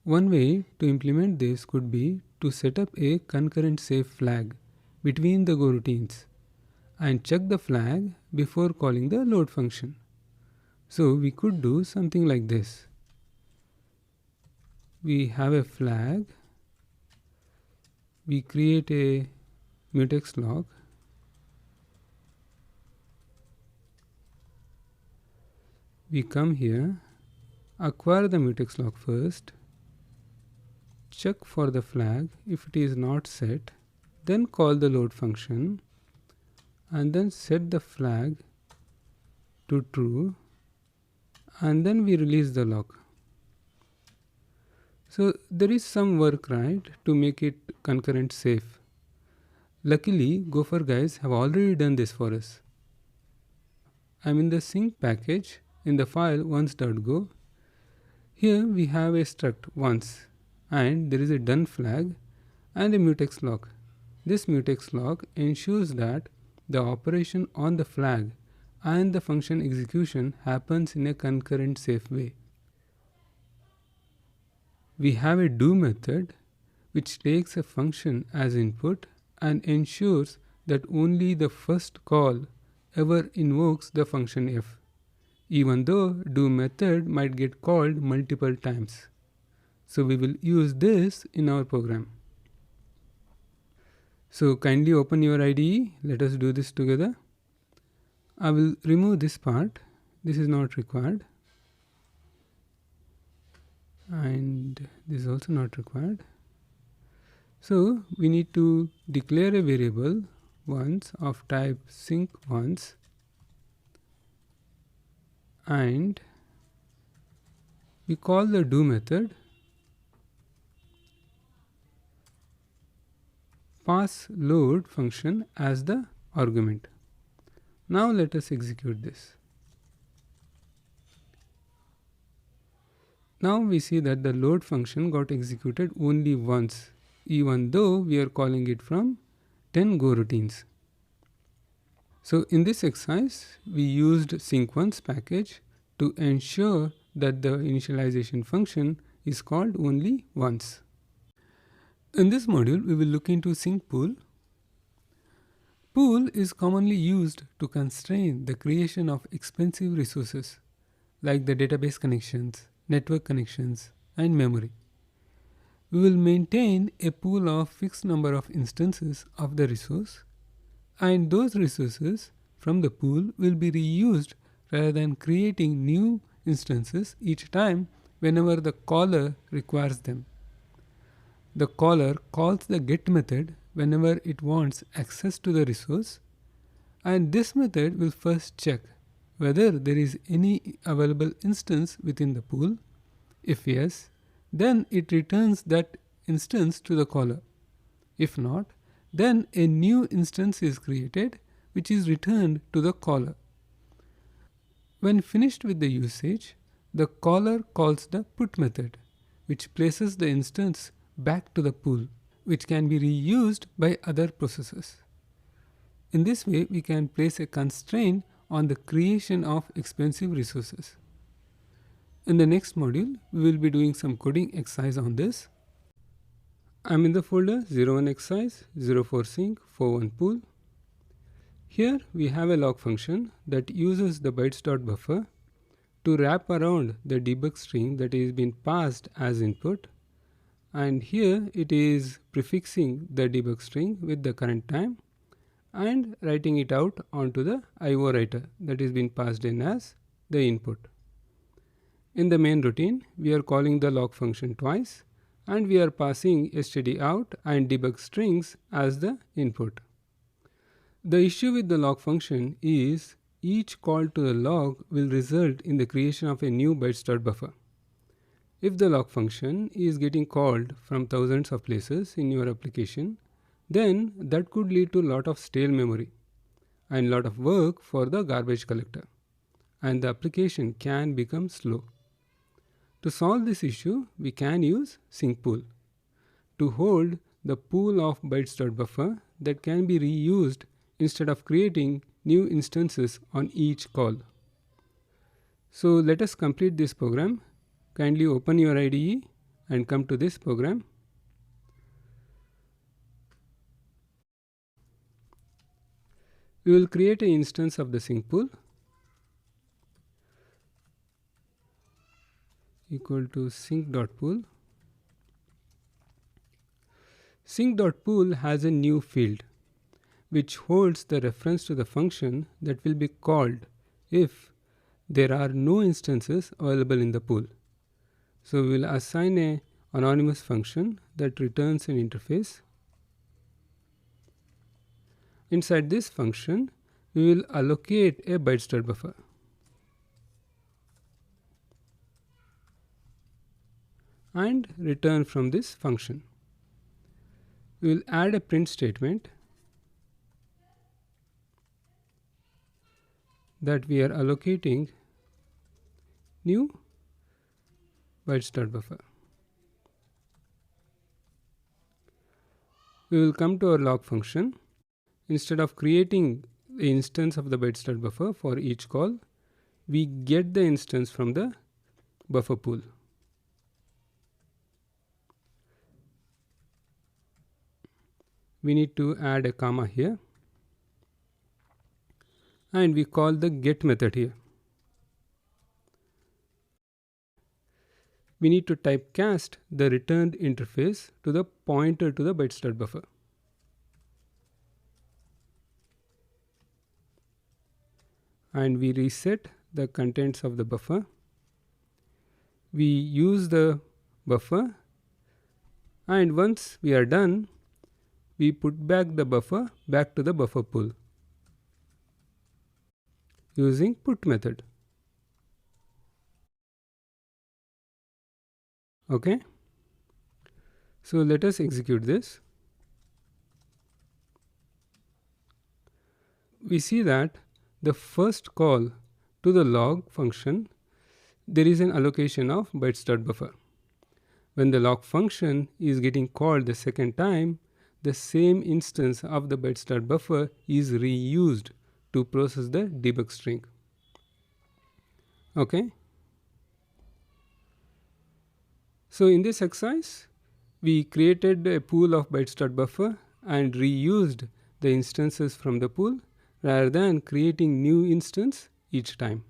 One way to implement this could be to set up a concurrent save flag between the Go routines and check the flag before calling the load function. So we could do something like this. We have a flag, we create a mutex log, we come here, acquire the mutex log first, check for the flag. If it is not set, then call the load function and then set the flag to true, and then we release the log. So there is some work, right, to make it concurrent safe. Luckily, Gopher guys have already done this for us. I'm in the sync package in the file once.go. Here we have a struct once and there is a done flag and a mutex log. This mutex log ensures that the operation on the flag and the function execution happens in a concurrent safe way. We have a do method which takes a function as input and ensures that only the first call ever invokes the function f, even though do method might get called multiple times. So we will use this in our program. So kindly open your IDE. Let us do this together. I will remove this part. This is not required. And this is also not required. So we need to declare a variable once of type sync once, and we call the do method, pass load function as the argument. Now let us execute this. Now we see that the load function got executed only once, even though we are calling it from 10 Go routines. So in this exercise, we used sync once package to ensure that the initialization function is called only once. In this module, we will look into sync pool. Pool is commonly used to constrain the creation of expensive resources like the database connections, network connections, and memory. We will maintain a pool of fixed number of instances of the resource, and those resources from the pool will be reused rather than creating new instances each time whenever the caller requires them. The caller calls the get method whenever it wants access to the resource, and this method will first check whether there is any available instance within the pool. If yes, then it returns that instance to the caller. If not, then a new instance is created which is returned to the caller. When finished with the usage, the caller calls the put method, which places the instance back to the pool, which can be reused by other processes. In this way, we can place a constraint on the creation of expensive resources. In the next module, we will be doing some coding exercise on this. I'm in the folder 01 exercise, 04 sync, 41 pool. Here we have a log function that uses the bytes.buffer to wrap around the debug string that is being passed as input, and here it is prefixing the debug string with the current time and writing it out onto the IO writer that is being passed in as the input. In the main routine, we are calling the log function twice and we are passing stdout and debug strings as the input. The issue with the log function is each call to the log will result in the creation of a new bytes.buffer. If the log function is getting called from thousands of places in your application, then that could lead to a lot of stale memory and lot of work for the garbage collector, and the application can become slow. To solve this issue, we can use sync pool to hold the pool of bytes.buffer that can be reused instead of creating new instances on each call. So let us complete this program. Kindly open your IDE and come to this program. We will create an instance of the sync pool equal to sync.pool. Sync.pool has a new field which holds the reference to the function that will be called if there are no instances available in the pool. So we will assign an anonymous function that returns an interface. Inside this function, we will allocate a bytes.buffer. And return from this function. We will add a print statement that we are allocating new bytes.buffer. We will come to our log function. Instead of creating the instance of the bytes.buffer for each call, we get the instance from the buffer pool. We need to add a comma here, and we call the get method here. We need to typecast the returned interface to the pointer to the bytes.buffer. And we reset the contents of the buffer. We use the buffer, and once we are done, we put back the buffer back to the buffer pool using put method. Okay, so let us execute this. We see that the first call to the log function, there is an allocation of bytes.buffer. When the log function is getting called the second time, the same instance of the bytes.buffer is reused to process the debug string. Okay. So in this exercise, we created a pool of bytes.buffer and reused the instances from the pool rather than creating new instance each time.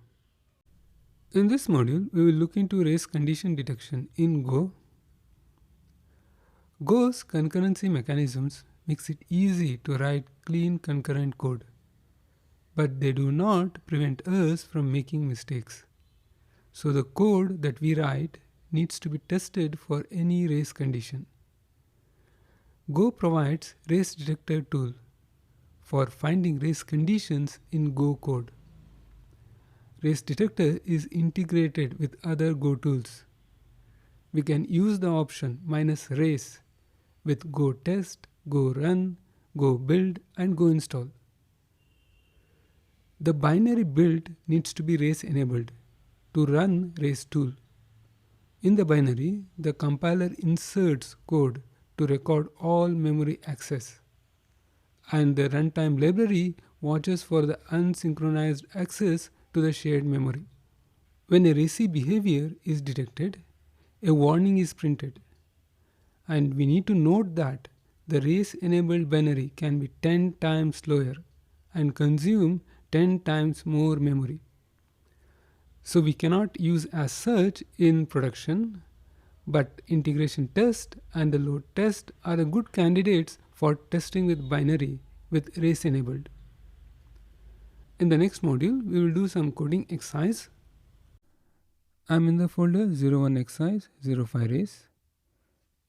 In this module, we will look into race condition detection in Go. Go's concurrency mechanisms makes it easy to write clean concurrent code, but they do not prevent us from making mistakes. So the code that we write needs to be tested for any race condition. Go provides race detector tool for finding race conditions in Go code. Race detector is integrated with other Go tools. We can use the option -race with Go test, Go run, Go build, and Go install. The binary build needs to be race enabled to run race tool. In the binary, the compiler inserts code to record all memory access, and the runtime library watches for the unsynchronized access to the shared memory. When a racy behavior is detected, a warning is printed, and we need to note that the race enabled binary can be 10 times slower and consume 10 times more memory. So we cannot use as such in production, but integration test and the load test are the good candidates for testing with binary with race enabled. In the next module, we will do some coding exercise. I'm in the folder 01 exercise 05 race.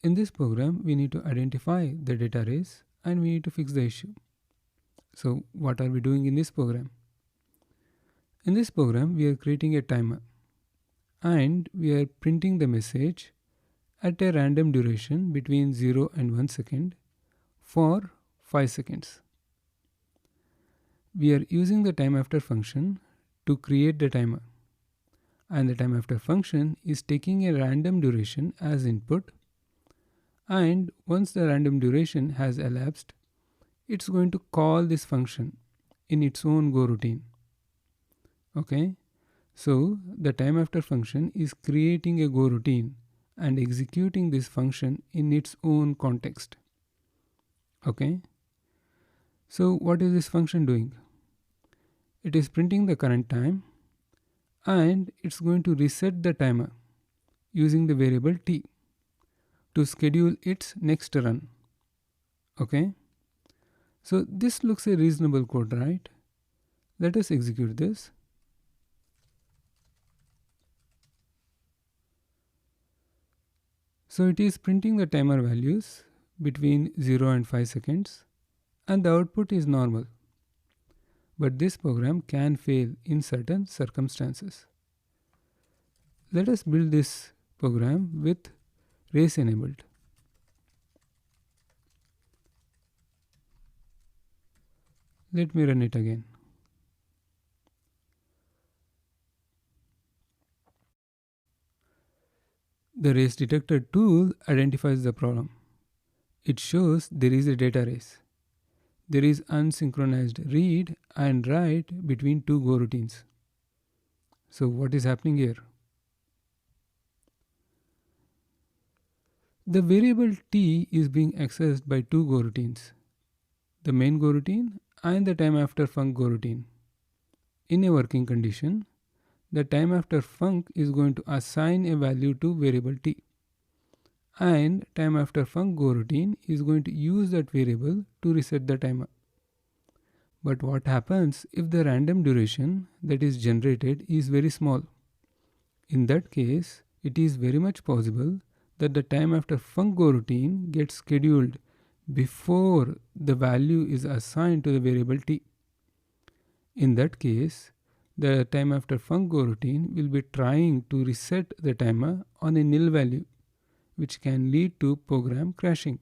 In this program, we need to identify the data race and we need to fix the issue. So what are we doing in this program? In this program, we are creating a timer and we are printing the message at a random duration between 0 and 1 second for 5 seconds. We are using the time after function to create the timer, and the time after function is taking a random duration as input, and once the random duration has elapsed, it's going to call this function in its own Goroutine. Okay, so the time after function is creating a Goroutine and executing this function in its own context. Okay, so what is this function doing? It is printing the current time and it's going to reset the timer using the variable t to schedule its next run. Okay, so this looks a reasonable code, right? Let us execute this. So it is printing the timer values between 0 and 5 seconds and the output is normal. But this program can fail in certain circumstances. Let us build this program with race enabled. Let me run it again. The race detector tool identifies the problem. It shows there is a data race. There is unsynchronized read and write between two Goroutines. So what is happening here? The variable t is being accessed by two Goroutines, the main Goroutine and the time after func Goroutine. In a working condition, the time after func is going to assign a value to variable t, and time after func Goroutine is going to use that variable to reset the timer. But what happens if the random duration that is generated is very small? In that case, it is very much possible that the time after func Goroutine gets scheduled before the value is assigned to the variable t. In that case, the time after func Goroutine will be trying to reset the timer on a nil value, which can lead to program crashing.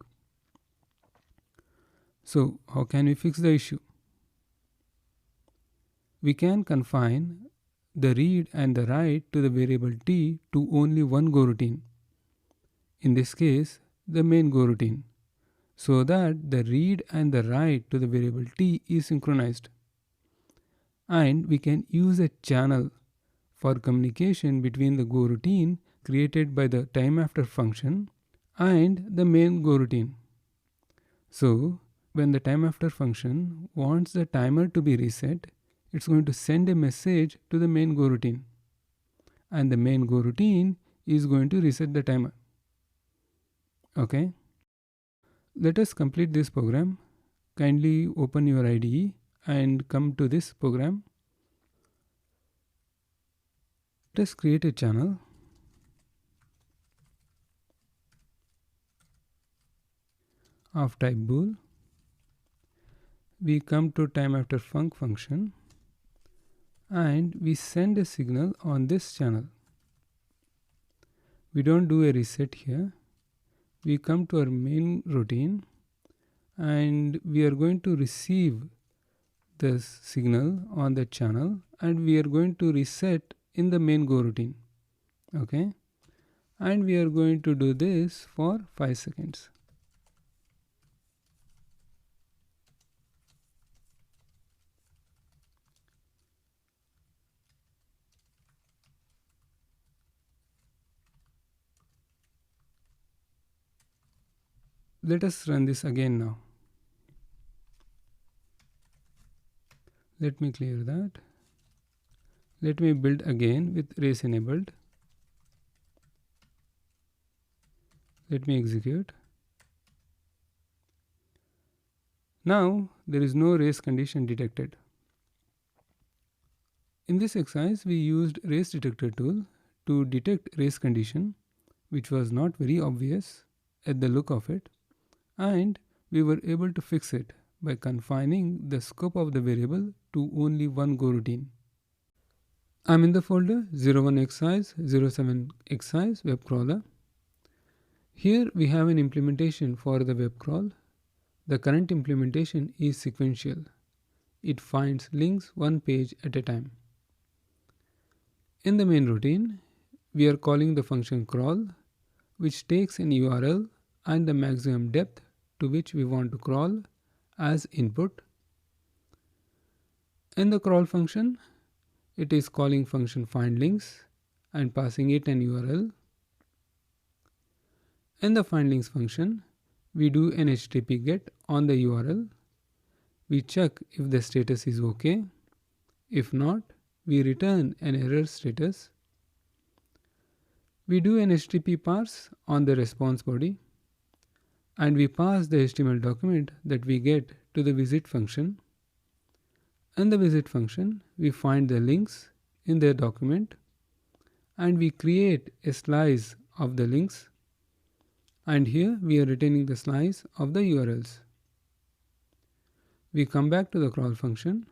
So how can we fix the issue? We can confine the read and the write to the variable t to only one Goroutine. In this case, the main Goroutine, so that the read and the write to the variable t is synchronized. And we can use a channel for communication between the Goroutine created by the time after function and the main Goroutine. So when the time after function wants the timer to be reset, it's going to send a message to the main Goroutine, and the main Goroutine is going to reset the timer. Okay, let us complete this program. Kindly open your IDE and come to this program. Let us create a channel. Of type bool. We come to time after func function and we send a signal on this channel. We don't do a reset here. We come to our main routine and we are going to receive this signal on the channel and we are going to reset in the main Goroutine. Okay, and we are going to do this for 5 seconds. Let us run this again now. Let me clear that. Let me build again with race enabled. Let me execute. Now there is no race condition detected. In this exercise, we used race detector tool to detect race condition, which was not very obvious at the look of it, and we were able to fix it by confining the scope of the variable to only one Goroutine. I'm in the folder 01 exercise, 07 exercise web crawler. Here we have an implementation for the web crawl. The current implementation is sequential. It finds links one page at a time. In the main routine, we are calling the function crawl, which takes an URL and the maximum depth to which we want to crawl as input. In the crawl function, it is calling function findLinks and passing it an URL. In the findLinks function, we do an HTTP GET on the URL. We check if the status is OK. If not, we return an error status. We do an HTTP parse on the response body, and we pass the HTML document that we get to the visit function. In the visit function, we find the links in the document, and we create a slice of the links, and here we are returning the slice of the URLs. We come back to the crawl function.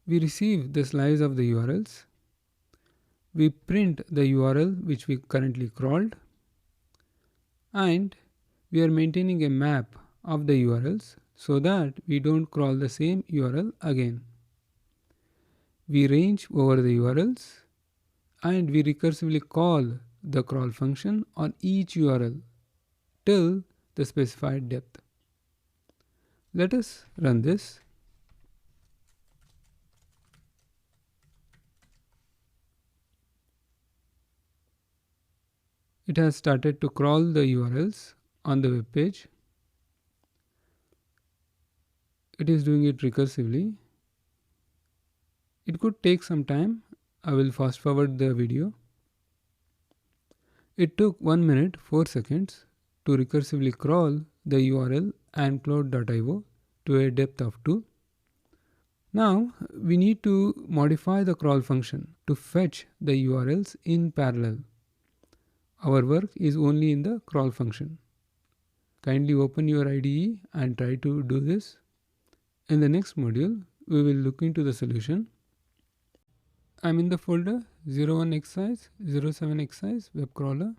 We receive the slice of the URLs. We print the URL which we currently crawled, and we are maintaining a map of the URLs so that we don't crawl the same URL again. We range over the URLs, and we recursively call the crawl function on each URL till the specified depth. Let us run this. It has started to crawl the URLs on the web page. It is doing it recursively. It could take some time. I will fast forward the video. It took 1 minute 4 seconds to recursively crawl the URL andcloud.io to a depth of 2. Now we need to modify the crawl function to fetch the URLs in parallel. Our work is only in the crawl function. Kindly open your IDE and try to do this. In the next module, we will look into the solution. I'm in the folder 01 exercise, 07 exercise web crawler.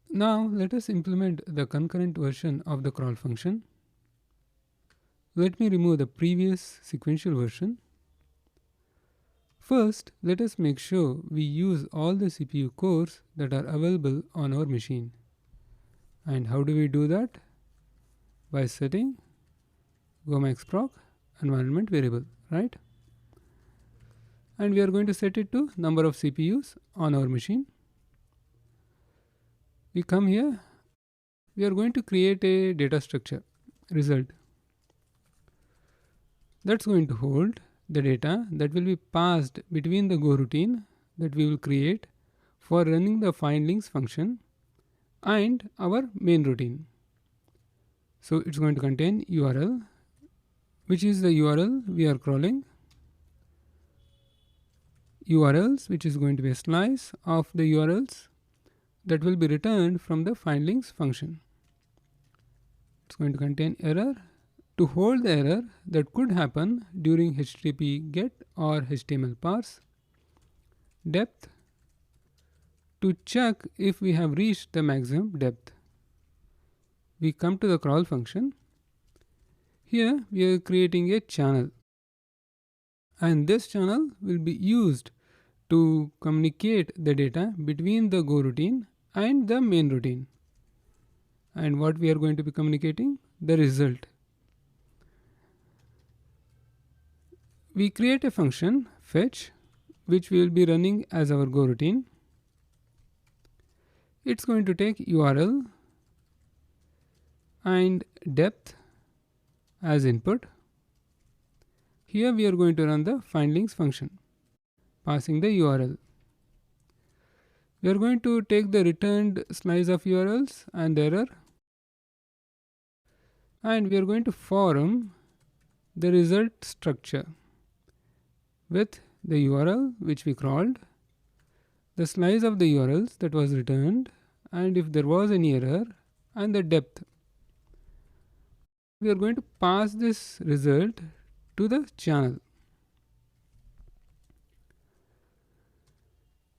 Now let us implement the concurrent version of the crawl function. Let me remove the previous sequential version. First, let us make sure we use all the CPU cores that are available on our machine. And how do we do that? By setting gomaxproc environment variable, right? And we are going to set it to number of CPUs on our machine. We come here. We are going to create a data structure result. That's going to hold the data that will be passed between the Goroutine that we will create for running the findLinks function and our main routine. So it's going to contain URL, which is the URL we are crawling, URLs, which is going to be a slice of the URLs that will be returned from the findLinks function. It's going to contain error. To hold the error that could happen during HTTP GET or HTML parse, depth, to check if we have reached the maximum depth. We come to the crawl function. Here we are creating a channel, and this channel will be used to communicate the data between the Goroutine and the main routine. And what we are going to be communicating? The result. We create a function fetch, which we will be running as our Goroutine. It's going to take URL and depth as input. Here we are going to run the findings function, passing the URL. We are going to take the returned slice of URLs and the error, and we are going to form the result structure with the URL which we crawled, the slice of the URLs that was returned, and if there was any error, and the depth. We are going to pass this result to the channel.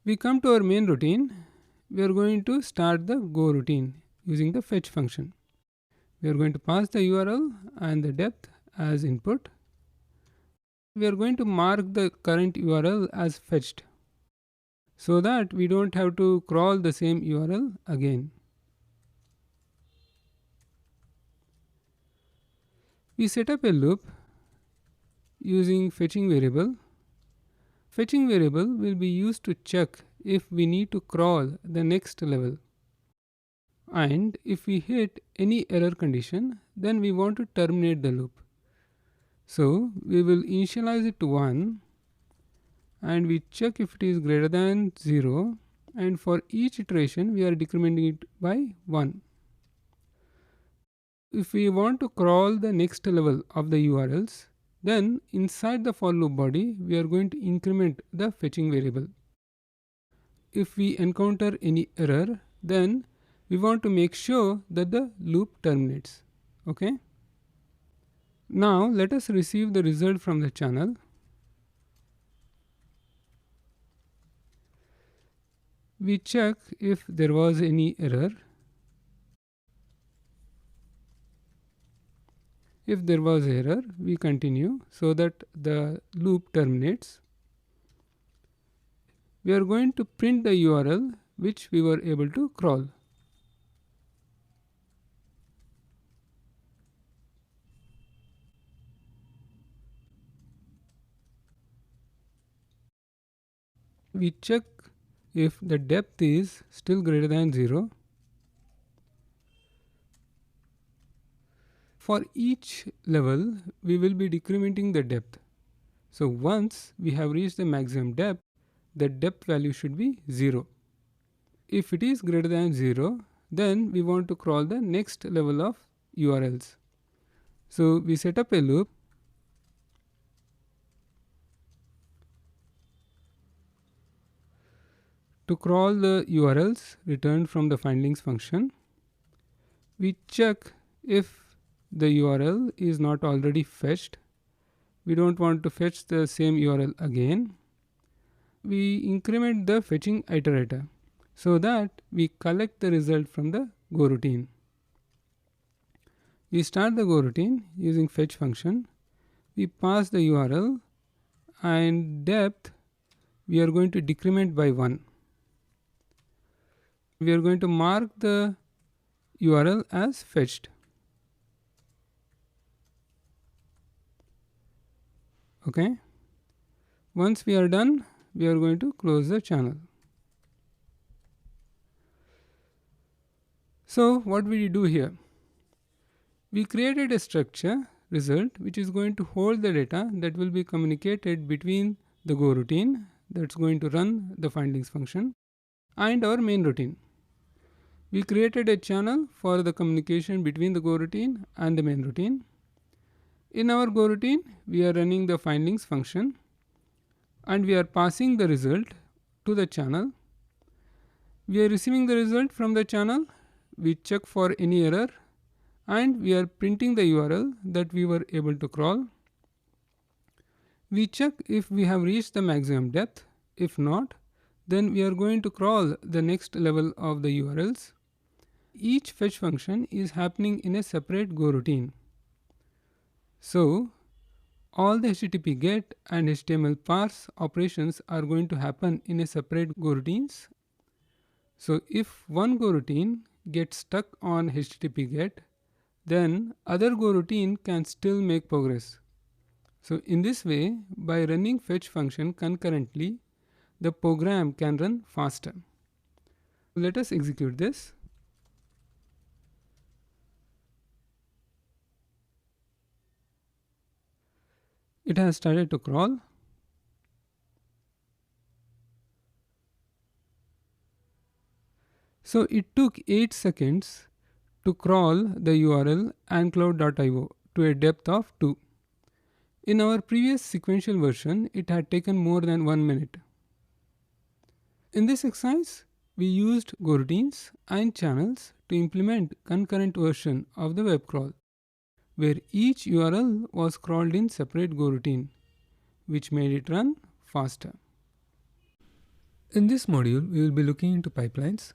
We come to our main routine. We are going to start the go routine using the fetch function. We are going to pass the URL and the depth as input. We are going to mark the current URL as fetched so that we don't have to crawl the same URL again. We set up a loop using fetching variable. Fetching variable will be used to check if we need to crawl the next level. And if we hit any error condition, then we want to terminate the loop. So we will initialize it to 1 and we check if it is greater than 0, and for each iteration we are decrementing it by 1. If we want to crawl the next level of the URLs, then inside the for loop body we are going to increment the fetching variable. If we encounter any error, then we want to make sure that the loop terminates. Okay. Now let us receive the result from the channel. We check if there was any error. If there was error, we continue so that the loop terminates. We are going to print the URL which we were able to crawl. We check if the depth is still greater than 0. For each level, we will be decrementing the depth. So once we have reached the maximum depth, the depth value should be 0. If it is greater than 0, then we want to crawl the next level of URLs. So we set up a loop. To crawl the URLs returned from the findings function, we check if the URL is not already fetched. We don't want to fetch the same URL again. We increment the fetching iterator so that we collect the result from the Goroutine. We start the Goroutine using fetch function. We pass the URL and depth we are going to decrement by 1. We are going to mark the URL as fetched. Okay. Once we are done, we are going to close the channel. So what will we do here? We created a structure result which is going to hold the data that will be communicated between the Goroutine that's going to run the findings function and our main routine. We created a channel for the communication between the Goroutine and the main routine. In our Goroutine, we are running the findings function and we are passing the result to the channel. We are receiving the result from the channel. We check for any error and we are printing the URL that we were able to crawl. We check if we have reached the maximum depth. If not, then we are going to crawl the next level of the URLs. Each fetch function is happening in a separate Goroutine. So all the HTTP GET and HTML parse operations are going to happen in a separate Goroutines. So if one Goroutine gets stuck on HTTP GET, then other Goroutine can still make progress. So in this way, by running fetch function concurrently, the program can run faster. Let us execute this. It has started to crawl. So it took 8 seconds to crawl the URL ancloud.io to a depth of 2. In our previous sequential version, it had taken more than 1 minute. In this exercise, we used Goroutines and channels to implement concurrent version of the web crawl, where each URL was crawled in separate Goroutine, which made it run faster. In this module, we will be looking into pipelines.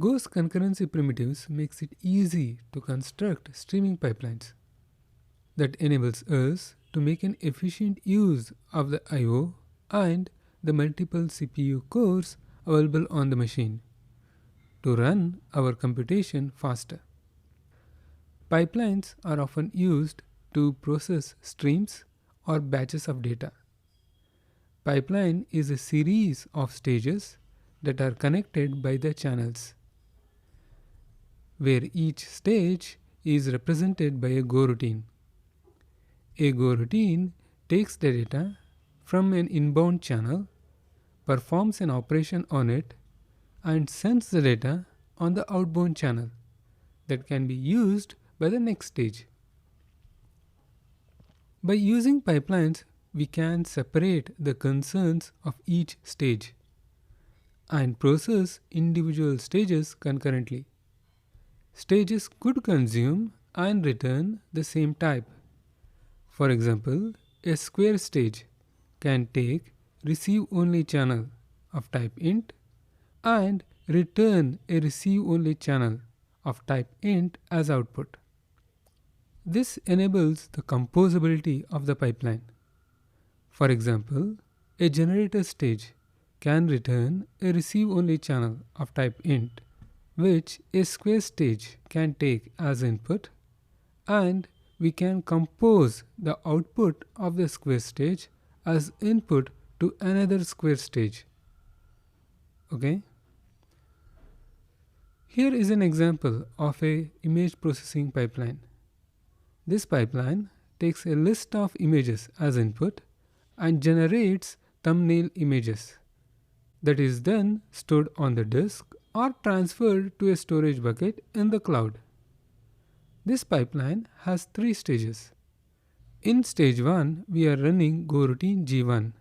Go's concurrency primitives makes it easy to construct streaming pipelines that enables us to make an efficient use of the I/O and the multiple CPU cores available on the machine to run our computation faster. Pipelines are often used to process streams or batches of data. Pipeline is a series of stages that are connected by the channels, where each stage is represented by a Goroutine. A Goroutine takes the data from an inbound channel, performs an operation on it, and sends the data on the outbound channel that can be used by the next stage. By using pipelines, we can separate the concerns of each stage and process individual stages concurrently. Stages could consume and return the same type. For example, a square stage can take receive-only channel of type int and return a receive-only channel of type int as output. This enables the composability of the pipeline. For example, a generator stage can return a receive-only channel of type int, which a square stage can take as input, and we can compose the output of the square stage as input to another square stage. Okay. Here is an example of a image processing pipeline. This pipeline takes a list of images as input and generates thumbnail images that is then stored on the disk or transferred to a storage bucket in the cloud. This pipeline has 3 stages. In stage 1, we are running Goroutine G1,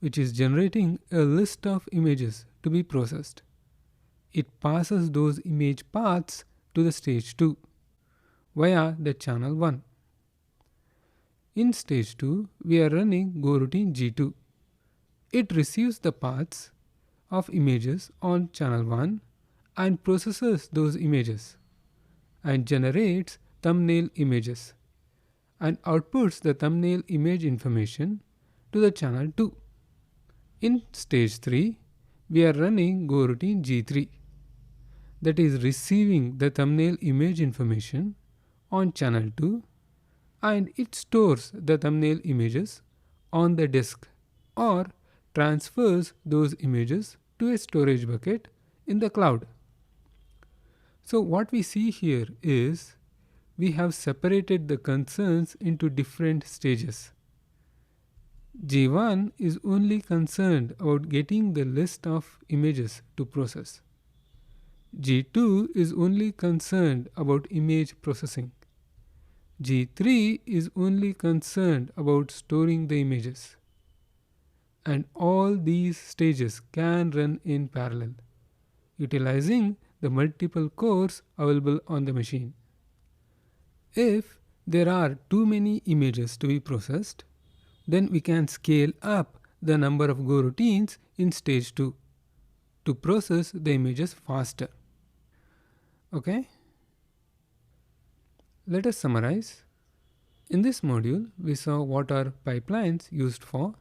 which is generating a list of images to be processed. It passes those image paths to the stage 2 via the channel 1. In stage 2, we are running Goroutine G2. It receives the paths of images on channel 1 and processes those images and generates thumbnail images and outputs the thumbnail image information to the channel 2. In stage 3, we are running Goroutine G3, that is receiving the thumbnail image information on channel 2, and it stores the thumbnail images on the disk or transfers those images to a storage bucket in the cloud. So what we see here is we have separated the concerns into different stages. G1 is only concerned about getting the list of images to process. G2 is only concerned about image processing. G3 is only concerned about storing the images. And all these stages can run in parallel, utilizing the multiple cores available on the machine. If there are too many images to be processed, then we can scale up the number of Goroutines in stage 2 to process the images faster. Okay? Let us summarize. In this module, we saw what are pipelines used for.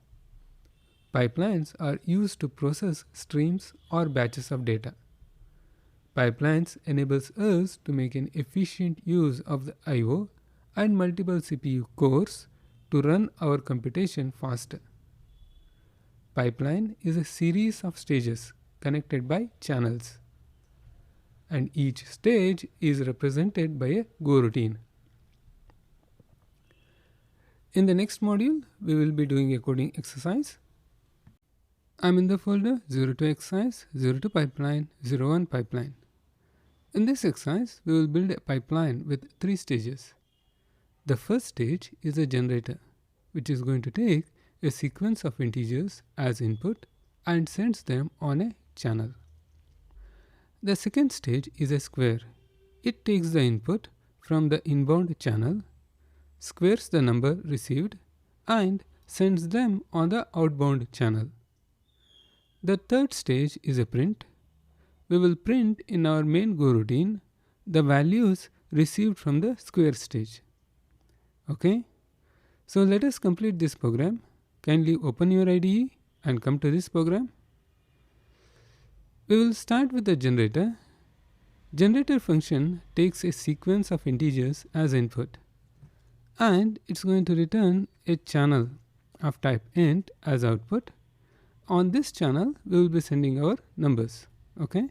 Pipelines are used to process streams or batches of data. Pipelines enables us to make an efficient use of the I/O and multiple CPU cores to run our computation faster. Pipeline is a series of stages connected by channels, and each stage is represented by a Goroutine. In the next module, we will be doing a coding exercise. I'm in the folder 02 exercise, 02 pipeline, 01 pipeline. In this exercise, we will build a pipeline with 3 stages. The first stage is a generator, which is going to take a sequence of integers as input and sends them on a channel. The second stage is a square. It takes the input from the inbound channel, squares the number received, and sends them on the outbound channel. The third stage is a print. We will print in our main Goroutine the values received from the square stage. Okay, so let us complete this program. Kindly open your IDE and come to this program. We will start with the generator. Generator function takes a sequence of integers as input, and it's going to return a channel of type int as output. On this channel, we will be sending our numbers. Okay,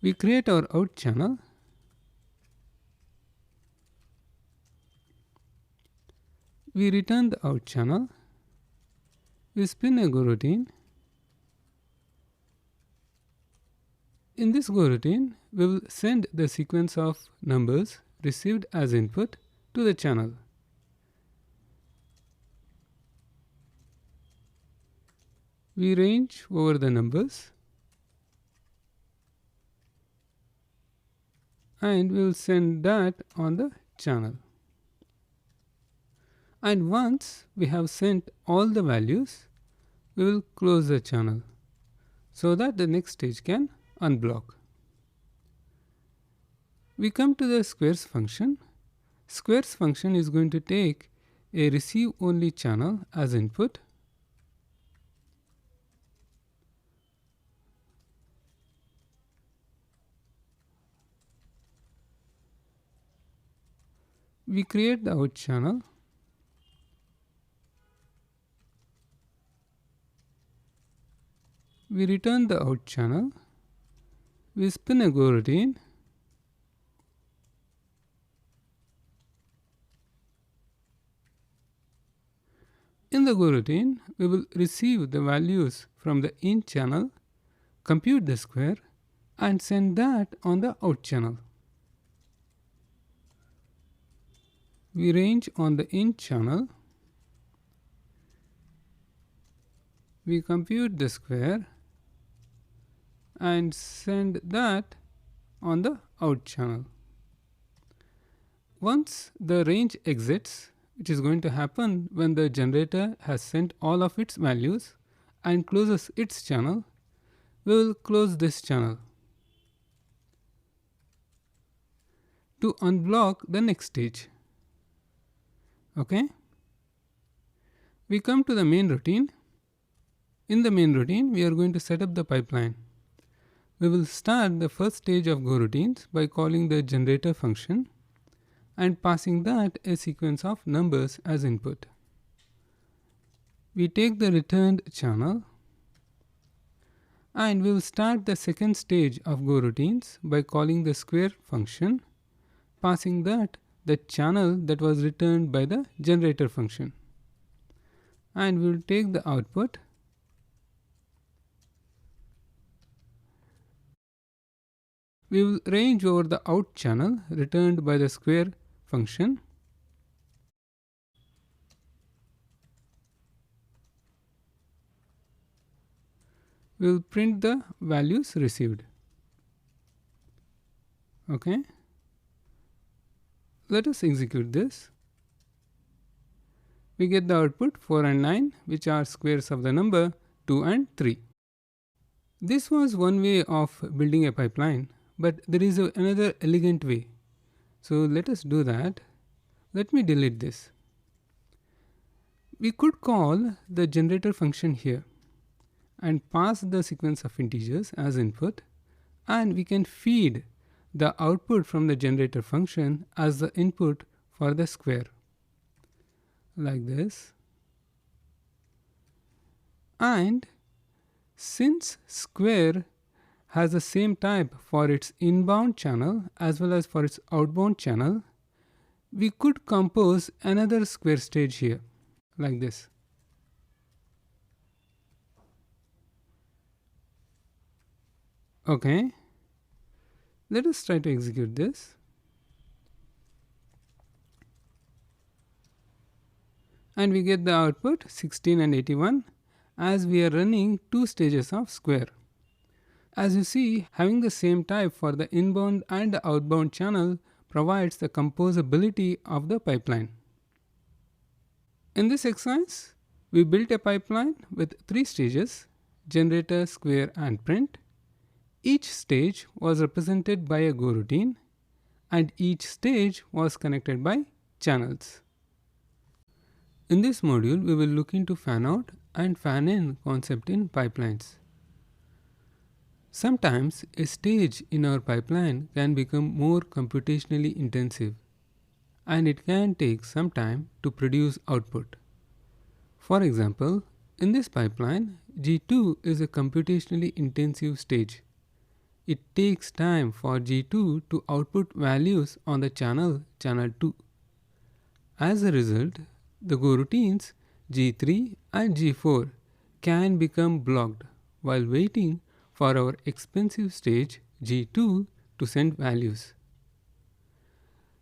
we create our out channel. We return the out channel. We spin a Goroutine. In this Goroutine, we will send the sequence of numbers received as input to the channel. We range over the numbers and we will send that on the channel. And once we have sent all the values, we will close the channel so that the next stage can unblock. We come to the squares function. Squares function is going to take a receive only channel as input. We create the out channel. We return the out channel. We spin a Goroutine. In the Goroutine, we will receive the values from the in channel, compute the square, and send that on the out channel. We range on the in channel. We compute the square and send that on the out channel. Once the range exits, which is going to happen when the generator has sent all of its values and closes its channel, we will close this channel to unblock the next stage. Okay, we come to the main routine. In the main routine, we are going to set up the pipeline. We will start the first stage of Goroutines by calling the generator function and passing that a sequence of numbers as input. We take the returned channel and we will start the second stage of Goroutines by calling the square function, passing that the channel that was returned by the generator function. And we will take the output. We will range over the out channel returned by the square function. We will print the values received. Okay. Let us execute this. We get the output 4 and 9, which are squares of the number 2 and 3. This was one way of building a pipeline, but there is another elegant way. So let us do that. Let me delete this. We could call the generator function here and pass the sequence of integers as input, and we can feed the output from the generator function as the input for the square, like this. And since square has the same type for its inbound channel as well as for its outbound channel, we could compose another square stage here, like this. Okay, let us try to execute this. And we get the output 16 and 81 as we are running two stages of square. As you see, having the same type for the inbound and the outbound channel provides the composability of the pipeline. In this exercise, we built a pipeline with three stages: generator, square, and print. Each stage was represented by a goroutine, and each stage was connected by channels. In this module, we will look into fan out and fan in concept in pipelines. Sometimes a stage in our pipeline can become more computationally intensive, and it can take some time to produce output. For example, in this pipeline, G2 is a computationally intensive stage. It takes time for G2 to output values on the channel 2. As a result, the goroutines G3 and G4 can become blocked while waiting for our expensive stage G2 to send values.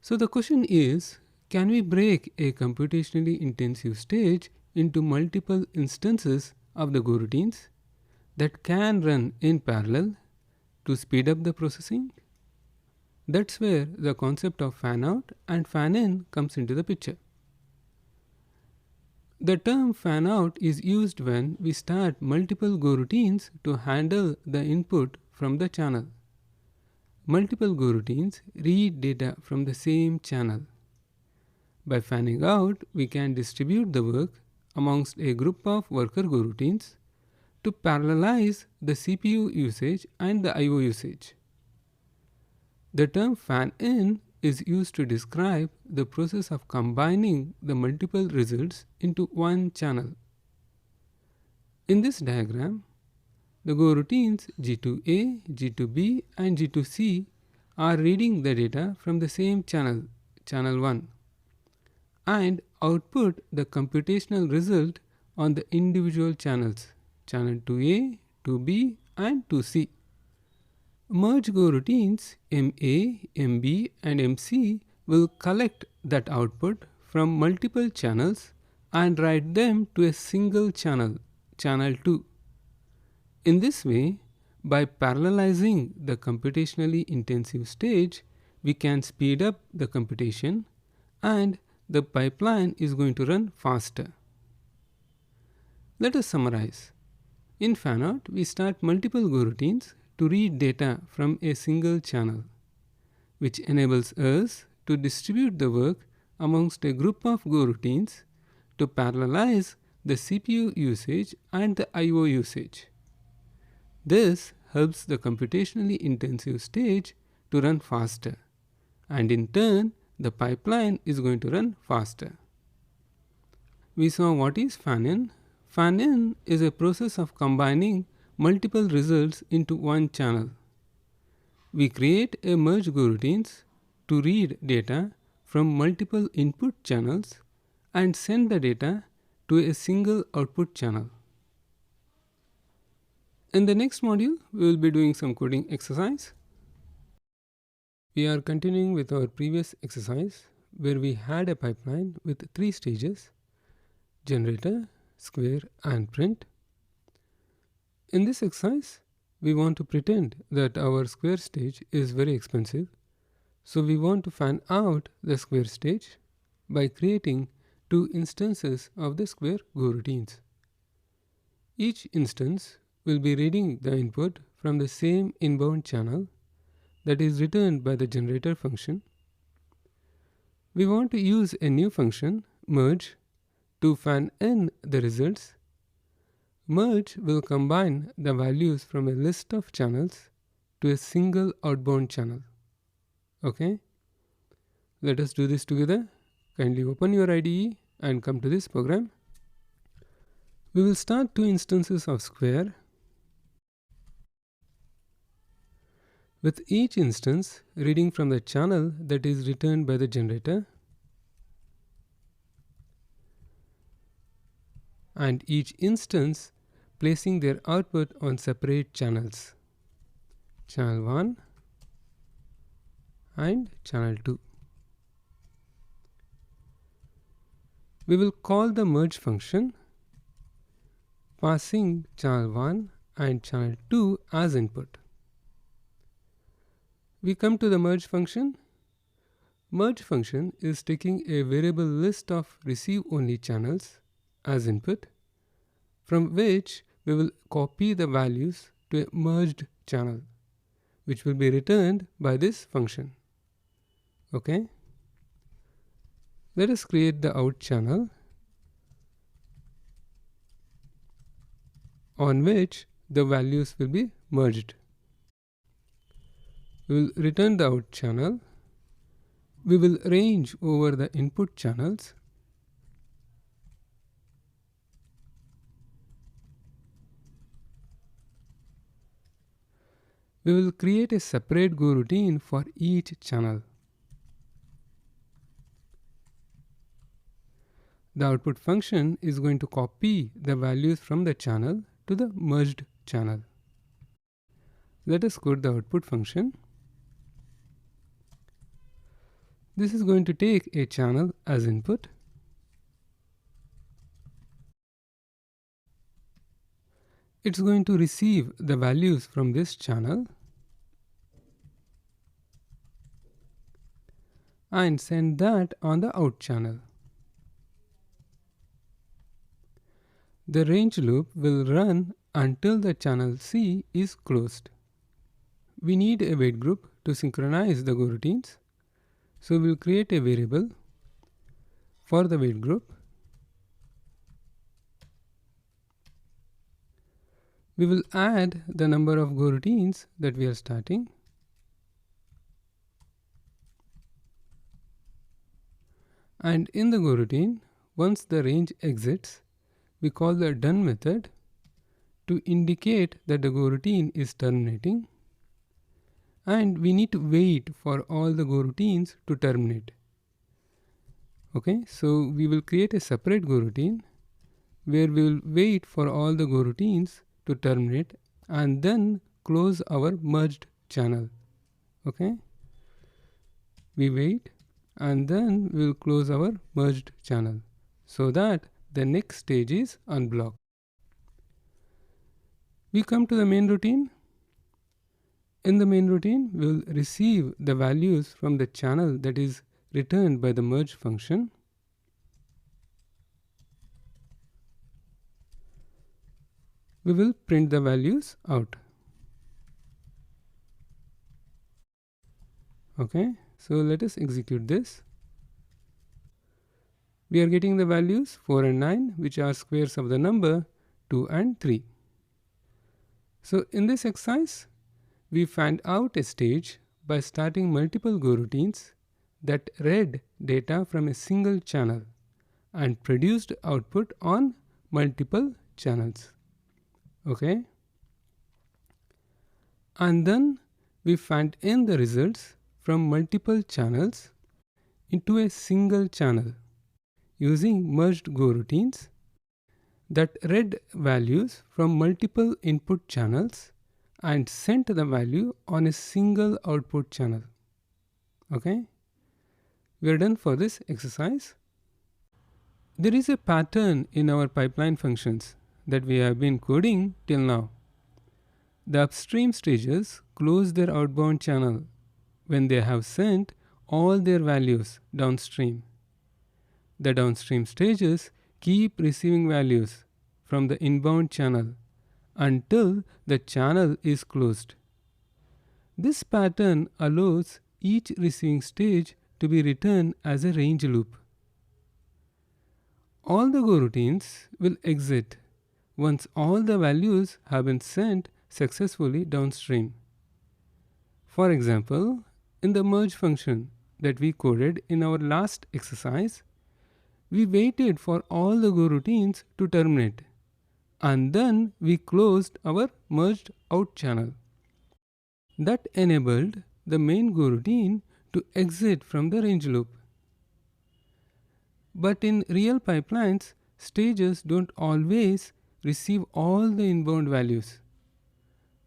So the question is, can we break a computationally intensive stage into multiple instances of the goroutines that can run in parallel to speed up the processing? That's where the concept of fan out and fan in comes into the picture. The term fan out is used when we start multiple goroutines to handle the input from the channel. Multiple goroutines read data from the same channel. By fanning out, we can distribute the work amongst a group of worker goroutines to parallelize the CPU usage and the I/O usage. The term fan in is used to describe the process of combining the multiple results into one channel. In this diagram, the goroutines G2A, G2B, and G2C are reading the data from the same channel, channel 1, and output the computational result on the individual channels, channel 2A, 2B, and 2C. Merge goroutines MA, MB, and MC will collect that output from multiple channels and write them to a single channel, channel 2. In this way, by parallelizing the computationally intensive stage, we can speed up the computation and the pipeline is going to run faster. Let us summarize. In fan-out, we start multiple goroutines to read data from a single channel, which enables us to distribute the work amongst a group of goroutines to parallelize the CPU usage and the I/O usage. This helps the computationally intensive stage to run faster, and in turn, the pipeline is going to run faster. We saw what is fan-in. Fan-in is a process of combining multiple results into one channel. We create a merge goroutines to read data from multiple input channels and send the data to a single output channel. In the next module, we will be doing some coding exercise. We are continuing with our previous exercise where we had a pipeline with three stages: generator, square, and print. In this exercise, we want to pretend that our square stage is very expensive. So we want to fan out the square stage by creating two instances of the square goroutines. Each instance will be reading the input from the same inbound channel that is returned by the generator function. We want to use a new function, merge, to fan in the results. Merge will combine the values from a list of channels to a single outbound channel. Okay? Let us do this together. Kindly open your IDE and come to this program. We will start two instances of square. With each instance reading from the channel that is returned by the generator. and each instance placing their output on separate channels, channel 1 and channel 2. We will call the merge function, passing channel 1 and channel 2 as input. We come to the merge function. Merge function is taking a variable list of receive only channels as input, from which we will copy the values to a merged channel, which will be returned by this function. Okay. Let us create the out channel on which the values will be merged. We will return the out channel. We will range over the input channels. We will create a separate goroutine for each channel. The output function is going to copy the values from the channel to the merged channel. Let us code the output function. This is going to take a channel as input. It's going to receive the values from this channel and send that on the out channel. The range loop will run until the channel C is closed. We need a wait group to synchronize the goroutines. So we'll create a variable for the wait group. We will add the number of goroutines that we are starting. And in the goroutine, once the range exits, we call the done method to indicate that the goroutine is terminating. And we need to wait for all the goroutines to terminate. Okay, so we will create a separate goroutine where we will wait for all the goroutines to terminate and then close our merged channel. Okay, we wait and then we will close our merged channel so that the next stage is unblocked. We come to the main routine. In the main routine, we will receive the values from the channel that is returned by the merge function. We will print the values out. Okay, so let us execute this. We are getting the values 4 and 9, which are squares of the number 2 and 3. So in this exercise, we found out a stage by starting multiple goroutines that read data from a single channel and produced output on multiple channels. Okay. And then we found in the results from multiple channels into a single channel using merged goroutines that read values from multiple input channels and sent the value on a single output channel. Okay, we are done for this exercise. There is a pattern in our pipeline functions that we have been coding till now. The upstream stages close their outbound channel when they have sent all their values downstream. The downstream stages keep receiving values from the inbound channel until the channel is closed. This pattern allows each receiving stage to be written as a range loop. All the goroutines will exit once all the values have been sent successfully downstream. For example, in the merge function that we coded in our last exercise, we waited for all the goroutines to terminate and then we closed our merged out channel. That enabled the main goroutine to exit from the range loop. But in real pipelines, stages don't always receive all the inbound values.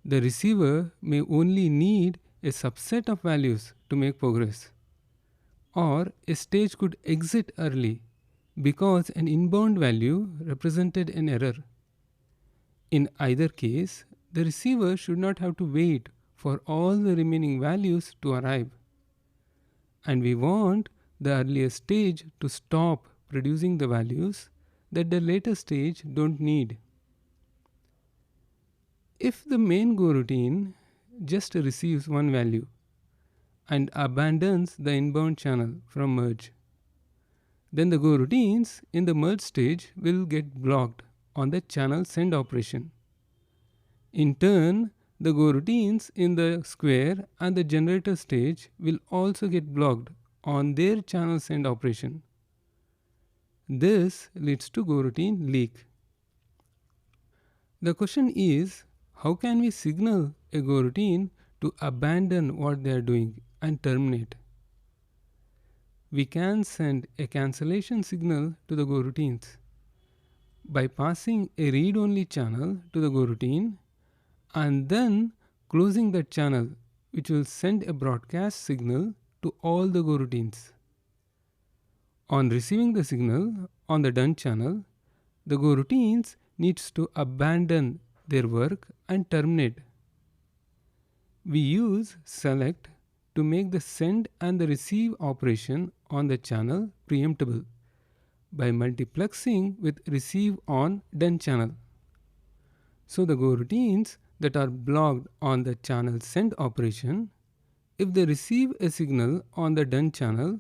The receiver may only need a subset of values to make progress. Or a stage could exit early because an inbound value represented an error. In either case, the receiver should not have to wait for all the remaining values to arrive. And we want the earlier stage to stop producing the values that the later stage don't need. If the main Goroutine just receives one value and abandons the inbound channel from merge, then the Goroutines in the merge stage will get blocked on the channel send operation. In turn, the Goroutines in the square and the generator stage will also get blocked on their channel send operation. This leads to Goroutine leak. The question is, how can we signal a Goroutine to abandon what they are doing and terminate? We can send a cancellation signal to the Goroutines by passing a read-only channel to the Goroutine and then closing that channel, which will send a broadcast signal to all the Goroutines. On receiving the signal on the done channel, the Goroutines needs to abandon their work and terminate. We use select to make the send and the receive operation on the channel preemptible by multiplexing with receive on done channel. So the Goroutines that are blocked on the channel send operation, if they receive a signal on the done channel,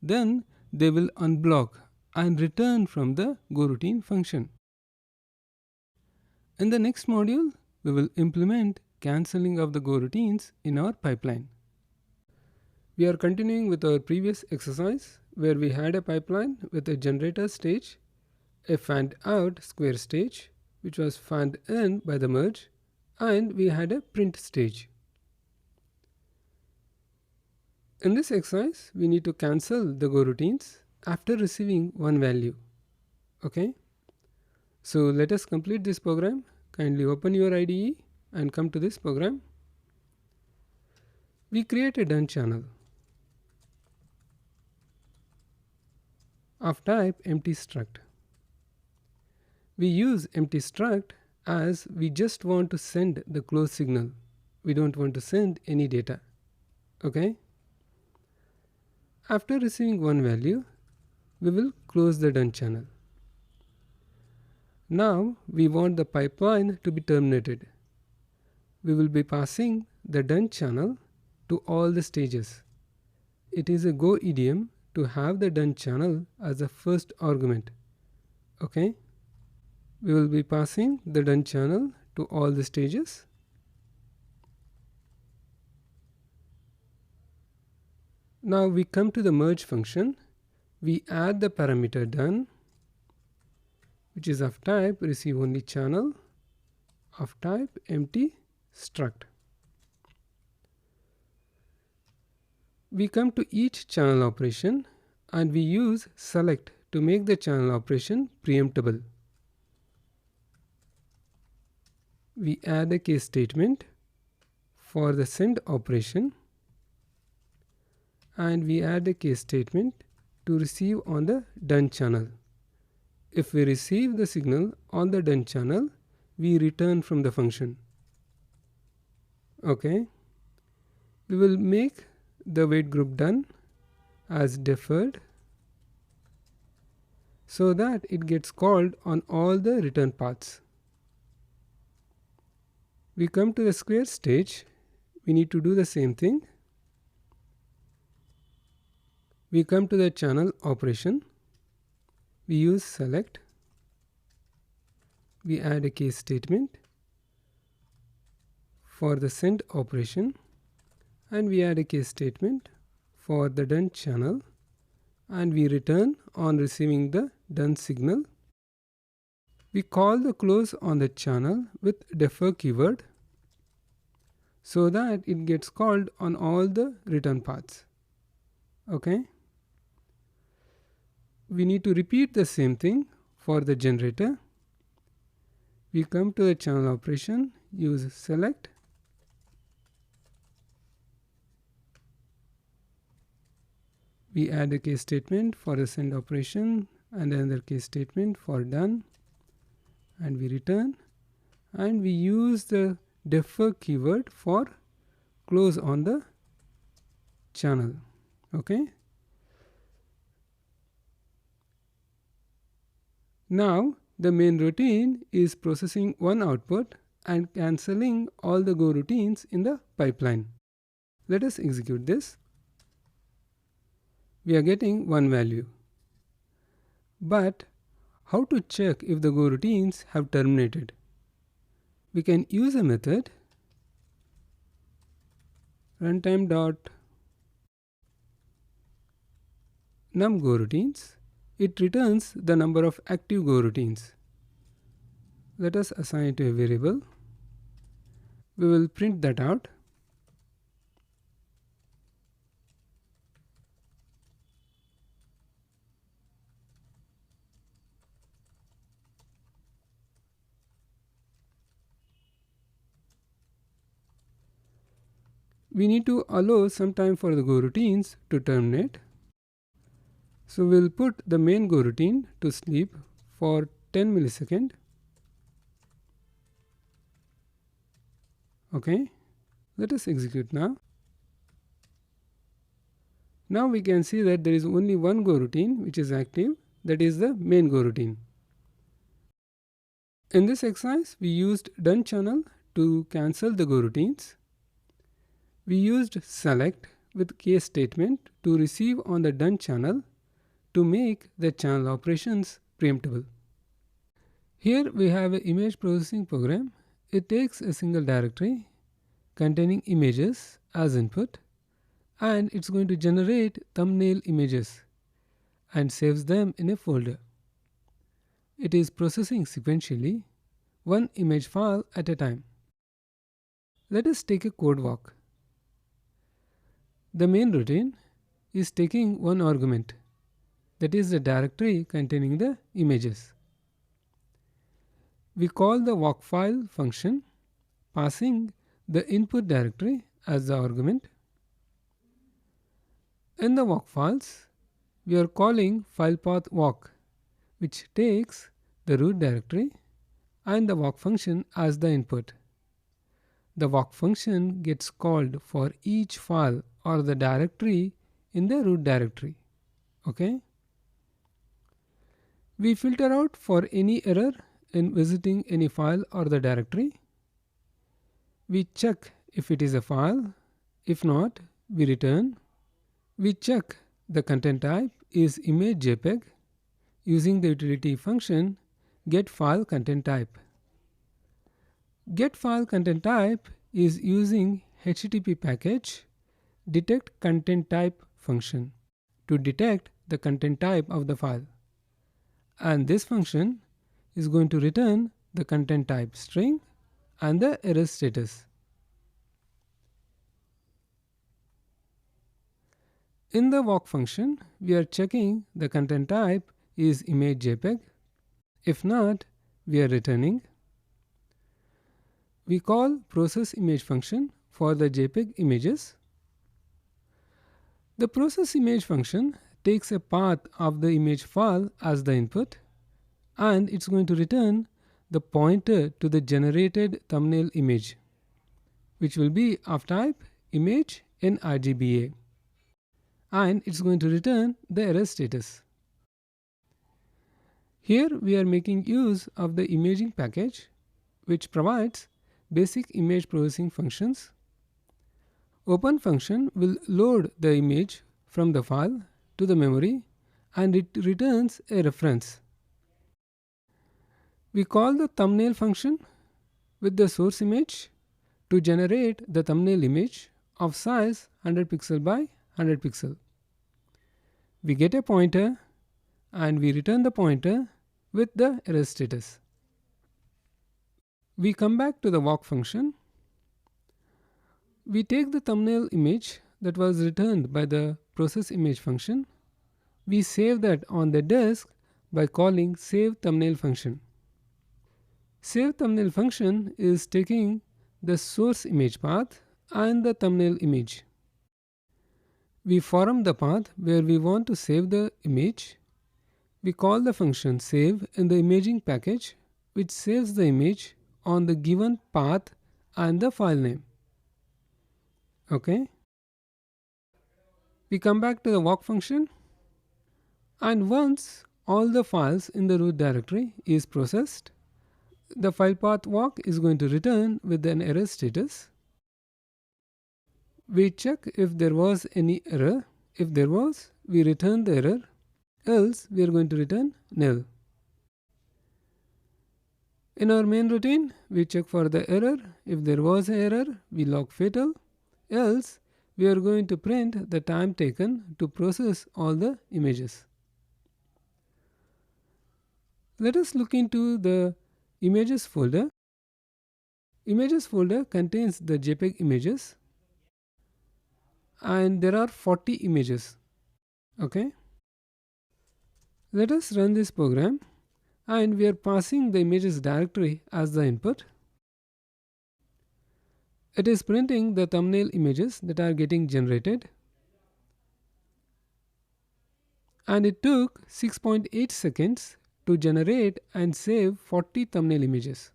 then they will unblock and return from the Goroutine function. In the next module, we will implement cancelling of the Goroutines in our pipeline. We are continuing with our previous exercise where we had a pipeline with a generator stage, a fanned out square stage which was fanned in by the merge, and we had a print stage. In this exercise, we need to cancel the Goroutines after receiving one value. Okay? So let us complete this program. Kindly open your IDE and come to this program. We create a done channel of type empty struct. We use empty struct as we just want to send the close signal. We don't want to send any data. Okay? After receiving one value, we will close the done channel. Now we want the pipeline to be terminated. We will be passing the done channel to all the stages. It is a Go idiom to have the done channel as the first argument. Okay? We will be passing the done channel to all the stages. Now we come to the merge function. We add the parameter done, which is of type receive only channel of type empty struct. We come to each channel operation and we use select to make the channel operation preemptible. We add a case statement for the send operation and we add a case statement to receive on the done channel. If we receive the signal on the done channel, we return from the function. Okay. We will make the wait group done as deferred so that it gets called on all the return paths. We come to the square stage. We need to do the same thing. We come to the channel operation. We use select. We add a case statement for the send operation and we add a case statement for the done channel and we return on receiving the done signal. We call the close on the channel with defer keyword so that it gets called on all the return paths. Okay. We need to repeat the same thing for the generator. We come to the channel operation, use select. We add a case statement for the send operation and another case statement for done, and we return, and we use the defer keyword for close on the channel. Okay. Now the main routine is processing one output and cancelling all the Goroutines in the pipeline. Let us execute this. We are getting one value. But how to check if the Goroutines have terminated? We can use a method runtime.num Goroutines. It returns the number of active Goroutines. Let us assign it to a variable. We will print that out. We need to allow some time for the Goroutines to terminate. So we'll put the main Goroutine to sleep for 10 milliseconds. Okay, let us execute now. Now we can see that there is only one Goroutine which is active, that is the main Goroutine. In this exercise, we used done channel to cancel the Goroutines. We used select with case statement to receive on the done channel to make the channel operations preemptible. Here we have an image processing program. It takes a single directory containing images as input, and it's going to generate thumbnail images and saves them in a folder. It is processing sequentially, one image file at a time. Let us take a code walk. The main routine is taking one argument, that is the directory containing the images. We call the walk file function, passing the input directory as the argument. In the walk files, we are calling file path walk, which takes the root directory and the walk function as the input. The walk function gets called for each file or the directory in the root directory. Okay. We filter out for any error in visiting any file or the directory. We check if it is a file. If not, we return. We check the content type is image JPEG using the utility function getFileContentType. GetFileContentType is using HTTP package detectContentType function to detect the content type of the file, and this function is going to return the content type string and the error status. In the walk function, we are checking the content type is image JPEG. If not, we are returning. We call process image function for the JPEG images. The process image function takes a path of the image file as the input, and it's going to return the pointer to the generated thumbnail image, which will be of type image in RGBA, and it's going to return the error status. Here we are making use of the imaging package, which provides basic image processing functions. Open function will load the image from the file to the memory, and it returns a reference. We call the thumbnail function with the source image to generate the thumbnail image of size 100 pixel by 100 pixel. We get a pointer and we return the pointer with the error status. We come back to the walk function. We take the thumbnail image that was returned by the process image function. We save that on the disk by calling save thumbnail function. Save thumbnail function is taking the source image path and the thumbnail image. We form the path where we want to save the image. We call the function save in the imaging package, which saves the image on the given path and the file name. Okay. We come back to the walk function, and once all the files in the root directory is processed, the file path walk is going to return with an error status. We check if there was any error. If there was, we return the error, else we are going to return nil. In our main routine, we check for the error. If there was an error, we log fatal, else we are going to print the time taken to process all the images. Let us look into the images folder. Images folder contains the JPEG images, and there are 40 images. Okay. Let us run this program, and we are passing the images directory as the input. It is printing the thumbnail images that are getting generated, and it took 6.8 seconds to generate and save 40 thumbnail images.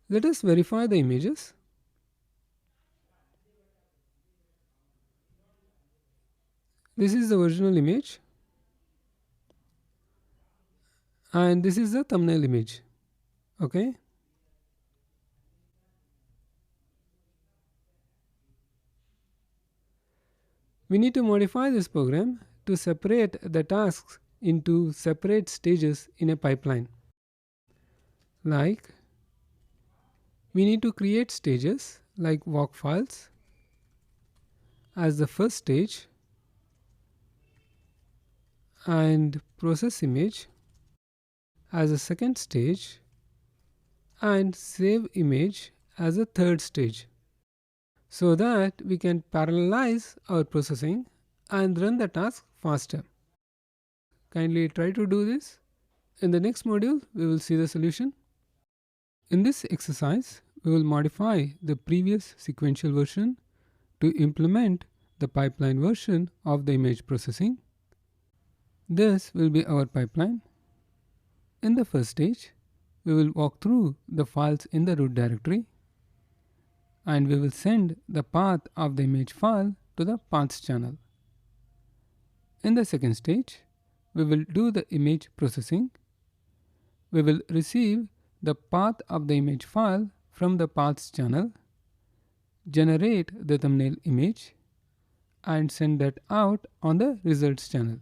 Let us verify the images. This is the original image, and this is the thumbnail image. Okay. We need to modify this program to separate the tasks into separate stages in a pipeline. Like, we need to create stages like walk files as the first stage, and process image as a second stage, and save image as a third stage, so that we can parallelize our processing and run the task faster. Kindly try to do this. In the next module, we will see the solution. In this exercise, we will modify the previous sequential version to implement the pipeline version of the image processing. This will be our pipeline. In the first stage, we will walk through the files in the root directory, and we will send the path of the image file to the paths channel. In the second stage, we will do the image processing. We will receive the path of the image file from the paths channel, generate the thumbnail image, and send that out on the results channel.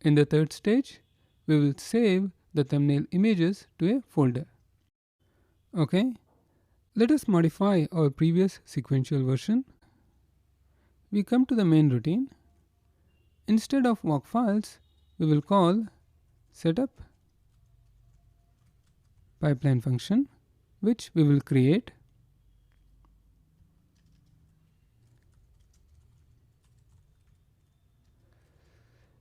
In the third stage, we will save the thumbnail images to a folder. Okay, let us modify our previous sequential version. We come to the main routine. Instead of walk files, we will call setup pipeline function, which we will create.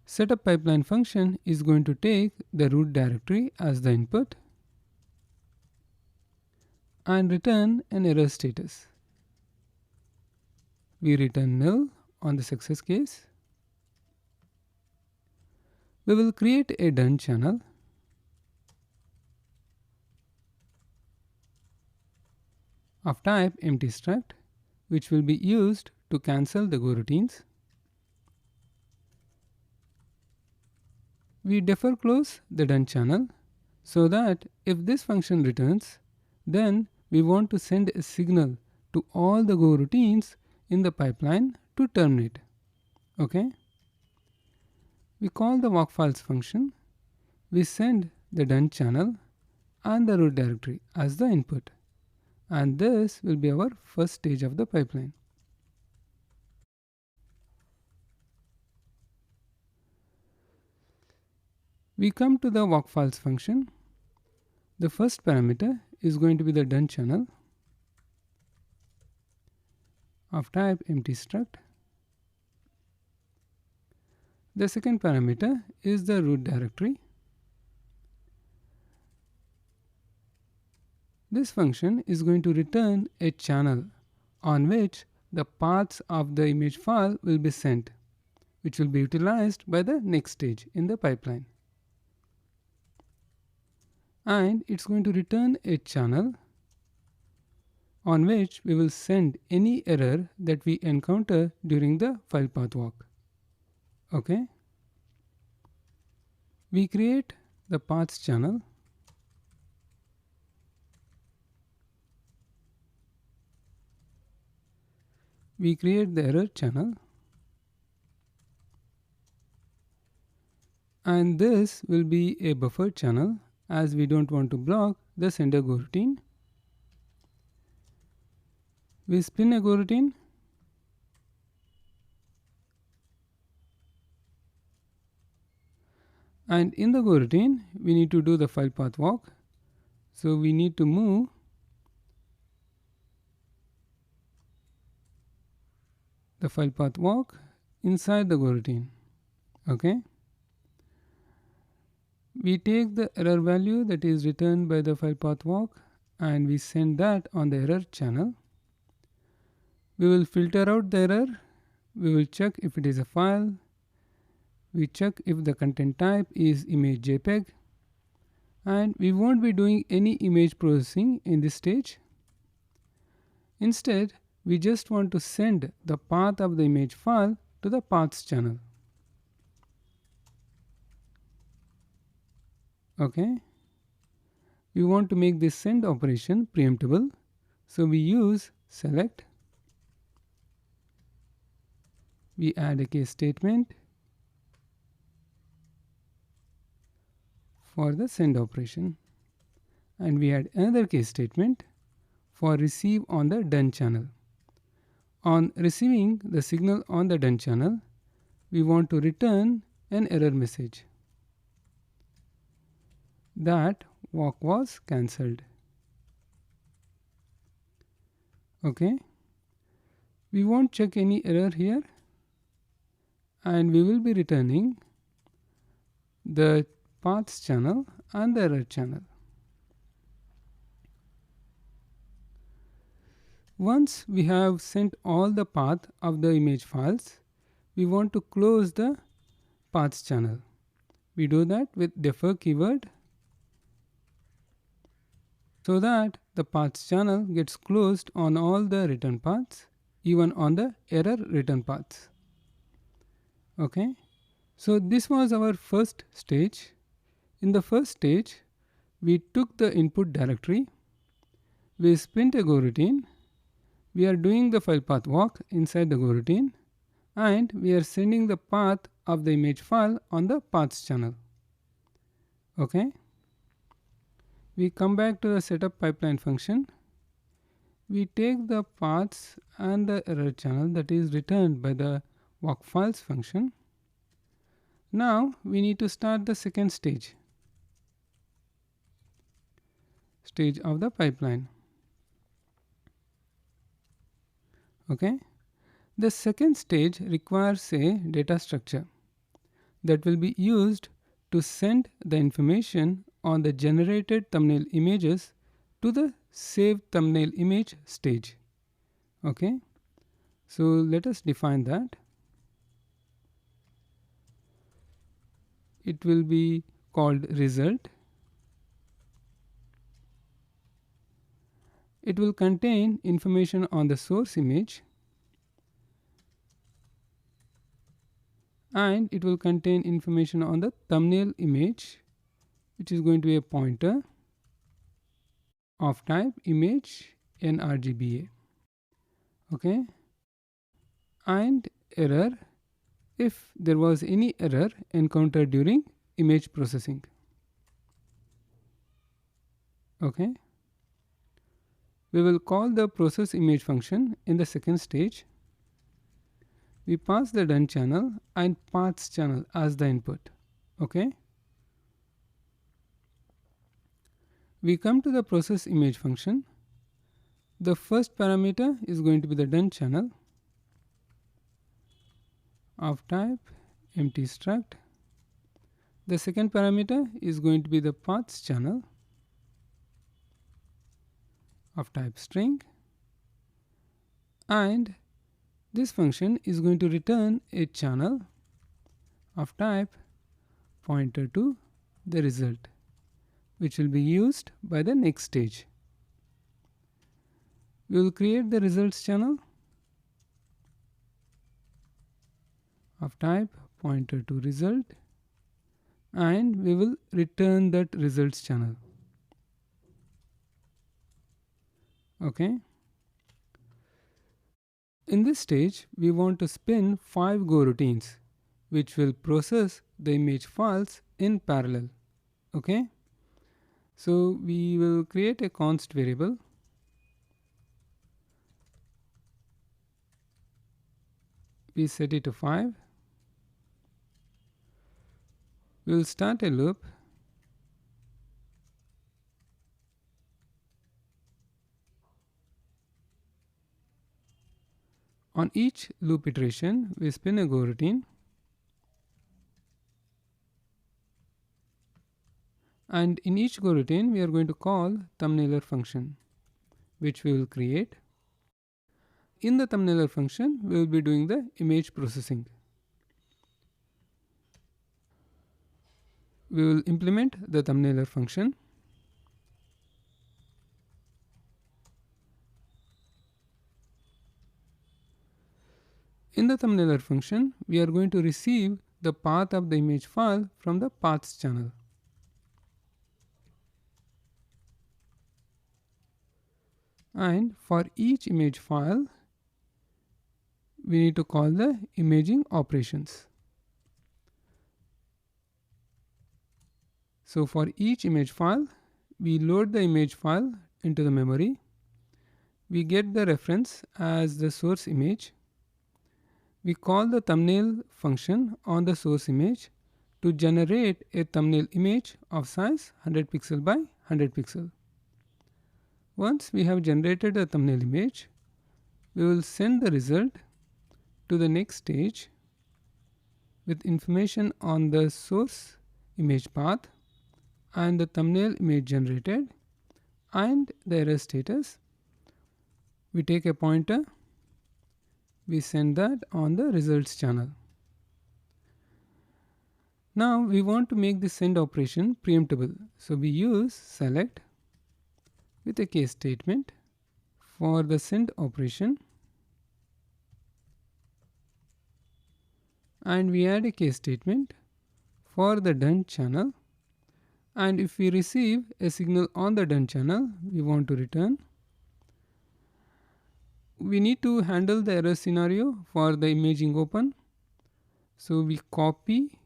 Setup pipeline function is going to take the root directory as the input and return an error status. We return null on the success case. We will create a done channel. Of type empty struct, which will be used to cancel the Goroutines. We defer close the done channel, so that if this function returns, then we want to send a signal to all the Goroutines in the pipeline to terminate. Okay. We call the walk files function. We send the done channel and the root directory as the input, and this will be our first stage of the pipeline. We come to the walk files function. The first parameter is going to be the done channel of type empty struct. The second parameter is the root directory. This function is going to return a channel on which the paths of the image file will be sent, which will be utilized by the next stage in the pipeline. And it's going to return a channel on which we will send any error that we encounter during the file path walk. Okay. We create the paths channel. We create the error channel. And this will be a buffer channel as we don't want to block the sender goroutine. We spin a goroutine. And in the goroutine, we need to do the file path walk. So we need to move the file path walk inside the goroutine. Okay. We take the error value that is returned by the file path walk and we send that on the error channel. We will filter out the error. We will check if it is a file. We check if the content type is image JPEG. And we won't be doing any image processing in this stage. Instead, we just want to send the path of the image file to the paths channel. Okay. We want to make this send operation preemptible. So we use select. We add a case statement for the send operation. And we add another case statement for receive on the done channel. On receiving the signal on the done channel, we want to return an error message that walk was cancelled. Okay. We won't check any error here and we will be returning the paths channel and the error channel. Once we have sent all the path of the image files, we want to close the paths channel. We do that with defer keyword so that the paths channel gets closed on all the return paths, even on the error return paths. Okay. So this was our first stage. In the first stage, we took the input directory, we spent a goroutine, we are doing the file path walk inside the goroutine, and we are sending the path of the image file on the paths channel. Okay. We come back to the setup pipeline function. We take the paths and the error channel that is returned by the walk files function. Now we need to start the second stage of the pipeline. Okay. The second stage requires a data structure that will be used to send the information on the generated thumbnail images to the save thumbnail image stage. Okay. So let us define that. It will be called result. It will contain information on the source image and it will contain information on the thumbnail image, which is going to be a pointer of type image nRGBA. Okay. And error if there was any error encountered during image processing. Okay. We will call the process image function in the second stage. We pass the done channel and paths channel as the input. Okay. We come to the process image function. The first parameter is going to be the done channel of type empty struct. The second parameter is going to be the paths channel of type string, and this function is going to return a channel of type pointer to the result, which will be used by the next stage. We will create the results channel of type pointer to result, and we will return that results channel. Okay. In this stage, we want to spin 5 Goroutines, which will process the image files in parallel. Okay. So we will create a const variable. We set it to 5. We will start a loop. On each loop iteration, we spin a Goroutine. And in each Goroutine, we are going to call thumbnailer function, which we will create. In the thumbnailer function, we will be doing the image processing. We will implement the thumbnailer function. In the thumbnailer function, we are going to receive the path of the image file from the paths channel. And for each image file, we need to call the imaging operations. So for each image file, we load the image file into the memory. We get the reference as the source image. We call the thumbnail function on the source image to generate a thumbnail image of size 100 pixel by 100 pixel. Once we have generated a thumbnail image, we will send the result to the next stage with information on the source image path and the thumbnail image generated and the error status. We take a pointer. We send that on the results channel. Now we want to make the send operation preemptible. So we use select with a case statement for the send operation. And we add a case statement for the done channel. And if we receive a signal on the done channel, we want to return. We need to handle the error scenario for the imaging open. So we copy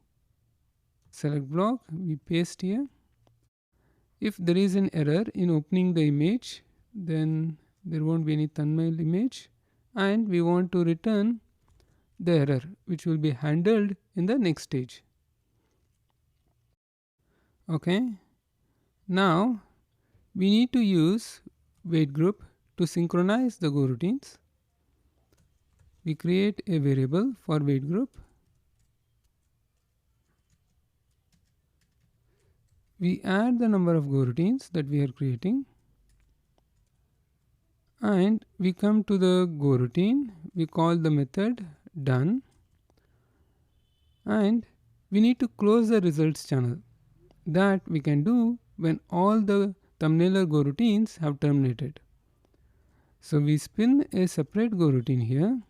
select block, we paste here. If there is an error in opening the image, then there won't be any thumbnail image, and we want to return the error, which will be handled in the next stage. Okay. Now we need to use wait group to synchronize the Goroutines. We create a variable for wait group. We add the number of Goroutines that we are creating. And we come to the Goroutine. We call the method done. And we need to close the results channel. That we can do when all the thumbnailer Goroutines have terminated. So we spin a separate Goroutine here,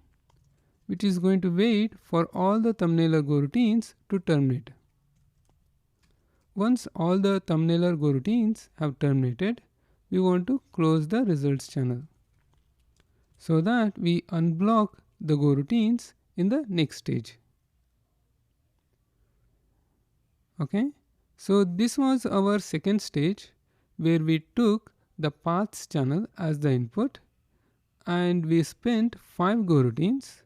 which is going to wait for all the thumbnailer Goroutines to terminate. Once all the thumbnailer Goroutines have terminated, we want to close the results channel so that we unblock the Goroutines in the next stage. Okay, so this was our second stage where we took the paths channel as the input and we spent 5 Goroutines.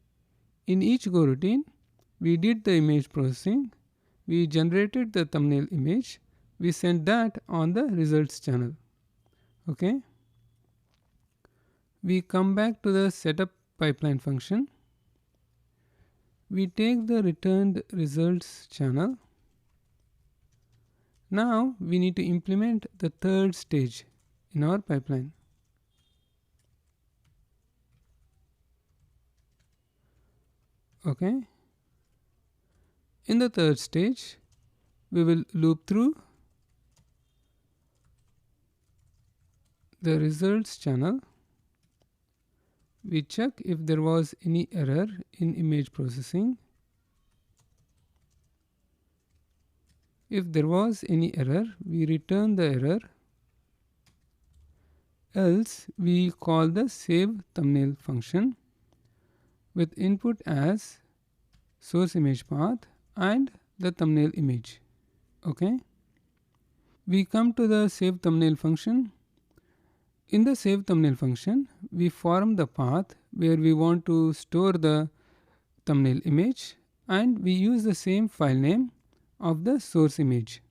In each Goroutine, we did the image processing. We generated the thumbnail image. We sent that on the results channel. Okay. We come back to the setup pipeline function. We take the returned results channel. Now we need to implement the third stage in our pipeline. Okay. In the third stage, we will loop through the results channel. We check if there was any error in image processing. If there was any error, we return the error. Else, we call the save thumbnail function with input as source image path and the thumbnail image. Okay. We come to the save thumbnail function. In the save thumbnail function, we form the path where we want to store the thumbnail image, and we use the same file name of the source image.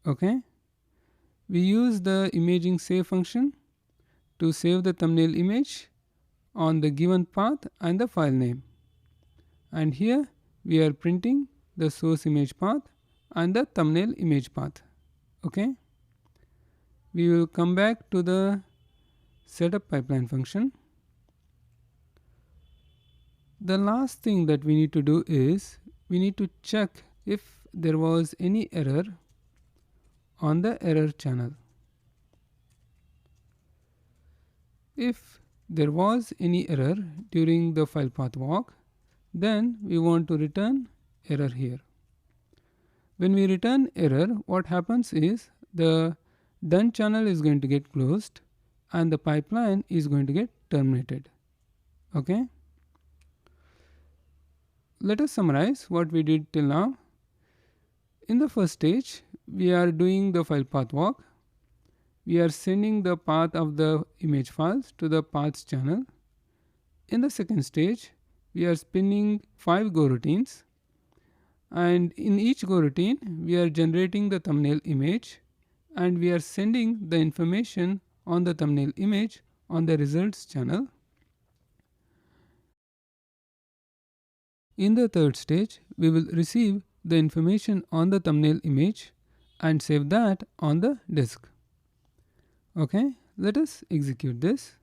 Okay. We use the imaging save function to save the thumbnail image on the given path and the file name. And here we are printing the source image path and the thumbnail image path. Okay. We will come back to the setup pipeline function. The last thing that we need to do is we need to check if there was any error on the error channel. If there was any error during the file path walk, then we want to return error here. When we return error, what happens is the done channel is going to get closed and the pipeline is going to get terminated. Okay. Let us summarize what we did till now. In the first stage, we are doing the file path walk. We are sending the path of the image files to the paths channel. In the second stage, we are spinning 5 Goroutines, and in each Goroutine, we are generating the thumbnail image, and we are sending the information on the thumbnail image on the results channel. In the third stage, we will receive the information on the thumbnail image and save that on the disk. Okay, let us execute this.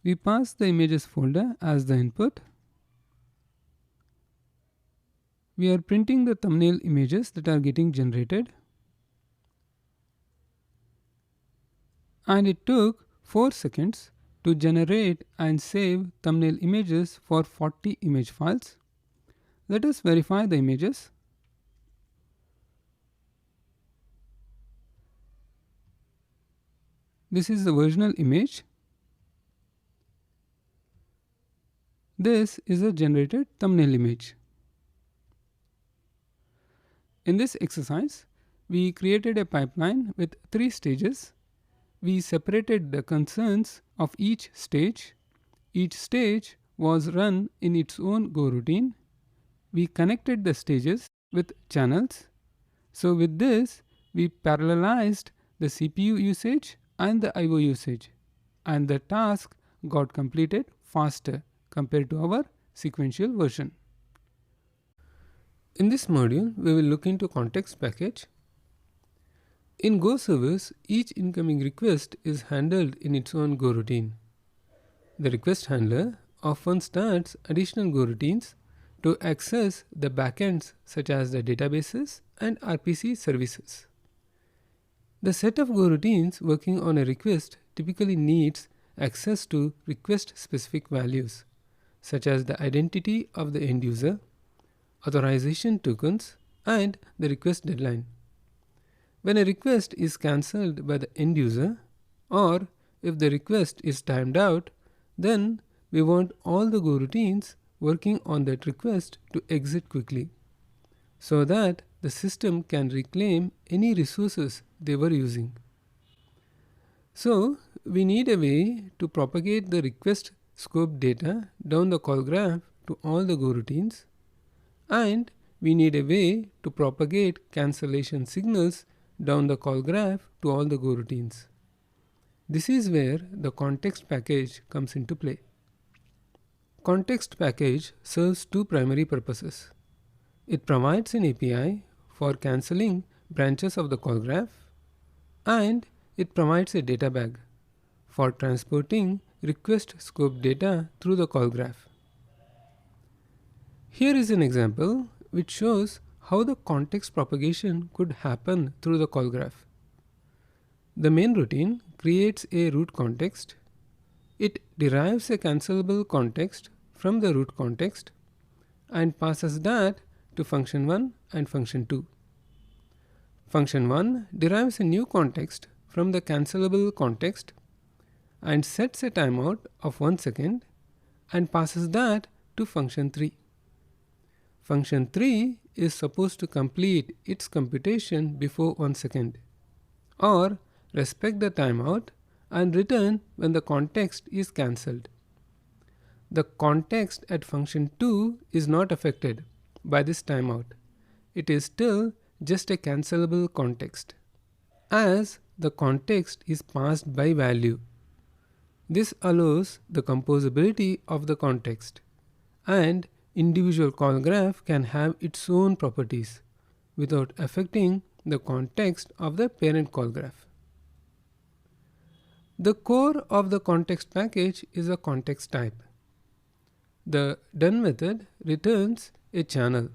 We pass the images folder as the input. We are printing the thumbnail images that are getting generated. And it took 4 seconds to generate and save thumbnail images for 40 image files. Let us verify the images. This is the original image. This is a generated thumbnail image. In this exercise, we created a pipeline with 3 stages. We separated the concerns of each stage. Each stage was run in its own Goroutine. We connected the stages with channels. So with this, we parallelized the CPU usage and the IO usage, and the task got completed faster compared to our sequential version. In this module, we will look into context package. In Go service, each incoming request is handled in its own Goroutine. The request handler often starts additional Goroutines to access the backends such as the databases and RPC services. The set of Goroutines working on a request typically needs access to request specific values such as the identity of the end user, authorization tokens, and the request deadline. When a request is cancelled by the end user, or if the request is timed out, then we want all the Goroutines working on that request to exit quickly, so that the system can reclaim any resources they were using. So we need a way to propagate the request scope data down the call graph to all the Goroutines, and we need a way to propagate cancellation signals down the call graph to all the Goroutines. This is where the context package comes into play. context package serves two primary purposes. It provides an API for cancelling branches of the call graph, and it provides a data bag for transporting request scope data through the call graph. Here is an example which shows how the context propagation could happen through the call graph. The main routine creates a root context. It derives a cancelable context from the root context and passes that to function 1 and function 2. Function 1 derives a new context from the cancelable context and sets a timeout of 1 second and passes that to function 3. Function 3 is supposed to complete its computation before 1 second, or respect the timeout and return when the context is cancelled. The context at function 2 is not affected by this timeout. It is still just a cancelable context, as the context is passed by value. This allows the composability of the context, and individual call graph can have its own properties without affecting the context of the parent call graph. The core of the context package is a context type. The done method returns a channel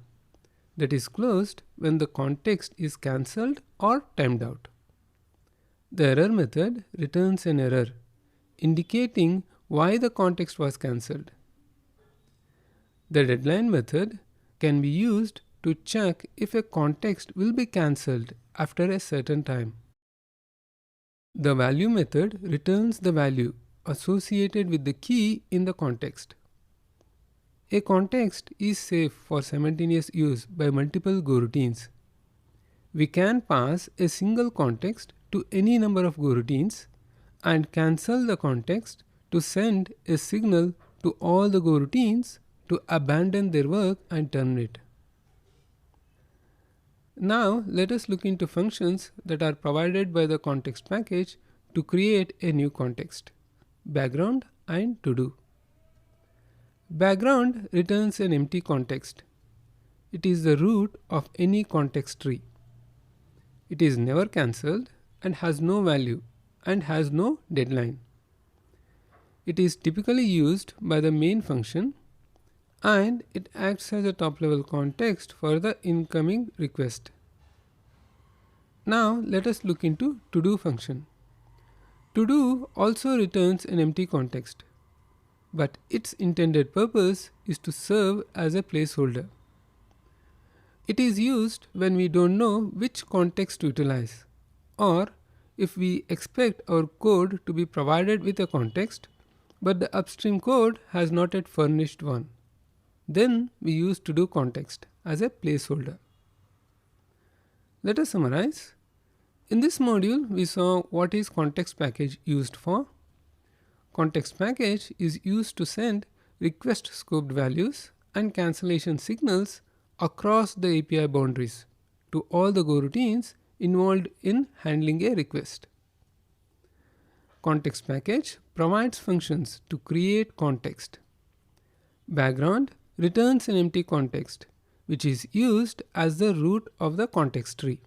that is closed when the context is cancelled or timed out. The error method returns an error indicating why the context was cancelled. The deadline method can be used to check if a context will be cancelled after a certain time. The value method returns the value associated with the key in the context. A context is safe for simultaneous use by multiple Goroutines. We can pass a single context to any number of Goroutines and cancel the context to send a signal to all the Goroutines to abandon their work and terminate. Now let us look into functions that are provided by the context package to create a new context: background and to do. Background returns an empty context. It is the root of any context tree. It is never cancelled and has no value and has no deadline. It is typically used by the main function, and it acts as a top-level context for the incoming request. Now let us look into to-do function. To-do also returns an empty context, but its intended purpose is to serve as a placeholder. It is used when we don't know which context to utilize, or if we expect our code to be provided with a context, but the upstream code has not yet furnished one. Then we use to-do context as a placeholder. Let us summarize. In this module, we saw what is context package used for. Context package is used to send request scoped values and cancellation signals across the API boundaries to all the Goroutines involved in handling a request. Context package provides functions to create context. Background returns an empty context, which is used as the root of the context tree.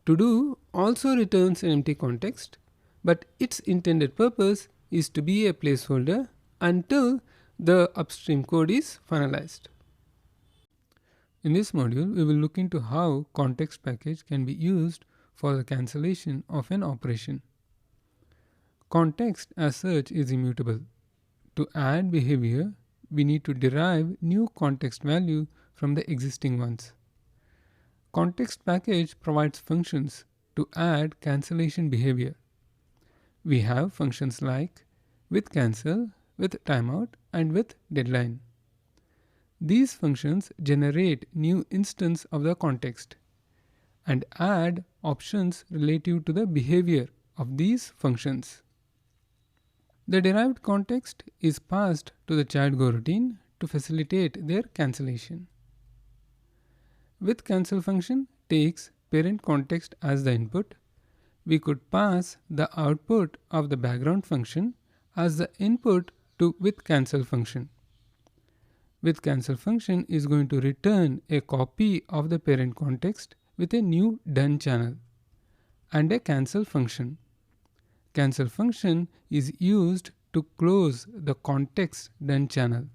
To do also returns an empty context, but its intended purpose is to be a placeholder until the upstream code is finalized. In this module, we will look into how context package can be used for the cancellation of an operation. Context as such is immutable. To add behavior, we need to derive new context value from the existing ones. Context package provides functions to add cancellation behavior. We have functions like with cancel, with timeout, and with deadline. These functions generate new instance of the context and add options relative to the behavior of these functions. The derived context is passed to the child Goroutine to facilitate their cancellation. With cancel function takes parent context as the input. We could pass the output of the background function as the input to with cancel function. With cancel function is going to return a copy of the parent context with a new done channel and a cancel function. Cancel function is used to close the context done channel.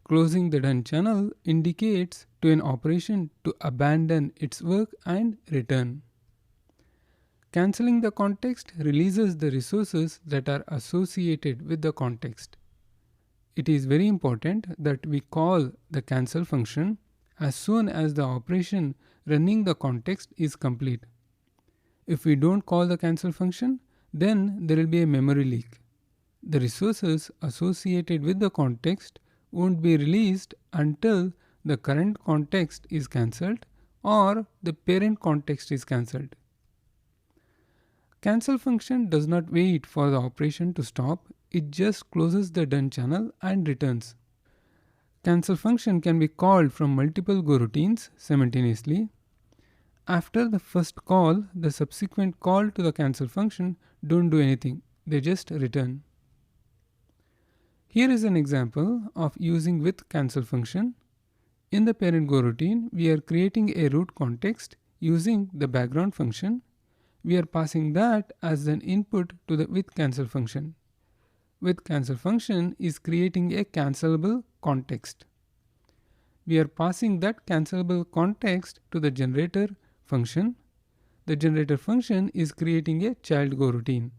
Closing the done channel indicates to an operation to abandon its work and return. Cancelling the context releases the resources that are associated with the context. It is very important that we call the cancel function as soon as the operation running the context is complete. If we don't call the cancel function, then there will be a memory leak. The resources associated with the context won't be released until the current context is cancelled or the parent context is cancelled. Cancel function does not wait for the operation to stop, it just closes the done channel and returns. Cancel function can be called from multiple Goroutines simultaneously. After the first call, the subsequent call to the cancel function don't do anything, they just return. Here is an example of using with cancel function. In the parent Goroutine, we are creating a root context using the background function. We are passing that as an input to the with cancel function. With cancel function is creating a cancelable context. We are passing that cancelable context to the generator function. The generator function is creating a child Goroutine.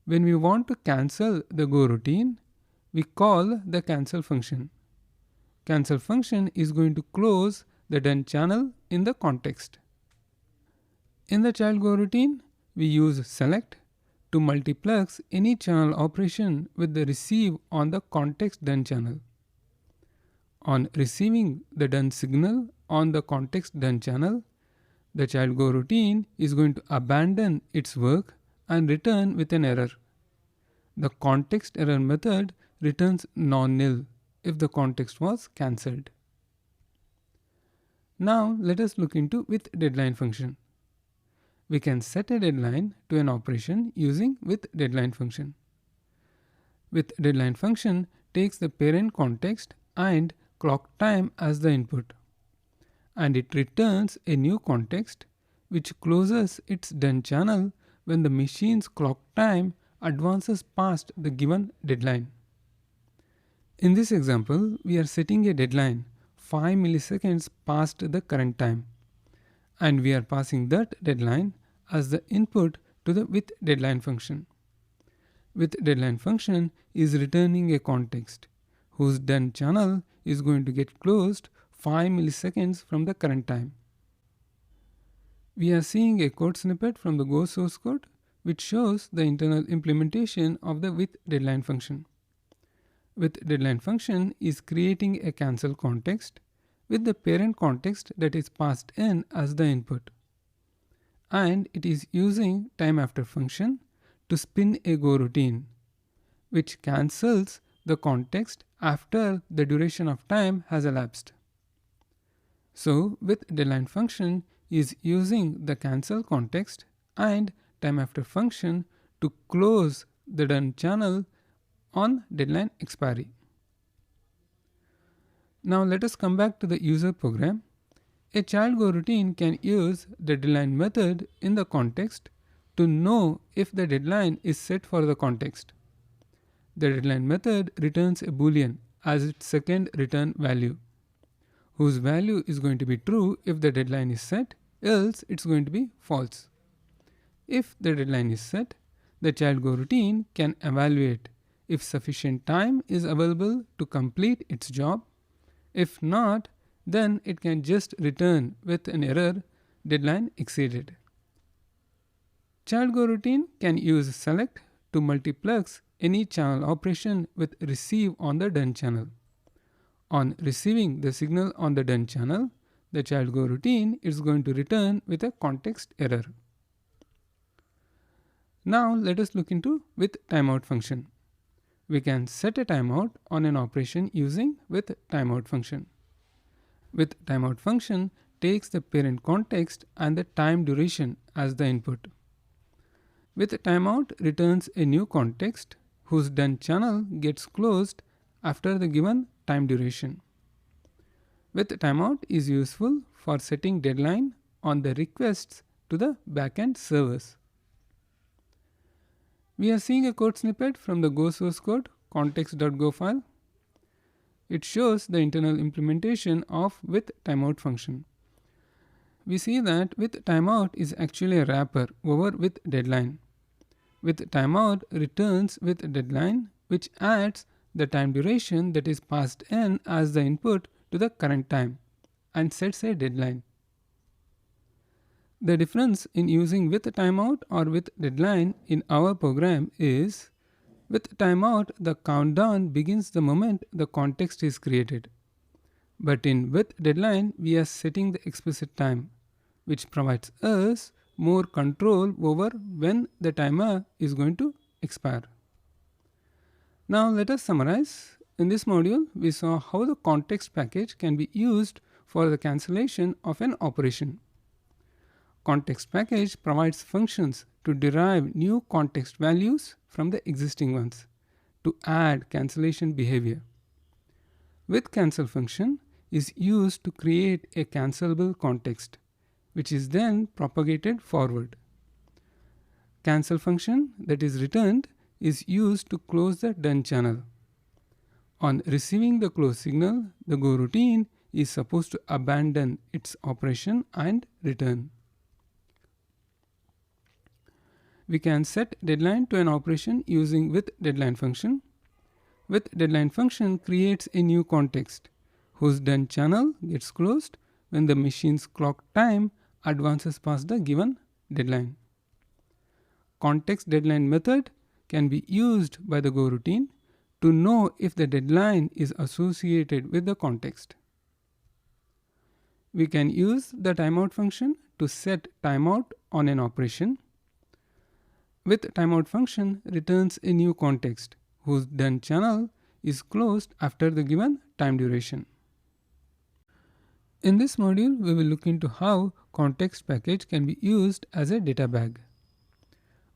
When we want to cancel the Goroutine, we call the cancel function. Cancel function is going to close the done channel in the context. In the child Goroutine, we use select to multiplex any channel operation with the receive on the context done channel. On receiving the done signal on the context done channel, the child Goroutine is going to abandon its work and return with an error. The context error method returns non-nil if the context was cancelled. Now let us look into with deadline function. We can set a deadline to an operation using with deadline function. With deadline function takes the parent context and clock time as the input, and it returns a new context which closes its done channel when the machine's clock time advances past the given deadline. In this example, we are setting a deadline 5 milliseconds past the current time, and we are passing that deadline as the input to the with deadline function. With deadline function is returning a context whose done channel is going to get closed 5 milliseconds from the current time. We are seeing a code snippet from the Go source code which shows the internal implementation of the with deadline function. With deadline function is creating a cancel context with the parent context that is passed in as the input. And it is using time after function to spin a Goroutine, which cancels the context after the duration of time has elapsed. So with deadline function is using the cancel context and time after function to close the done channel on deadline expiry. Now let us come back to the user program. A child Goroutine can use the deadline method in the context to know if the deadline is set for the context. The deadline method returns a boolean as its second return value, whose value is going to be true if the deadline is set, else it's going to be false. If the deadline is set, the child Goroutine can evaluate if sufficient time is available to complete its job. If not, then it can just return with an error, deadline exceeded. Child Goroutine can use select to multiplex any channel operation with receive on the done channel. On receiving the signal on the done channel, the child Goroutine is going to return with a context error. Now let us look into with timeout function. We can set a timeout on an operation using with timeout function. With timeout function takes the parent context and the time duration as the input. With timeout returns a new context whose done channel gets closed after the given time duration. With timeout is useful for setting deadline on the requests to the backend servers. We are seeing a code snippet from the Go source code context.go file. It shows the internal implementation of with timeout function. We see that with timeout is actually a wrapper over with deadline. With timeout returns with deadline, which adds the time duration that is passed in as the input to the current time and sets a deadline. The difference in using with timeout or with deadline in our program is with timeout the countdown begins the moment the context is created. But in with deadline we are setting the explicit time, which provides us more control over when the timer is going to expire. Now let us summarize. In this module, we saw how the context package can be used for the cancellation of an operation. Context package provides functions to derive new context values from the existing ones to add cancellation behavior. With cancel function is used to create a cancelable context, which is then propagated forward. Cancel function that is returned is used to close the done channel. On receiving the close signal, the Goroutine is supposed to abandon its operation and return. We can set deadline to an operation using with deadline function. With deadline function creates a new context whose done channel gets closed when the machine's clock time advances past the given deadline. Context deadline method can be used by the Goroutine to know if the deadline is associated with the context. We can use the timeout function to set timeout on an operation. With timeout function returns a new context whose done channel is closed after the given time duration. In this module, we will look into how context package can be used as a data bag.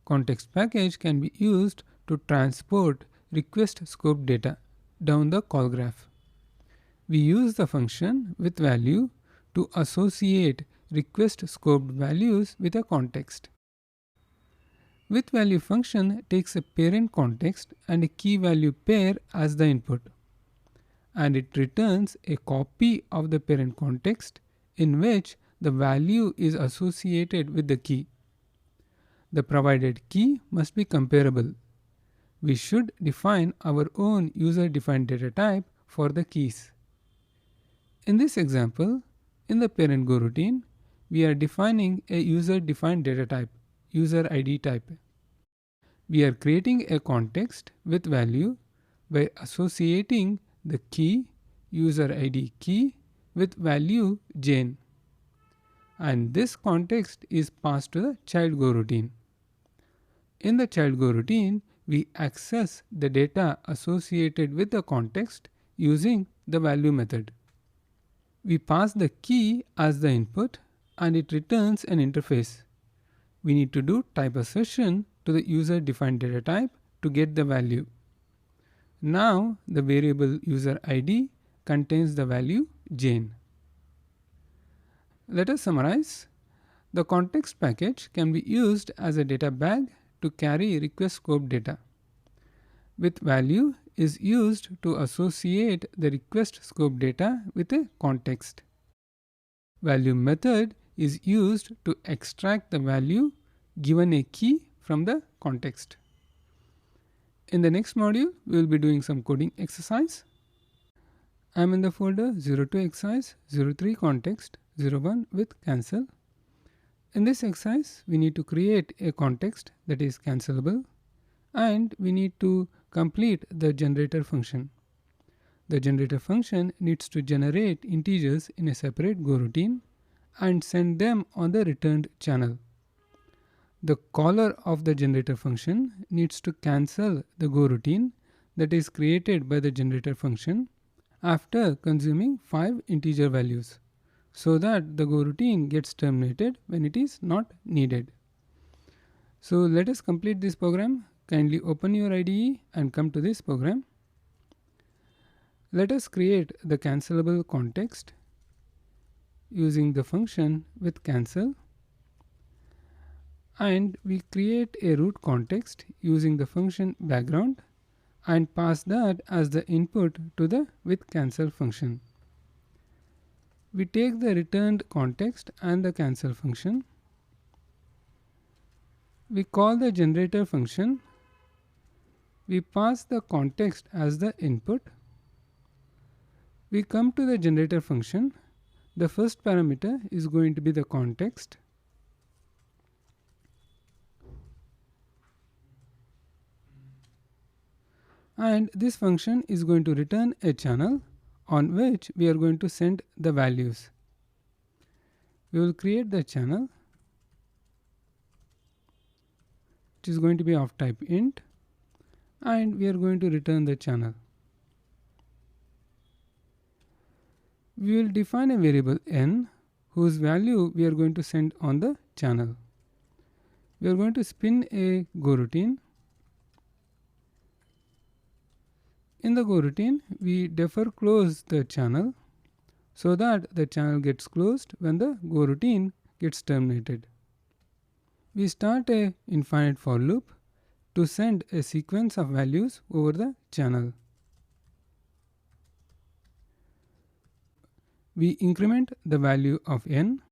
Context package can be used to transport request scope data down the call graph. We use the function with value to associate request scoped values with a context. With value function takes a parent context and a key value pair as the input, and it returns a copy of the parent context in which the value is associated with the key. The provided key must be comparable. We should define our own user-defined data type for the keys. In this example, in the parent Goroutine, we are defining a user-defined data type, user ID type. We are creating a context with value by associating the key, user ID key, with value Jane. And this context is passed to the child Goroutine. In the child Goroutine, we access the data associated with the context using the value method. We pass the key as the input and it returns an interface. We need to do type assertion to the user defined data type to get the value. Now the variable user ID contains the value Jane. Let us summarize. The context package can be used as a data bag to carry request scope data. With value is used to associate the request scope data with a context. Value method is used to extract the value given a key from the context. In the next module, we will be doing some coding exercise. I am in the folder 02 exercise, 03 context, 01 with cancel. In this exercise, we need to create a context that is cancelable, and we need to complete the generator function. The generator function needs to generate integers in a separate Goroutine and send them on the returned channel. The caller of the generator function needs to cancel the Goroutine that is created by the generator function after consuming 5 integer values, so that the Goroutine gets terminated when it is not needed. So let us complete this program. Kindly open your IDE and come to this program. Let us create the cancelable context using the function with cancel, and we create a root context using the function background and pass that as the input to the with cancel function. We take the returned context and the cancel function. We call the generator function. We pass the context as the input. We come to the generator function. The first parameter is going to be the context. And this function is going to return a channel on which we are going to send the values. We will create the channel, which is going to be of type int, and we are going to return the channel. We will define a variable n whose value we are going to send on the channel. We are going to spin a Goroutine. In the Goroutine, we defer close the channel so that the channel gets closed when the Goroutine gets terminated. We start a infinite for loop to send a sequence of values over the channel. We increment the value of n.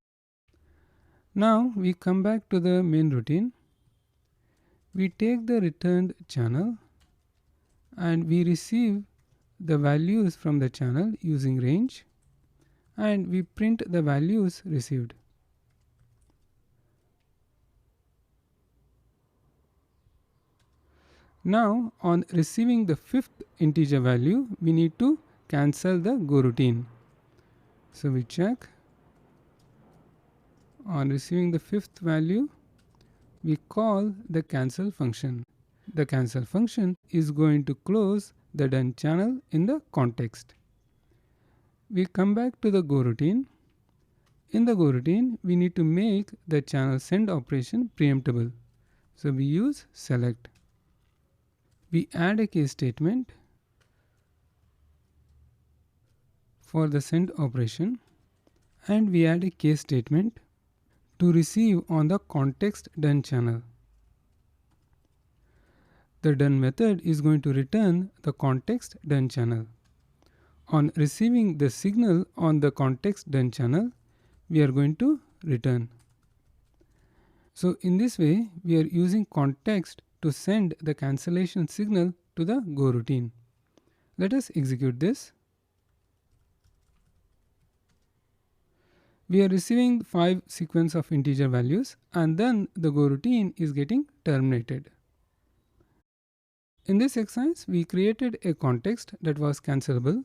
Now we come back to the main routine. We take the returned channel and we receive the values from the channel using range, and we print the values received. Now on receiving the fifth integer value, we need to cancel the Goroutine. So we check. On receiving the fifth value, we call the cancel function. The cancel function is going to close the done channel in the context. We come back to the Goroutine. In the Goroutine, we need to make the channel send operation preemptible. So we use select. We add a case statement for the send operation, and we add a case statement to receive on the context done channel. The done method is going to return the context done channel. On receiving the signal on the context done channel, we are going to return. So in this way, we are using context to send the cancellation signal to the Goroutine. Let us execute this. We are receiving 5 sequence of integer values, and then the Goroutine is getting terminated. In this exercise, we created a context that was cancelable,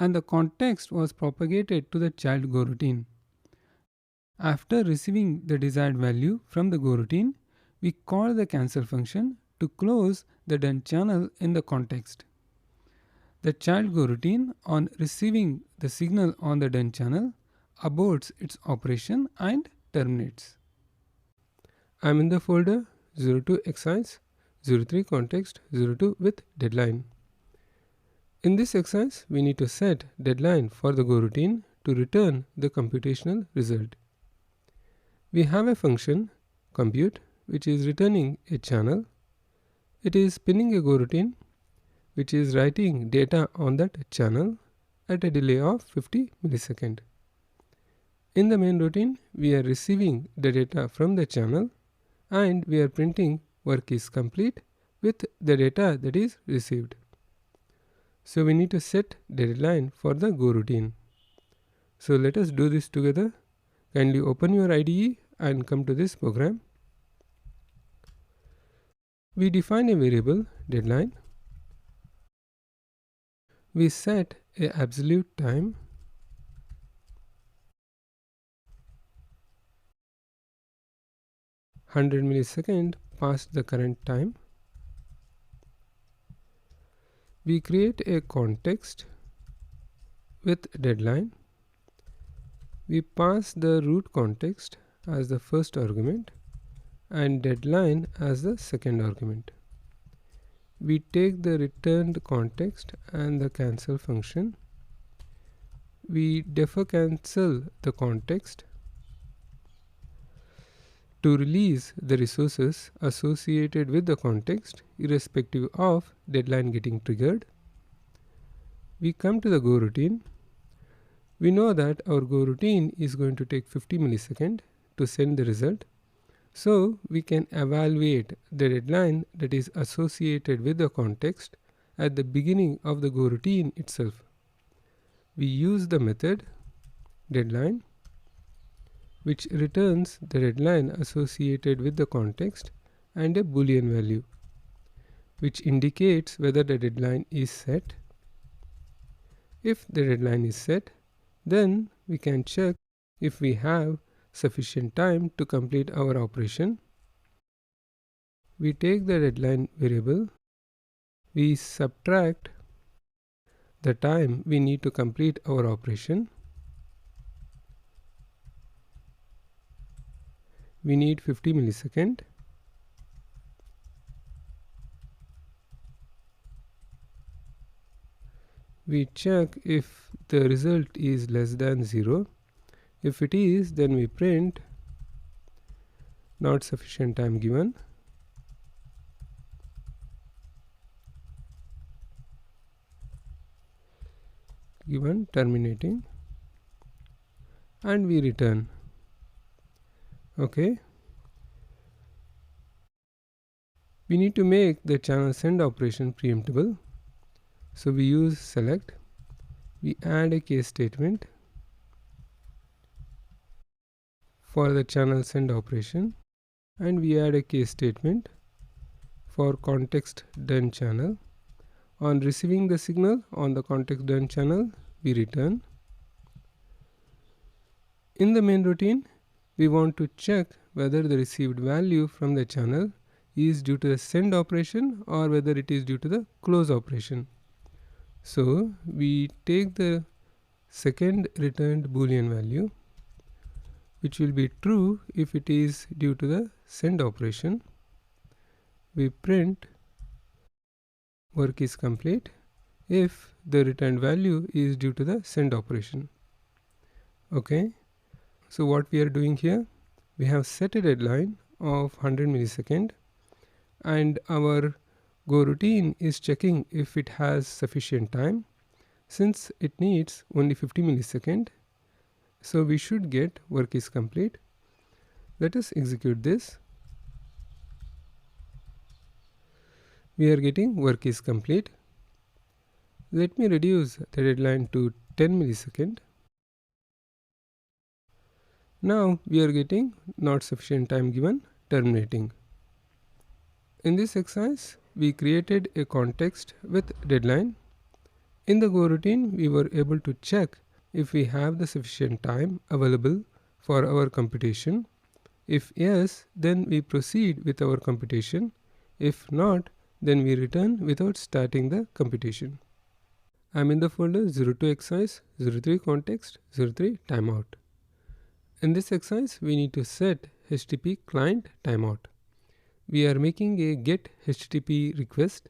and the context was propagated to the child Goroutine. After receiving the desired value from the Goroutine, we call the cancel function to close the done channel in the context. The child Goroutine, on receiving the signal on the done channel, aborts its operation and terminates. I am in the folder 02 exercise, 03 context, 02 with deadline. In this exercise, we need to set deadline for the Goroutine to return the computational result. We have a function compute which is returning a channel. It is spinning a Goroutine which is writing data on that channel at a delay of 50 milliseconds. In the main routine, we are receiving the data from the channel and we are printing work is complete with the data that is received. So we need to set deadline for the Goroutine. So let us do this together. Kindly open your IDE and come to this program. We define a variable deadline. We set a absolute time. (100 milliseconds) past the current time. We create a context with deadline. We pass the root context as the first argument and deadline as the second argument. We take the returned context and the cancel function. We defer cancel the context to release the resources associated with the context irrespective of deadline getting triggered. We come to the Goroutine. We know that our Goroutine is going to take 50 milliseconds to send the result. So we can evaluate the deadline that is associated with the context at the beginning of the Goroutine itself. We use the method deadline, which returns the deadline associated with the context and a Boolean value, which indicates whether the deadline is set. If the deadline is set, then we can check if we have sufficient time to complete our operation. We take the deadline variable, we subtract the time we need to complete our operation. We need 50 milliseconds. We check if the result is less than 0. If it is, then we print not sufficient time given. Terminating, and we return. Okay. We need to make the channel send operation preemptible. So we use select. We add a case statement for the channel send operation, and we add a case statement for context done channel. On receiving the signal on the context done channel, we return. In the main routine, we want to check whether the received value from the channel is due to the send operation or whether it is due to the close operation. So we take the second returned Boolean value, which will be true if it is due to the send operation. We print work is complete if the returned value is due to the send operation. Okay. So what we are doing here, we have set a deadline of 100 milliseconds, and our Goroutine is checking if it has sufficient time. Since it needs only 50 milliseconds, so we should get work is complete. Let us execute this. We are getting work is complete. Let me reduce the deadline to 10 milliseconds. Now we are getting not sufficient time given, terminating. In this exercise, we created a context with deadline. In the Goroutine, we were able to check if we have the sufficient time available for our computation. If yes, then we proceed with our computation. If not, then we return without starting the computation. I am in the folder 02 exercise, 03 context, 03 timeout. In this exercise, we need to set HTTP client timeout. We are making a get HTTP request.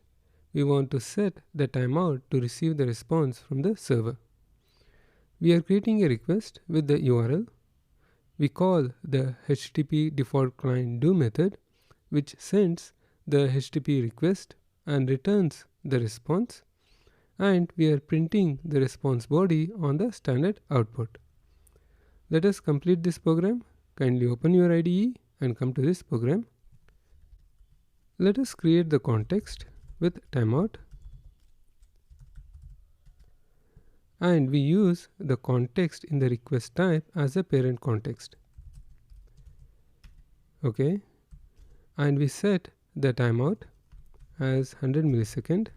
We want to set the timeout to receive the response from the server. We are creating a request with the URL. We call the HTTP default client do method, which sends the HTTP request and returns the response, and we are printing the response body on the standard output. Let us complete this program. Kindly open your IDE and come to this program. Let us create the context with timeout, and we use the context in the request type as a parent context. Okay, and we set the timeout as 100 milliseconds.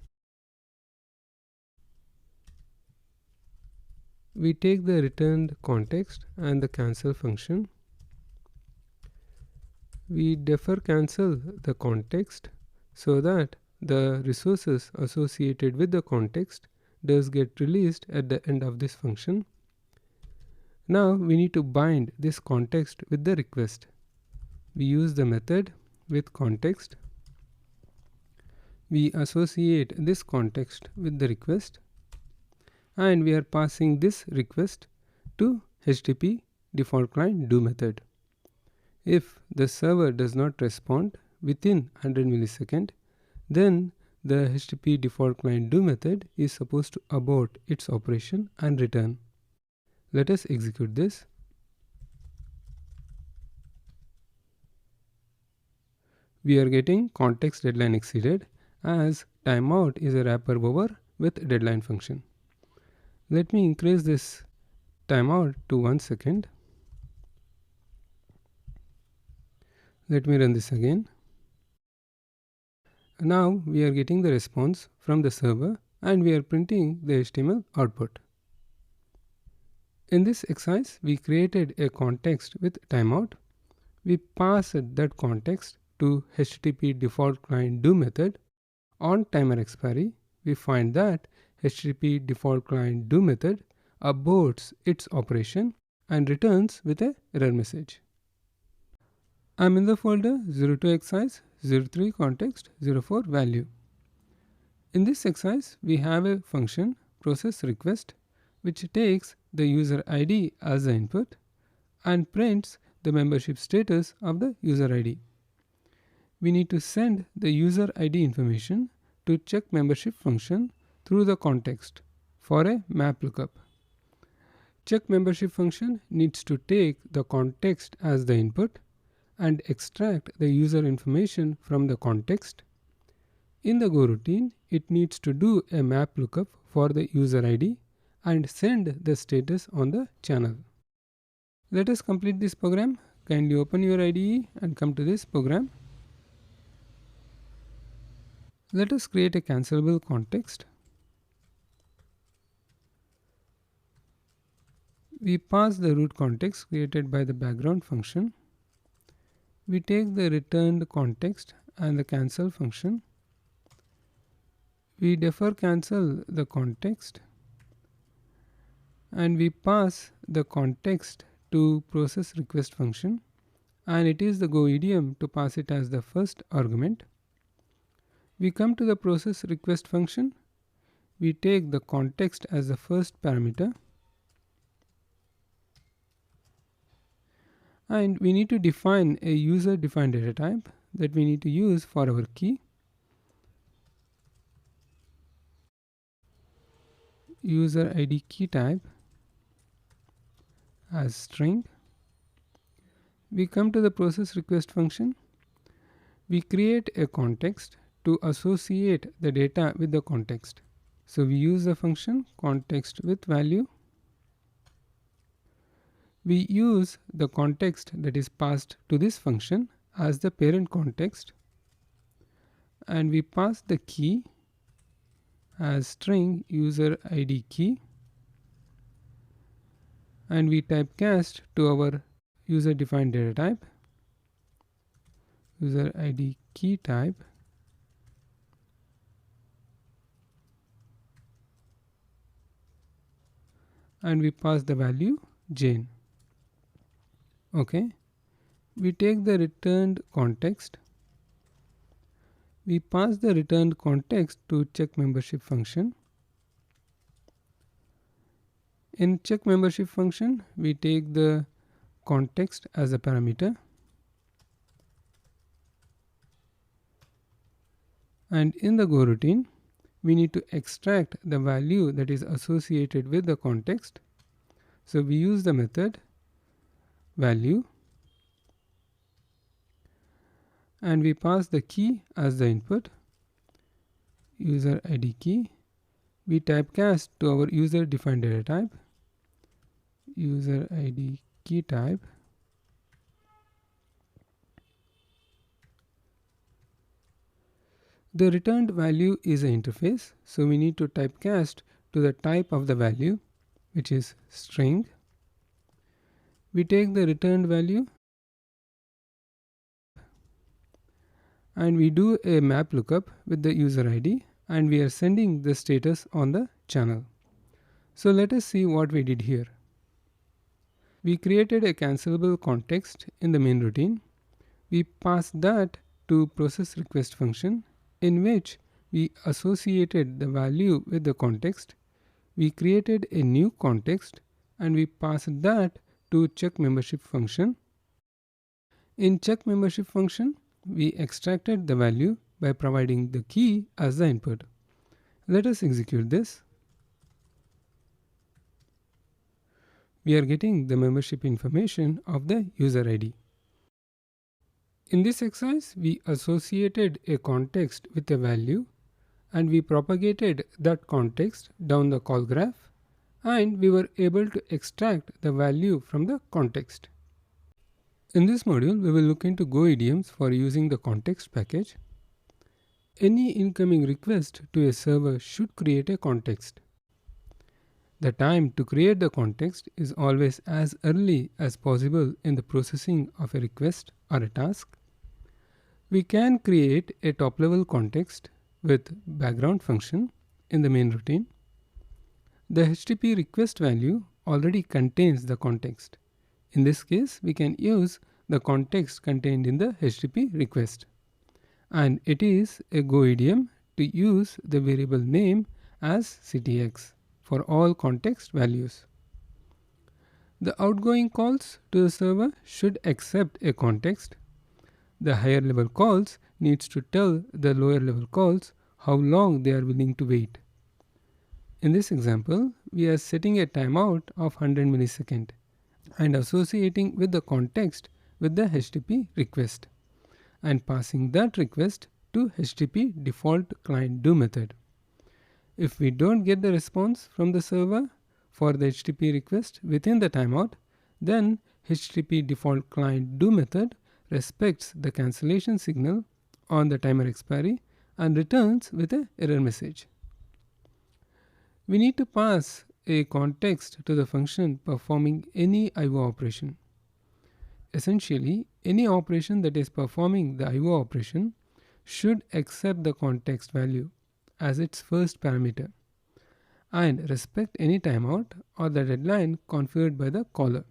We take the returned context and the cancel function. We defer cancel the context so that the resources associated with the context does get released at the end of this function. Now we need to bind this context with the request. We use the method with context. we associate this context with the request, and we are passing this request to HTTP default client do method. If the server does not respond within 100 milliseconds, then the HTTP default client do method is supposed to abort its operation and return. Let us execute this. We are getting context deadline exceeded as timeout is a wrapper over with deadline function. Let me increase this timeout to 1 second. Let me run this again. Now we are getting the response from the server and we are printing the HTML output. In this exercise, we created a context with timeout. We passed that context to HTTP default client do method. On timer expiry, we find that HTTP default client do method aborts its operation and returns with an error message. I'm in the folder 02 exercise, 03 context, 04 value. In this exercise, we have a function process request which takes the user ID as the input and prints the membership status of the user ID. We need to send the user ID information to check membership function through the context for a map lookup. Check membership function needs to take the context as the input and extract the user information from the context. In the Goroutine, it needs to do a map lookup for the user ID and send the status on the channel. Let us complete this program. Kindly open your IDE and come to this program. Let us create a cancelable context. We pass the root context created by the background function. We take the returned context and the cancel function. We defer cancel the context and we pass the context to process request function, and it is the Go idiom to pass it as the first argument. We come to the process request function. We take the context as the first parameter and we need to define a user defined data type that we need to use for our key. User ID key type as string. We come to the process request function. We create a context to associate the data with the context. So we use the function context with value. We use the context that is passed to this function as the parent context, and we pass the key as string user ID key, and we typecast to our user defined data type user ID key type and we pass the value Jane. Okay, we take the returned context. We pass the returned context to check membership function. In check membership function, we take the context as a parameter. And in the Goroutine, we need to extract the value that is associated with the context. So we use the method value and we pass the key as the input, user ID key. We typecast to our user defined data type, user ID key type, the returned value is an interface, so we need to typecast to the type of the value, which is string. We take the returned value and we do a map lookup with the user ID and we are sending the status on the channel. So let us see what we did here. We created a cancelable context in the main routine. We passed that to process request function in which we associated the value with the context, we created a new context, and we passed that to check membership function. In check membership function, we extracted the value by providing the key as the input. Let us execute this. We are getting the membership information of the user ID. In this exercise, we associated a context with a value, and we propagated that context down the call graph, and we were able to extract the value from the context. In this module, we will look into Go idioms for using the context package. Any incoming request to a server should create a context. The time to create the context is always as early as possible in the processing of a request or a task. We can create a top-level context with background function in the main routine. The HTTP request value already contains the context. In this case, we can use the context contained in the HTTP request. And it is a Go idiom to use the variable name as ctx for all context values. The outgoing calls to the server should accept a context. The higher level calls needs to tell the lower level calls how long they are willing to wait. In this example, we are setting a timeout of 100 milliseconds and associating with the context with the HTTP request and passing that request to HTTP default client do method. If we don't get the response from the server for the HTTP request within the timeout, then HTTP default client do method respects the cancellation signal on the timer expiry and returns with an error message. We need to pass a context to the function performing any IO operation. Essentially, any operation that is performing the IO operation should accept the context value as its first parameter and respect any timeout or the deadline configured by the caller.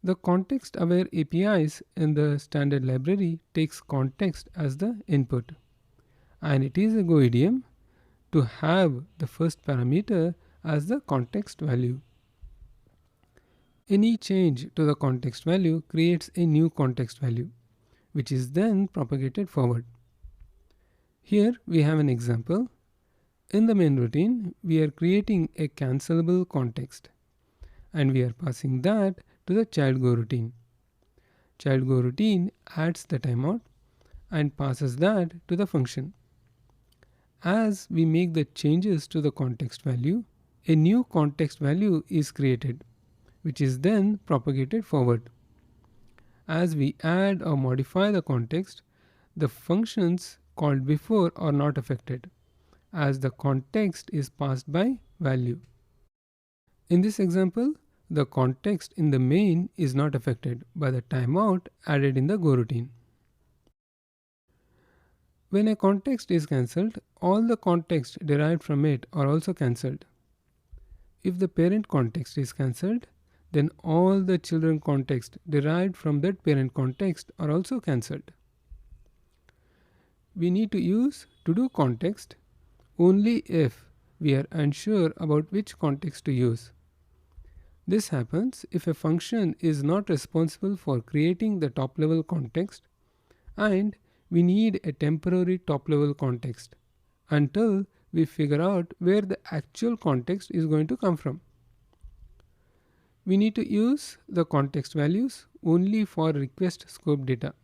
The context-aware APIs in the standard library takes context as the input, and it is a Go idiom to have the first parameter as the context value. Any change to the context value creates a new context value, which is then propagated forward. Here we have an example. In the main routine, we are creating a cancelable context, and we are passing that to the child Goroutine. Child Goroutine adds the timeout and passes that to the function. As we make the changes to the context value, a new context value is created, which is then propagated forward. As we add or modify the context, the functions called before are not affected, as the context is passed by value. In this example, the context in the main is not affected by the timeout added in the Goroutine. When a context is cancelled, all the context derived from it are also cancelled. If the parent context is cancelled, then all the children context derived from that parent context are also cancelled. We need to use to-do context only if we are unsure about which context to use. This happens if a function is not responsible for creating the top-level context and we need a temporary top-level context until we figure out where the actual context is going to come from. We need to use the context values only for request scope data,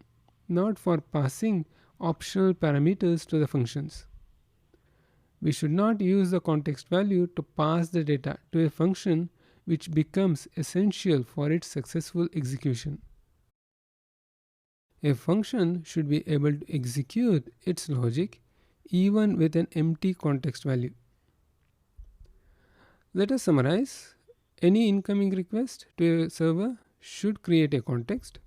not for passing optional parameters to the functions. We should not use the context value to pass the data to a function which becomes essential for its successful execution. A function should be able to execute its logic even with an empty context value. Let us summarize. Any incoming request to a server should create a context.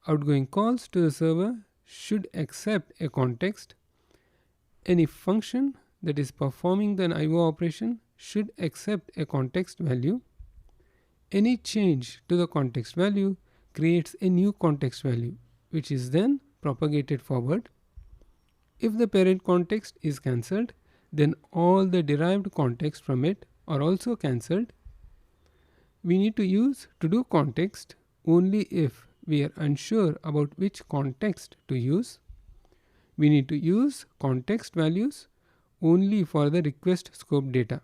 Outgoing calls to the server should accept a context. Any function that is performing the IO operation should accept a context value. Any change to the context value creates a new context value, which is then propagated forward. If the parent context is cancelled, then all the derived context from it are also cancelled. We need to use to do context only if we are unsure about which context to use. We need to use context values only for the request scope data,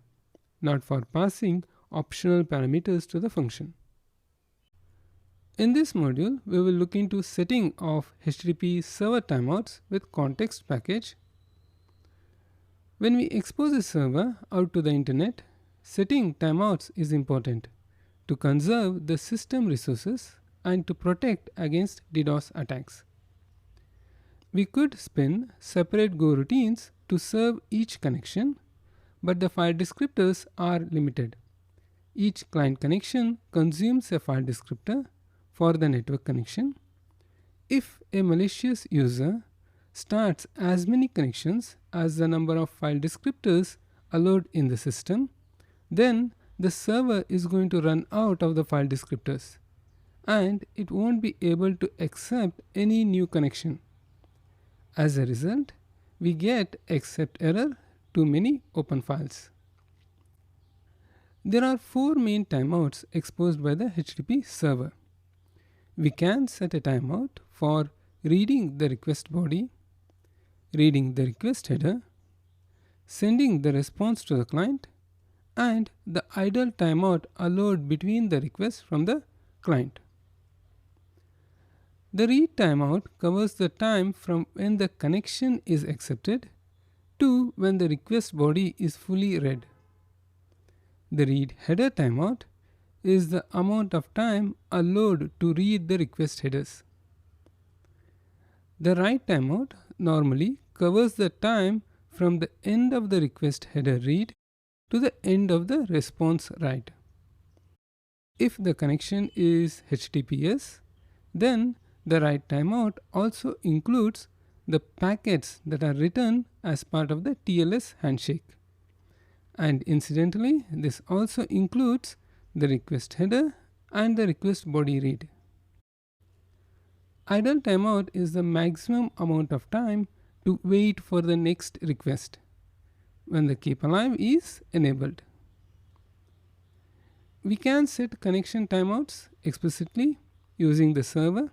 not for passing optional parameters to the function. In this module, we will look into setting of HTTP server timeouts with context package. When we expose a server out to the internet, setting timeouts is important to conserve the system resources and to protect against DDoS attacks. We could spin separate Goroutines to serve each connection, but the file descriptors are limited. Each client connection consumes a file descriptor for the network connection. If a malicious user starts as many connections as the number of file descriptors allowed in the system, then the server is going to run out of the file descriptors and it won't be able to accept any new connection. As a result, we get accept error too many open files. There are 4 main timeouts exposed by the HTTP server. We can set a timeout for reading the request body, reading the request header, sending the response to the client, and the idle timeout allowed between the requests from the client. The read timeout covers the time from when the connection is accepted to when the request body is fully read. The read header timeout is the amount of time allowed to read the request headers. The write timeout normally covers the time from the end of the request header read to the end of the response write. If the connection is HTTPS, then the write timeout also includes the packets that are written as part of the TLS handshake. And incidentally, this also includes the request header and the request body read. Idle timeout is the maximum amount of time to wait for the next request when the keep alive is enabled. We can set connection timeouts explicitly using the server,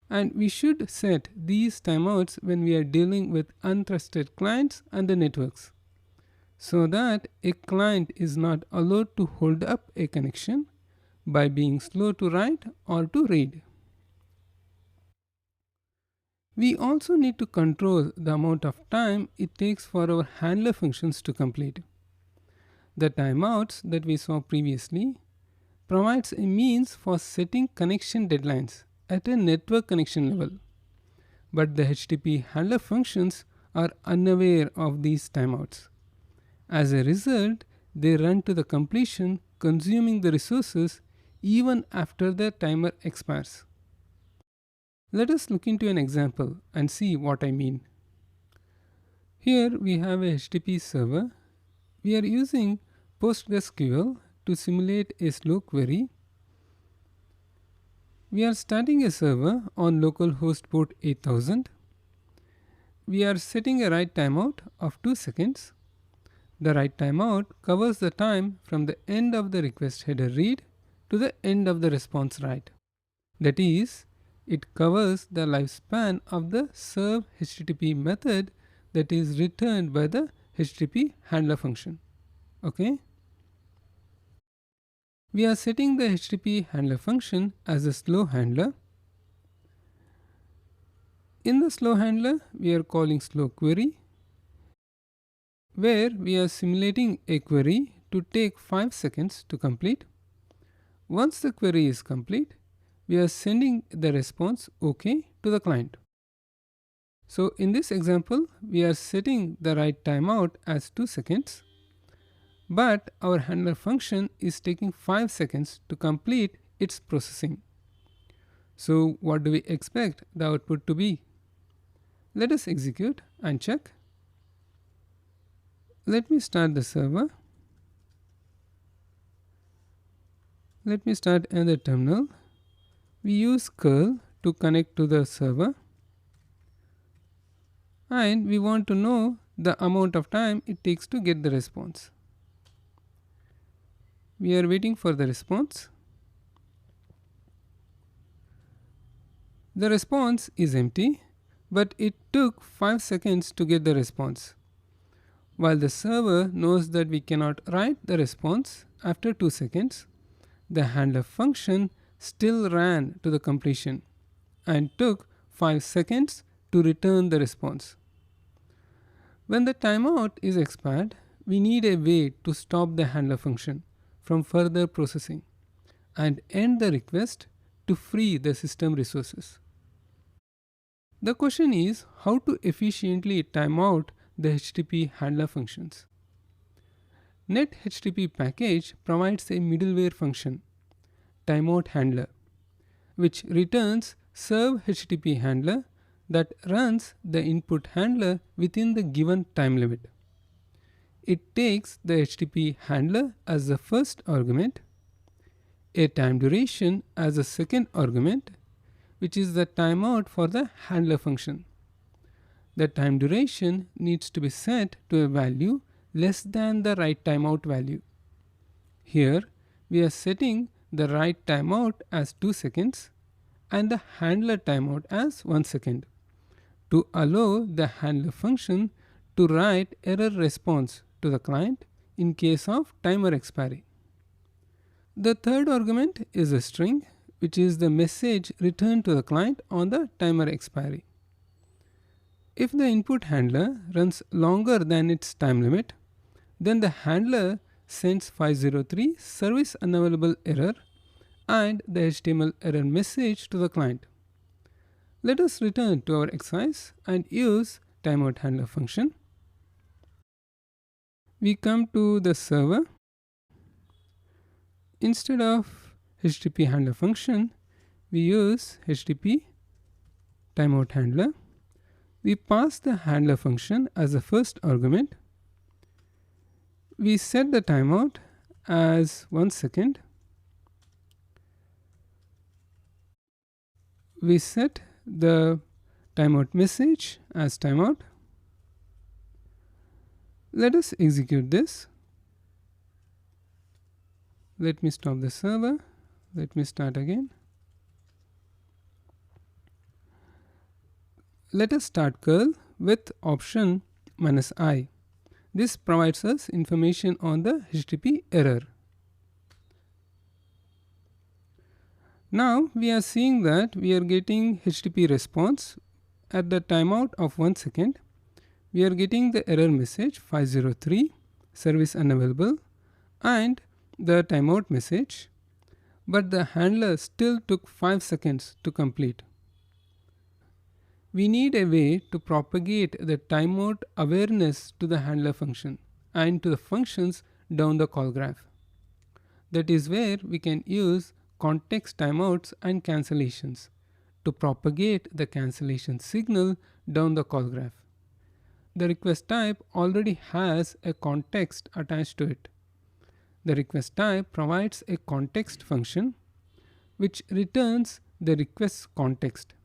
and we should set these timeouts when we are dealing with untrusted clients and the networks, so that a client is not allowed to hold up a connection by being slow to write or to read. We also need to control the amount of time it takes for our handler functions to complete. The timeouts that we saw previously provides a means for setting connection deadlines at a network connection level, but the HTTP handler functions are unaware of these timeouts. As a result, they run to the completion, consuming the resources even after the timer expires. Let us look into an example and see what I mean. Here we have a HTTP server. We are using PostgreSQL to simulate a slow query. We are starting a server on localhost port 8000. We are setting a write timeout of 2 seconds. The write timeout covers the time from the end of the request header read to the end of the response write. That is, it covers the lifespan of the serve HTTP method that is returned by the HTTP handler function. Okay? We are setting the HTTP handler function as a slow handler. In the slow handler, we are calling slow query, where we are simulating a query to take 5 seconds to complete. Once the query is complete, we are sending the response OK to the client. So in this example, we are setting the write timeout as 2 seconds, but our handler function is taking 5 seconds to complete its processing. So what do we expect the output to be? Let us execute and check. Let me start the server. Let me start another terminal. We use curl to connect to the server. and we want to know the amount of time it takes to get the response. We are waiting for the response. The response is empty, but it took 5 seconds to get the response. While the server knows that we cannot write the response after 2 seconds, the handler function still ran to the completion and took 5 seconds to return the response. When the timeout is expired, we need a way to stop the handler function from further processing and end the request to free the system resources. The question is how to efficiently time out the HTTP handler functions. NetHTTP package provides a middleware function, timeout handler, which returns serve HTTP handler that runs the input handler within the given time limit. It takes the HTTP handler as the first argument, a time duration as a second argument, which is the timeout for the handler function. The time duration needs to be set to a value less than the write timeout value. Here we are setting the write timeout as 2 seconds and the handler timeout as 1 second to allow the handler function to write error response to the client in case of timer expiry. The third argument is a string, which is the message returned to the client on the timer expiry. If the input handler runs longer than its time limit, then the handler sends 503 service unavailable error and the HTML error message to the client. Let us return to our exercise and use timeout handler function. We come to the server. Instead of HTTP handler function, we use HTTP timeout handler. We pass the handler function as the first argument. We set the timeout as 1 second. We set the timeout message as timeout. Let us execute this. Let me stop the server. Let me start again. Let us start curl with option -i. This provides us information on the HTTP error. Now we are seeing that we are getting HTTP response at the timeout of 1 second. We are getting the error message 503 service unavailable and the timeout message, but the handler still took 5 seconds to complete. We need a way to propagate the timeout awareness to the handler function and to the functions down the call graph. That is where we can use context timeouts and cancellations to propagate the cancellation signal down the call graph. The request type already has a context attached to it. The request type provides a context function which returns the request's context.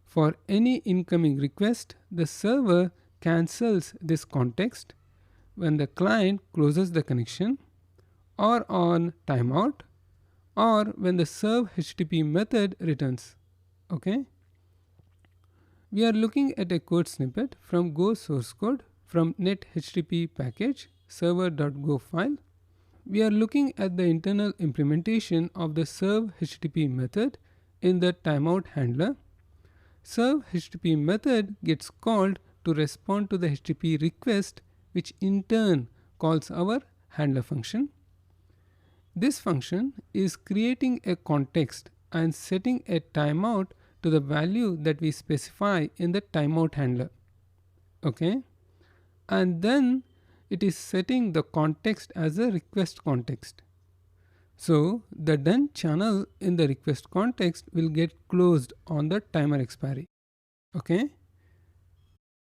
For any incoming request, the server cancels this context when the client closes the connection or on timeout or when the serve HTTP method returns. Okay. We are looking at a code snippet from Go source code from NetHTTP package server.go file. We are looking at the internal implementation of the serve HTTP method in the timeout handler. Serve HTTP method gets called to respond to the HTTP request, which in turn calls our handler function. This function is creating a context and setting a timeout to the value that we specify in the timeout handler. Okay, and then it is setting the context as a request context. So the done channel in the request context will get closed on the timer expiry. Okay,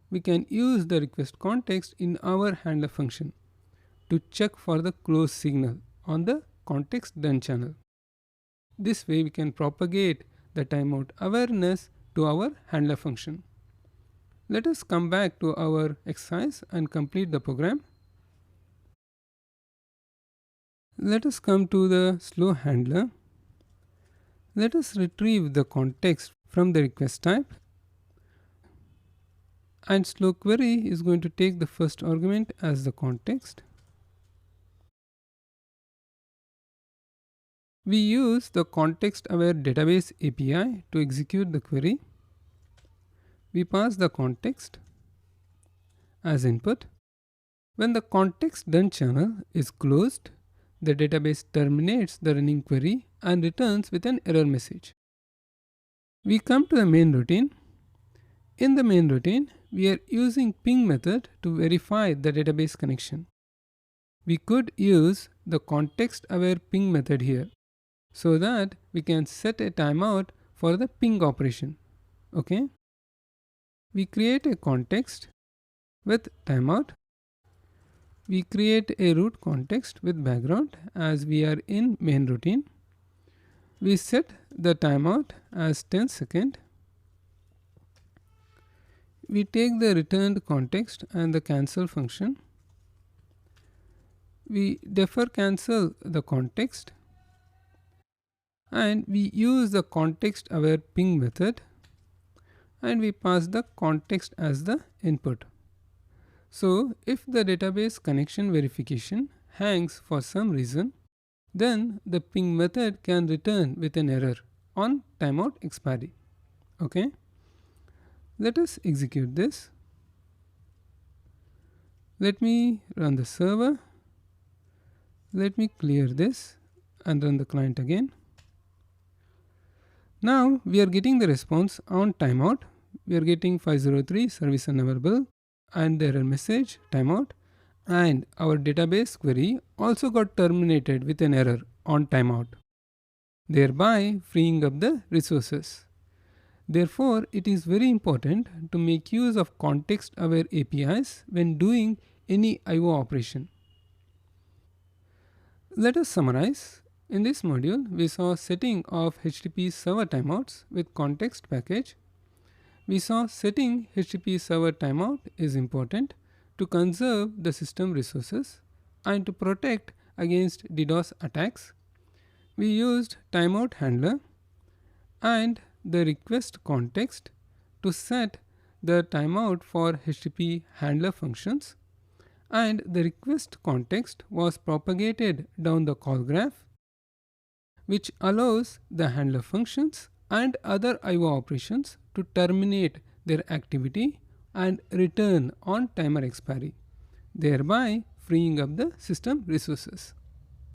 we can use the request context in our handler function to check for the close signal on the context done channel. This way we can propagate the timeout awareness to our handler function. Let us come back to our exercise and complete the program. Let us come to the slow handler. Let us retrieve the context from the request type, and slow query is going to take the first argument as the context. We use the context aware database API to execute the query. We pass the context as input. When the context done channel is closed, the database terminates the running query and returns with an error message. We come to the main routine. In the main routine, we are using ping method to verify the database connection. We could use the context aware ping method here so that we can set a timeout for the ping operation. Okay. We create a context with timeout. We create a root context with background as we are in main routine. We set the timeout as 10 seconds. We take the returned context and the cancel function. We defer cancel the context, and we use the context aware ping method, and we pass the context as the input. So if the database connection verification hangs for some reason, then the ping method can return with an error on timeout expiry. Okay. Let us execute this. Let me run the server. Let me clear this and run the client again. Now we are getting the response on timeout. We are getting 503 service unavailable and the error message timeout, and our database query also got terminated with an error on timeout, thereby freeing up the resources. Therefore, it is very important to make use of context-aware APIs when doing any I/O operation. Let us summarize. In this module, we saw setting of HTTP server timeouts with context package. We saw setting HTTP server timeout is important to conserve the system resources and to protect against DDoS attacks. We used timeout handler and the request context to set the timeout for HTTP handler functions, and the request context was propagated down the call graph, which allows the handler functions and other I/O operations to terminate their activity and return on timer expiry, thereby freeing up the system resources.